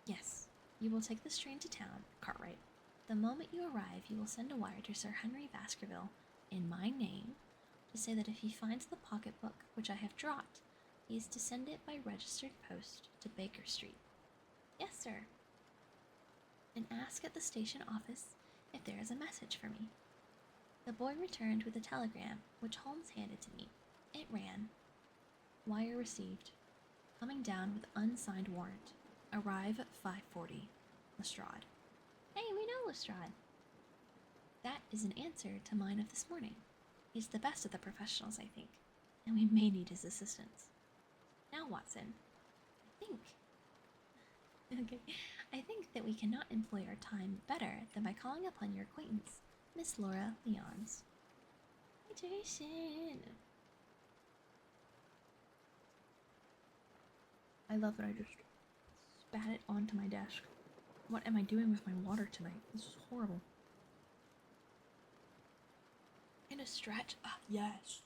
Yes. You will take this train to town, Cartwright. The moment you arrive, you will send a wire to Sir Henry Baskerville, in my name, to say that if he finds the pocketbook which I have dropped, he is to send it by registered post to Baker Street. Yes, sir. And ask at the station office if there is a message for me. The boy returned with a telegram, which Holmes handed to me. It ran, Wire received. Coming down with unsigned warrant. Arrive at 5:40. Lestrade. Hey, we know Lestrade. That is an answer to mine of this morning. He's the best of the professionals, I think, and we may need his assistance. Now, Watson, I think that we cannot employ our time better than by calling upon your acquaintance, Miss Laura Lyons. Hi, Jason. I love that I just spat it onto my desk. What am I doing with my water tonight? This is horrible. And a stretch? Ah, yes.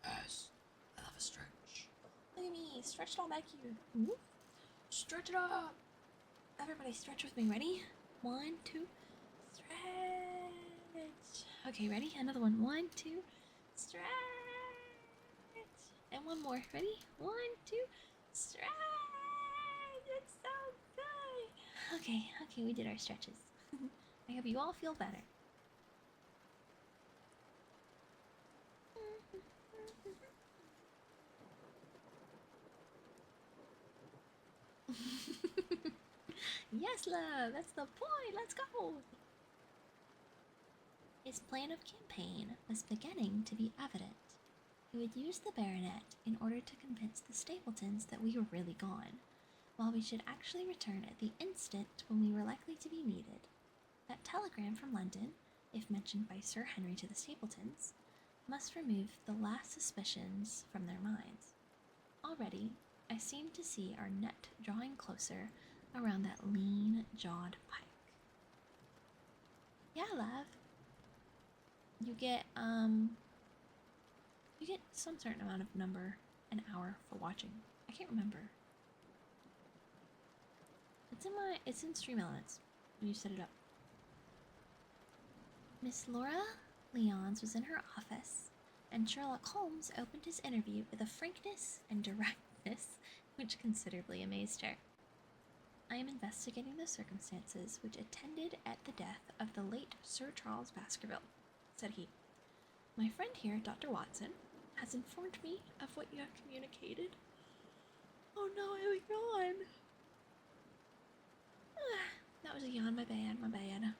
Yes. I love a stretch. Look at me, stretched all back here. Ooh. Stretch it up. Everybody stretch with me. Ready? 1, 2, stretch. Okay, ready? Another one. 1, 2, stretch. And one more. Ready? 1, 2, stretch. It's so good. Okay, we did our stretches. I hope you all feel better. Yes, love, that's the point. Let's go. His plan of campaign was beginning to be evident. He would use the baronet in order to convince the Stapletons that we were really gone, while we should actually return at the instant when we were likely to be needed. That telegram from London, if mentioned by Sir Henry to the Stapletons, must remove the last suspicions from their minds. Already, I seemed to see our net drawing closer around that lean-jawed pike. Yeah, love. You get some certain amount of number an hour for watching. I can't remember. It's in Stream Elements when you set it up. Miss Laura Lyons was in her office, and Sherlock Holmes opened his interview with a frankness and directness which considerably amazed her. I am investigating the circumstances which attended at the death of the late Sir Charles Baskerville, said he. My friend here, Dr. Watson, has informed me of what you have communicated. Oh no, I was gone. That was a yawn, my bad.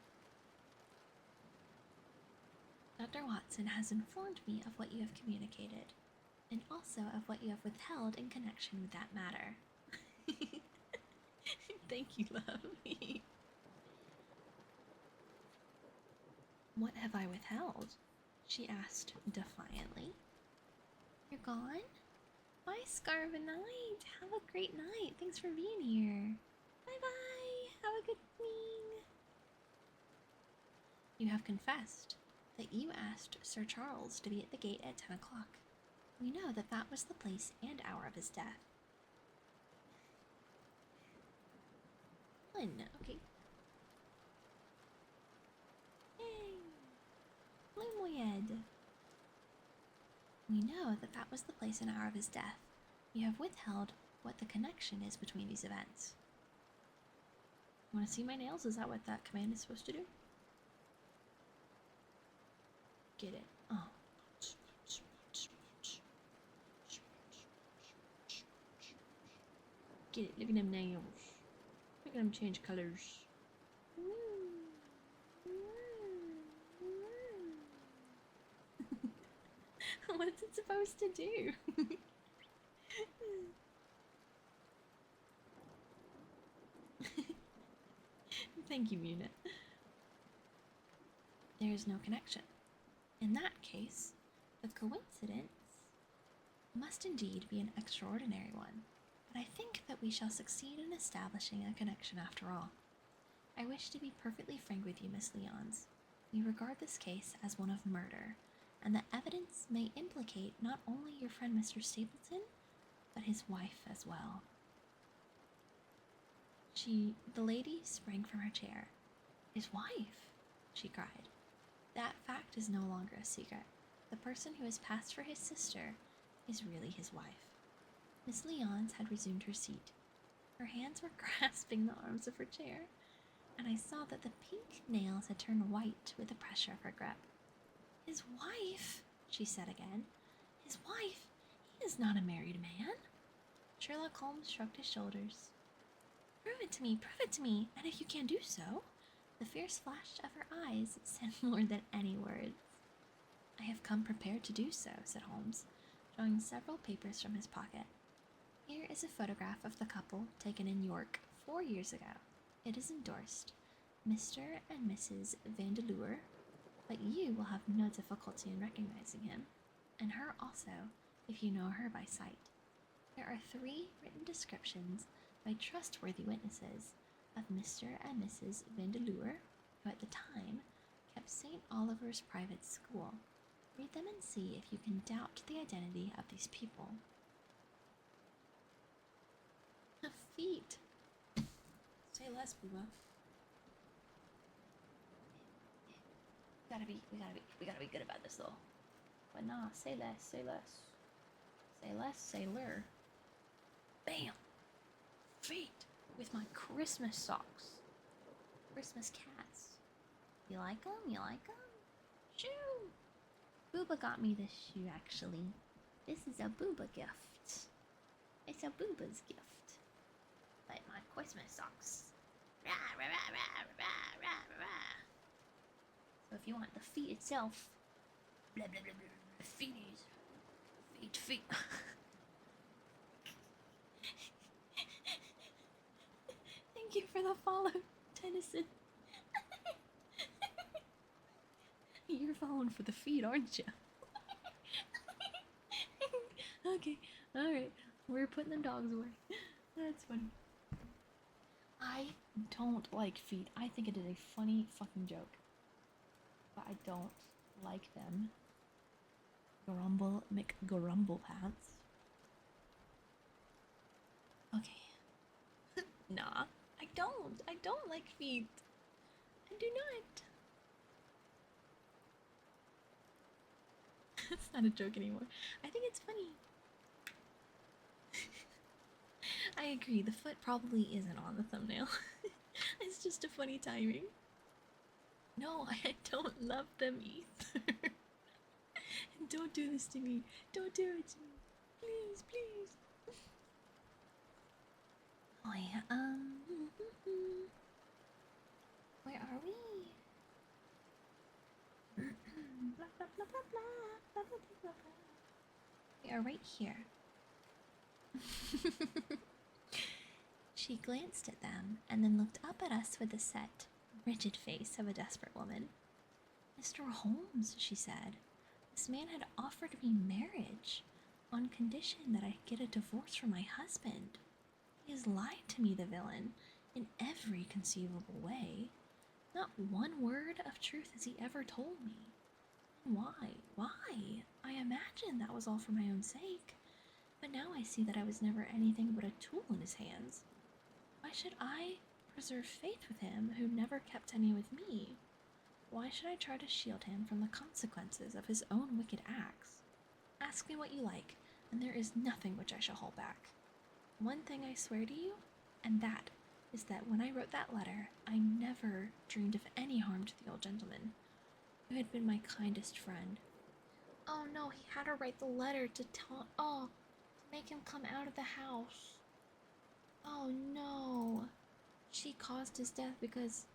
Dr. Watson has informed me of what you have communicated, and also of what you have withheld in connection with that matter. Thank you, love. What have I withheld? She asked defiantly. You're gone? Bye, Scarvanite. Have a great night. Thanks for being here. Bye-bye. Have a good evening. You have confessed that you asked Sir Charles to be at the gate at 10 o'clock. We know that that was the place and hour of his death. Okay. Yay! Bloomweed! We know that that was the place and hour of his death. You have withheld what the connection is between these events. Want to see my nails? Is that what that command is supposed to do? Get it. Oh. Get it. Look at them nails. Look at them change colors. What's it supposed to do? Thank you, Munit. There is no connection. In that case, the coincidence must indeed be an extraordinary one, but I think that we shall succeed in establishing a connection after all. I wish to be perfectly frank with you, Miss Lyons. We regard this case as one of murder, and the evidence may implicate not only your friend Mr. Stapleton, but his wife as well. The lady sprang from her chair. His wife, she cried. That fact is no longer a secret. The person who has passed for his sister is really his wife. Miss Lyons had resumed her seat. Her hands were grasping the arms of her chair, and I saw that the pink nails had turned white with the pressure of her grip. His wife, she said again. His wife? He is not a married man. Sherlock Holmes shrugged his shoulders. Prove it to me, and if you can do so. The fierce flash of her eyes said more than any words. I have come prepared to do so, said Holmes, drawing several papers from his pocket. Here is a photograph of the couple taken in York 4 years ago. It is endorsed, Mr. and Mrs. Vandeleur, but you will have no difficulty in recognizing him, and her also, if you know her by sight. There are 3 written descriptions by trustworthy witnesses of Mr. and Mrs. Vandeleur, who at the time kept St. Oliver's private school. Read them and see if you can doubt the identity of these people. The feet. Say less, Booba. We gotta be good about this though. But nah, say less, say less. Say less, say lur. Bam! Feet with my Christmas socks. Christmas cats. You like them? You like them? Shoo! Booba got me this shoe actually. This is a Booba gift. It's a Booba's gift. Like my Christmas socks. Rah, rah, rah, rah, rah, rah, rah. So if you want the feet itself, blah blah blah blah, blah feeties. Feet. Thank you for the follow, Tennyson. You're following for the feet, aren't you? Okay, alright. We're putting the dogs away. That's funny. I don't like feet. I think it is a funny fucking joke. But I don't like them. Grumble McGrumble pants. Okay. Nah, I don't like feet. I do not. It's not a joke anymore. I think it's funny. I agree, the foot probably isn't on the thumbnail. It's just a funny timing. No, I don't love them either. Don't do this to me. Don't do it to me. Please, please. Oh yeah, where are we? Blah, blah, blah, blah, blah, blah, blah, blah, blah. We are right here. She glanced at them and then looked up at us with the set, rigid face of a desperate woman. Mr. Holmes, she said, this man had offered me marriage on condition that I get a divorce from my husband. He has lied to me, the villain, in every conceivable way. Not one word of truth has he ever told me. Why? Why? I imagined that was all for my own sake, but now I see that I was never anything but a tool in his hands. Why should I preserve faith with him who never kept any with me? Why should I try to shield him from the consequences of his own wicked acts? Ask me what you like, and there is nothing which I shall hold back. One thing I swear to you, and that is that when I wrote that letter, I never dreamed of any harm to the old gentleman, who had been my kindest friend. Oh no, he had her write the letter to make him come out of the house. Oh no. She caused his death because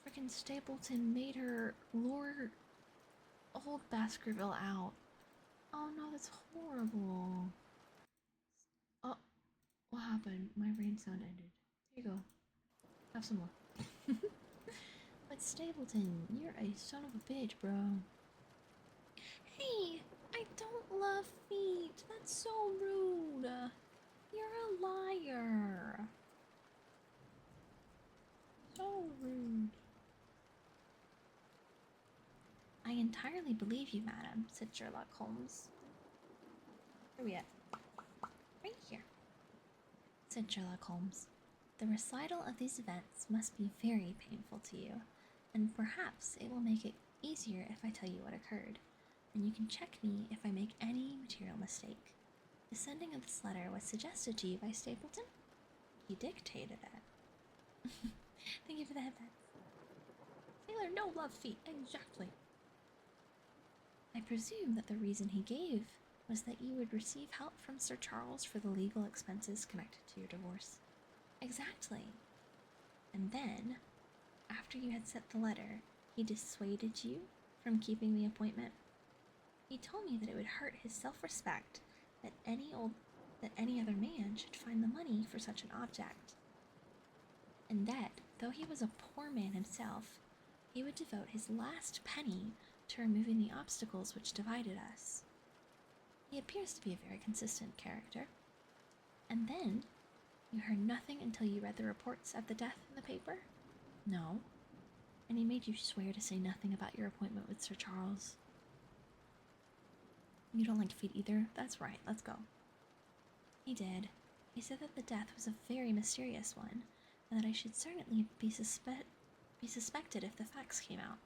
frickin' Stapleton made her lure old Baskerville out. Oh no, that's horrible. Oh, what happened? My rain sound ended. Here you go. Have some more. But Stapleton, you're a son of a bitch, bro. Hey, I I don't love feet. That's so rude. You're a liar. So rude. I entirely believe you, madam, said Sherlock Holmes. Where are we at? Right here, said Sherlock Holmes. The recital of these events must be very painful to you, and perhaps it will make it easier if I tell you what occurred, and you can check me if I make any material mistake. The sending of this letter was suggested to you by Stapleton? He dictated it. Thank you for the headband. Sailor no love feet, exactly. I presume that the reason he gave was that you would receive help from Sir Charles for the legal expenses connected to your divorce. Exactly. And then, after you had sent the letter, he dissuaded you from keeping the appointment. He told me that it would hurt his self-respect that any other man should find the money for such an object, and that, though he was a poor man himself, he would devote his last penny to removing the obstacles which divided us. He appears to be a very consistent character. And then, you heard nothing until you read the reports of the death in the paper? No. And he made you swear to say nothing about your appointment with Sir Charles. You don't like feet either? That's right, let's go. He did. He said that the death was a very mysterious one, and that I should certainly be suspected if the facts came out.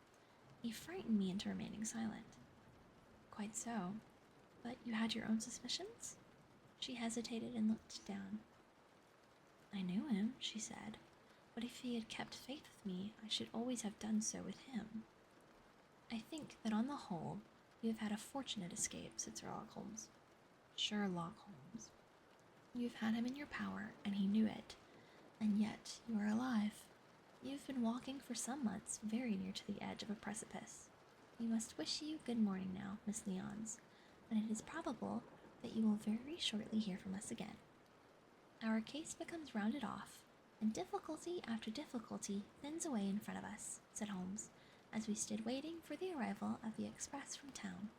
He frightened me into remaining silent. Quite so. But you had your own suspicions? She hesitated and looked down. I knew him, she said, but if he had kept faith with me, I should always have done so with him. I think that on the whole, you have had a fortunate escape, said Sherlock Holmes. Sherlock Holmes. You have had him in your power, and he knew it, and yet you are alive. You have been walking for some months very near to the edge of a precipice. We must wish you good morning now, Miss Lyons, and it is probable that you will very shortly hear from us again. Our case becomes rounded off, and difficulty after difficulty thins away in front of us, said Holmes, as we stood waiting for the arrival of the express from town.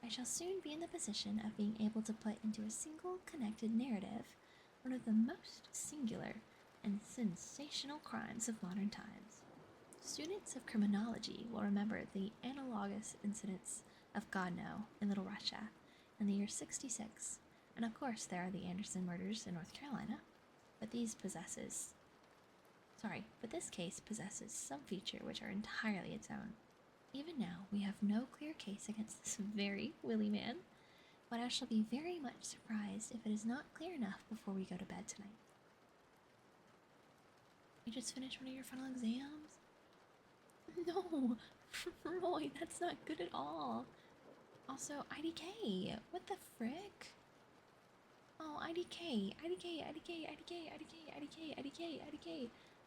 I shall soon be in the position of being able to put into a single connected narrative one of the most singular and sensational crimes of modern times. Students of criminology will remember the analogous incidents of Godno in Little Russia in the year 66, and of course there are the Anderson murders in North Carolina, but this case possesses some feature which are entirely its own. Even now, we have no clear case against this very willy man, but I shall be very much surprised if it is not clear enough before we go to bed tonight. You just finished one of your final exams? No, Roy, that's not good at all. Also, IDK, what the frick? Oh, IDK.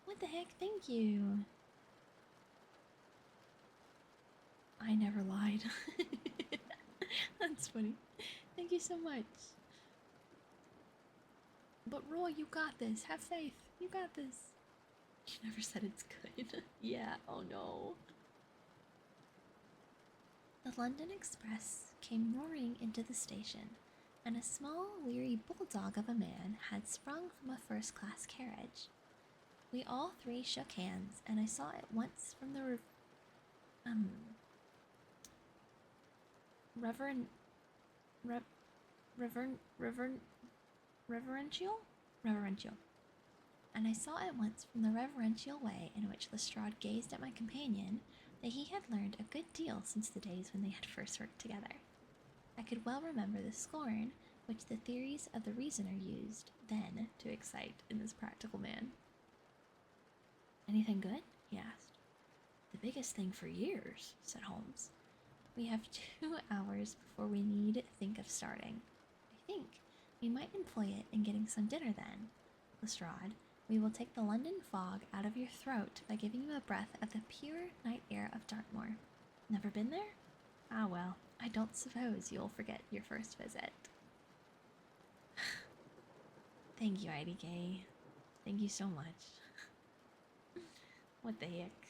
What the heck? Thank you. I never lied. That's funny. Thank you so much. But Roy, you got this. Have faith. You got this. You never said it's good. Yeah, oh no. The London Express came roaring into the station, and a small, weary bulldog of a man had sprung from a first-class carriage. We all three shook hands, and I saw at once from the reverential. And I saw at once from the reverential way in which Lestrade gazed at my companion that he had learned a good deal since the days when they had first worked together. I could well remember the scorn which the theories of the reasoner used then to excite in this practical man. Anything good? He asked. The biggest thing for years, said Holmes. We have 2 hours before we need think of starting. I think we might employ it in getting some dinner then. Lestrade, we will take the London fog out of your throat by giving you a breath of the pure night air of Dartmoor. Never been there? Ah well, I don't suppose you'll forget your first visit. Thank you, IDK. Thank you so much. What the heck?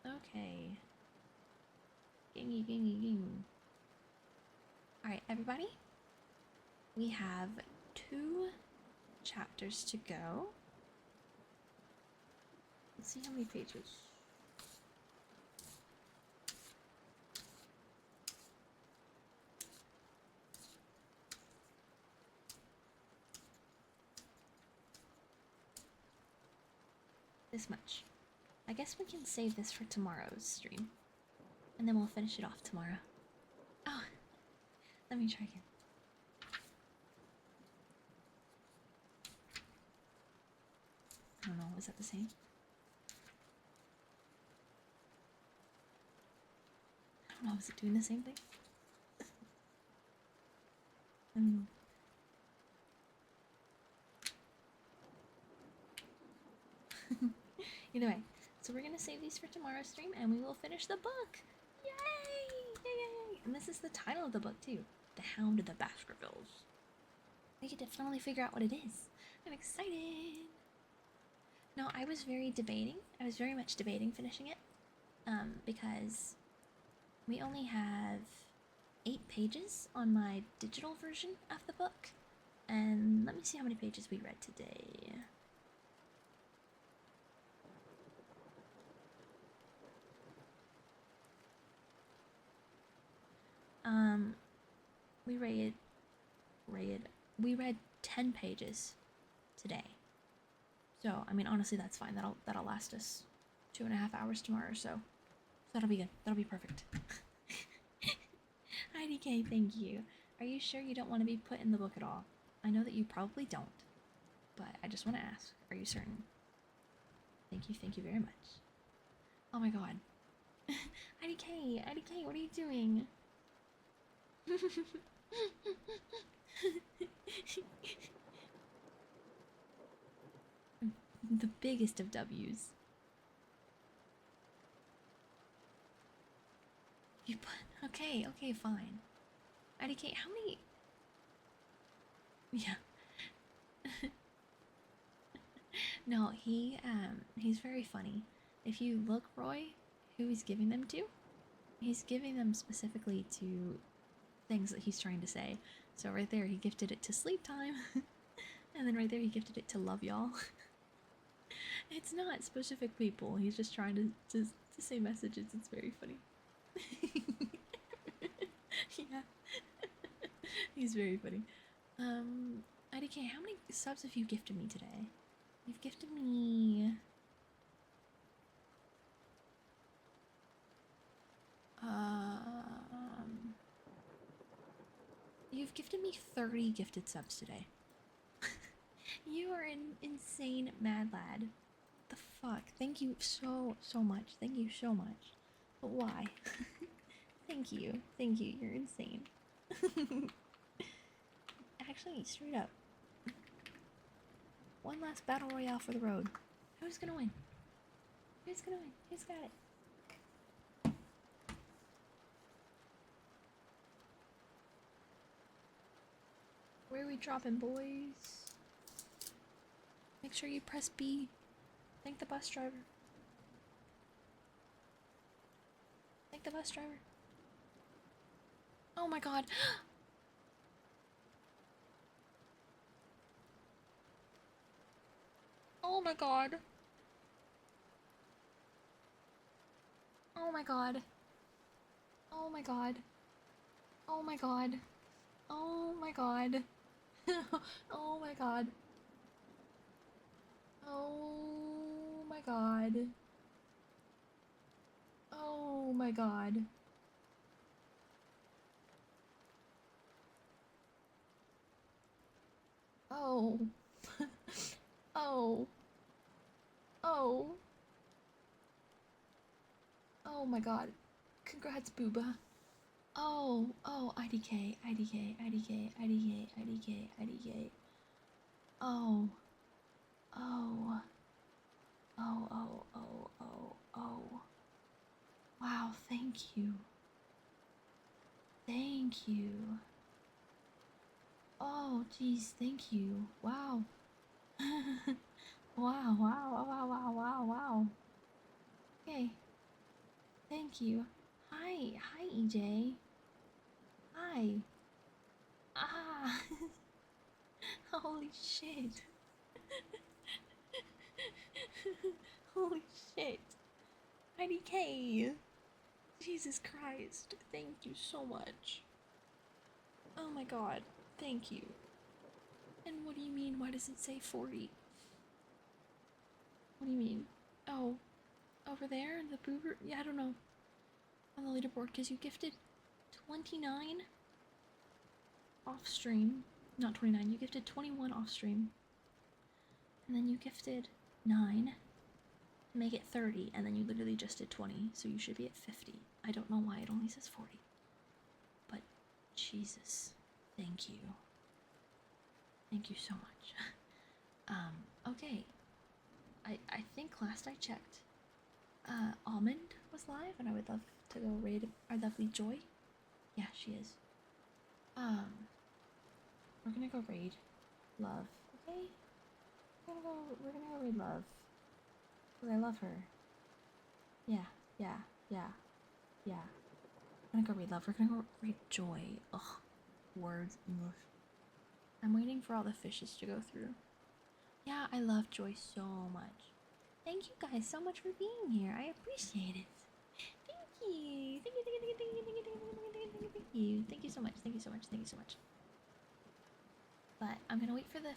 Okay. Gingy, gingy, ging. Alright, everybody. We have 2 chapters to go. Let's see how many pages. This much. I guess we can save this for tomorrow's stream. And then we'll finish it off tomorrow. Oh, let me try again. I don't know, is that the same? I don't know, is it doing the same thing? I don't know. Either way, so we're gonna save these for tomorrow's stream and we will finish the book! Yay! Yay, yay, yay! And this is the title of the book too. The Hound of the Baskervilles. We get to finally figure out what it is. I'm excited! No, I was very much debating finishing it. Because we only have 8 pages on my digital version of the book. And let me see how many pages we read today. We read 10 pages today. So, I mean, honestly, that's fine. That'll last us 2.5 hours tomorrow, so that'll be good. That'll be perfect. IDK, thank you. Are you sure you don't want to be put in the book at all? I know that you probably don't, but I just want to ask. Are you certain? Thank you very much. Oh my god. IDK, what are you doing? The biggest of W's. You put... Okay, fine. IDK, how many... Yeah. No, he's very funny. If you look, Roy, who he's giving them to, he's giving them specifically to things that he's trying to say. So right there, he gifted it to sleep time. And then right there, he gifted it to love y'all. It's not specific people. He's just trying to say messages. It's very funny. Yeah. He's very funny. IDK, how many subs have you gifted me today? You've gifted me... You've gifted me 30 gifted subs today. You are an insane mad lad. The fuck? Thank you so much. Thank you so much. But why? Thank you. You're insane. Actually, straight up. One last battle royale for the road. Who's gonna win? Who's got it? Where are we dropping, boys? Make sure you press B. Thank the bus driver. Oh my god. Oh my god. Oh my god. Oh my god. Oh my god. Oh my god. Oh my god. Oh my god. Oh my god. Oh. Oh. Oh. Oh my god. Congrats, Booba. Oh, IDK. Oh. Oh. Oh. Wow, thank you. Oh, jeez, thank you. Wow. Wow. Okay. Thank you. Hi, EJ. Hi. Ah. Holy shit. Holy shit. IDK. Jesus Christ. Thank you so much. Oh my god. Thank you. And what do you mean? Why does it say 40? What do you mean? Oh, over there in the boober? Yeah, I don't know. On the leaderboard, because you gifted 29 off stream. Not 29, you gifted 21 off stream. And then you gifted 9 to make it 30, and then you literally just did 20, so you should be at 50. I don't know why it only says 40. But Jesus, thank you. Thank you so much. Okay. I think last I checked, Almond was live, and I would love to go raid our lovely Joy. Yeah, she is. We're gonna go raid Love, okay? We're gonna go raid Love. Because I love her. Yeah. We're gonna go raid Love. We're gonna go raid Joy. Ugh. Words, English. I'm waiting for all the fishes to go through. Yeah, I love Joy so much. Thank you guys so much for being here. I appreciate it. Thank you. Thank you. Thank you so much. But I'm gonna wait for the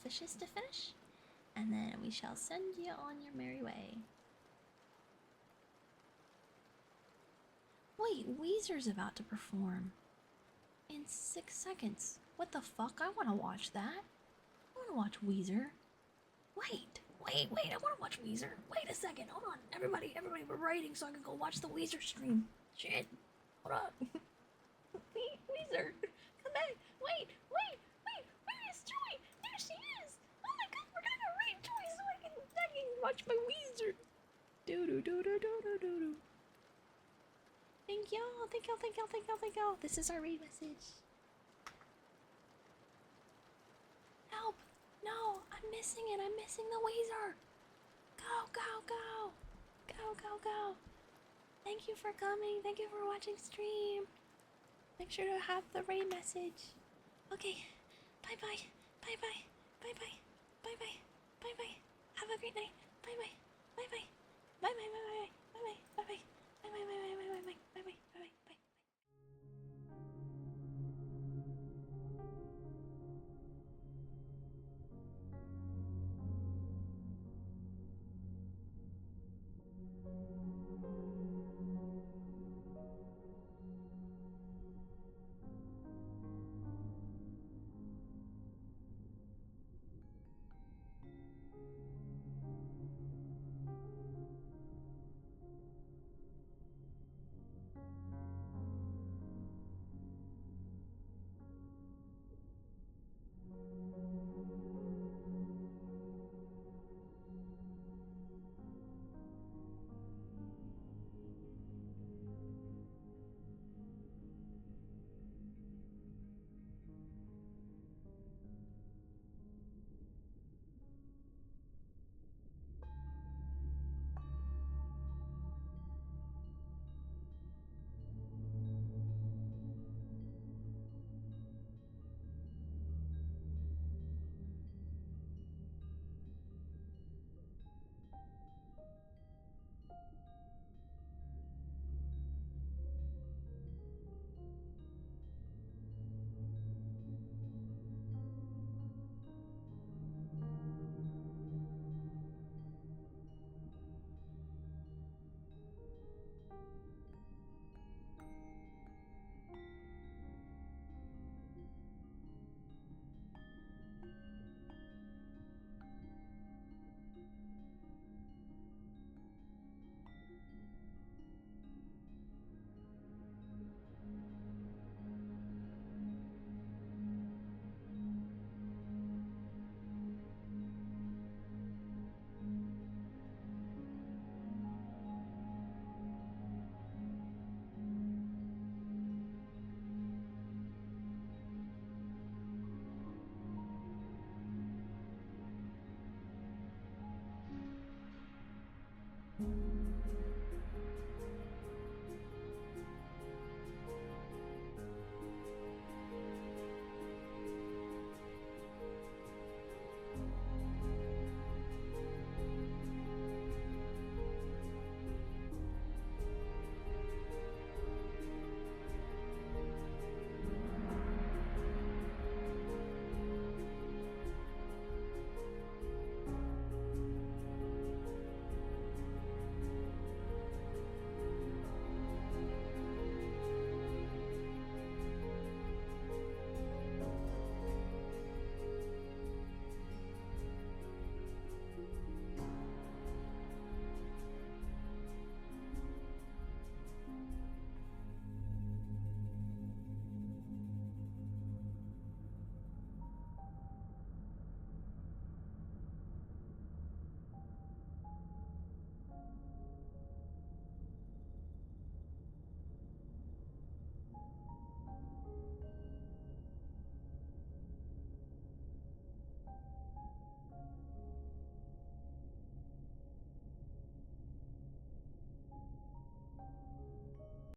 fishes to finish, and then we shall send you on your merry way. Wait, Weezer's about to perform in 6 seconds. What the fuck? I want to watch that. I want to watch Weezer. Wait, I want to watch Weezer. Wait a second, hold on. Everybody, we're writing so I can go watch the Weezer stream. Shit, hold up. Weezer, come back. Wait, where is Joy? There she is. Oh my god, we're gonna go raid Joy so I can watch my Weezer. Do. Thank y'all. This is our raid message. Help! No, I'm missing it. I'm missing the Weezer. Go. Thank you for coming. Thank you for watching stream. Make sure to have the raid message. Okay. Bye. Have a great night. Bye.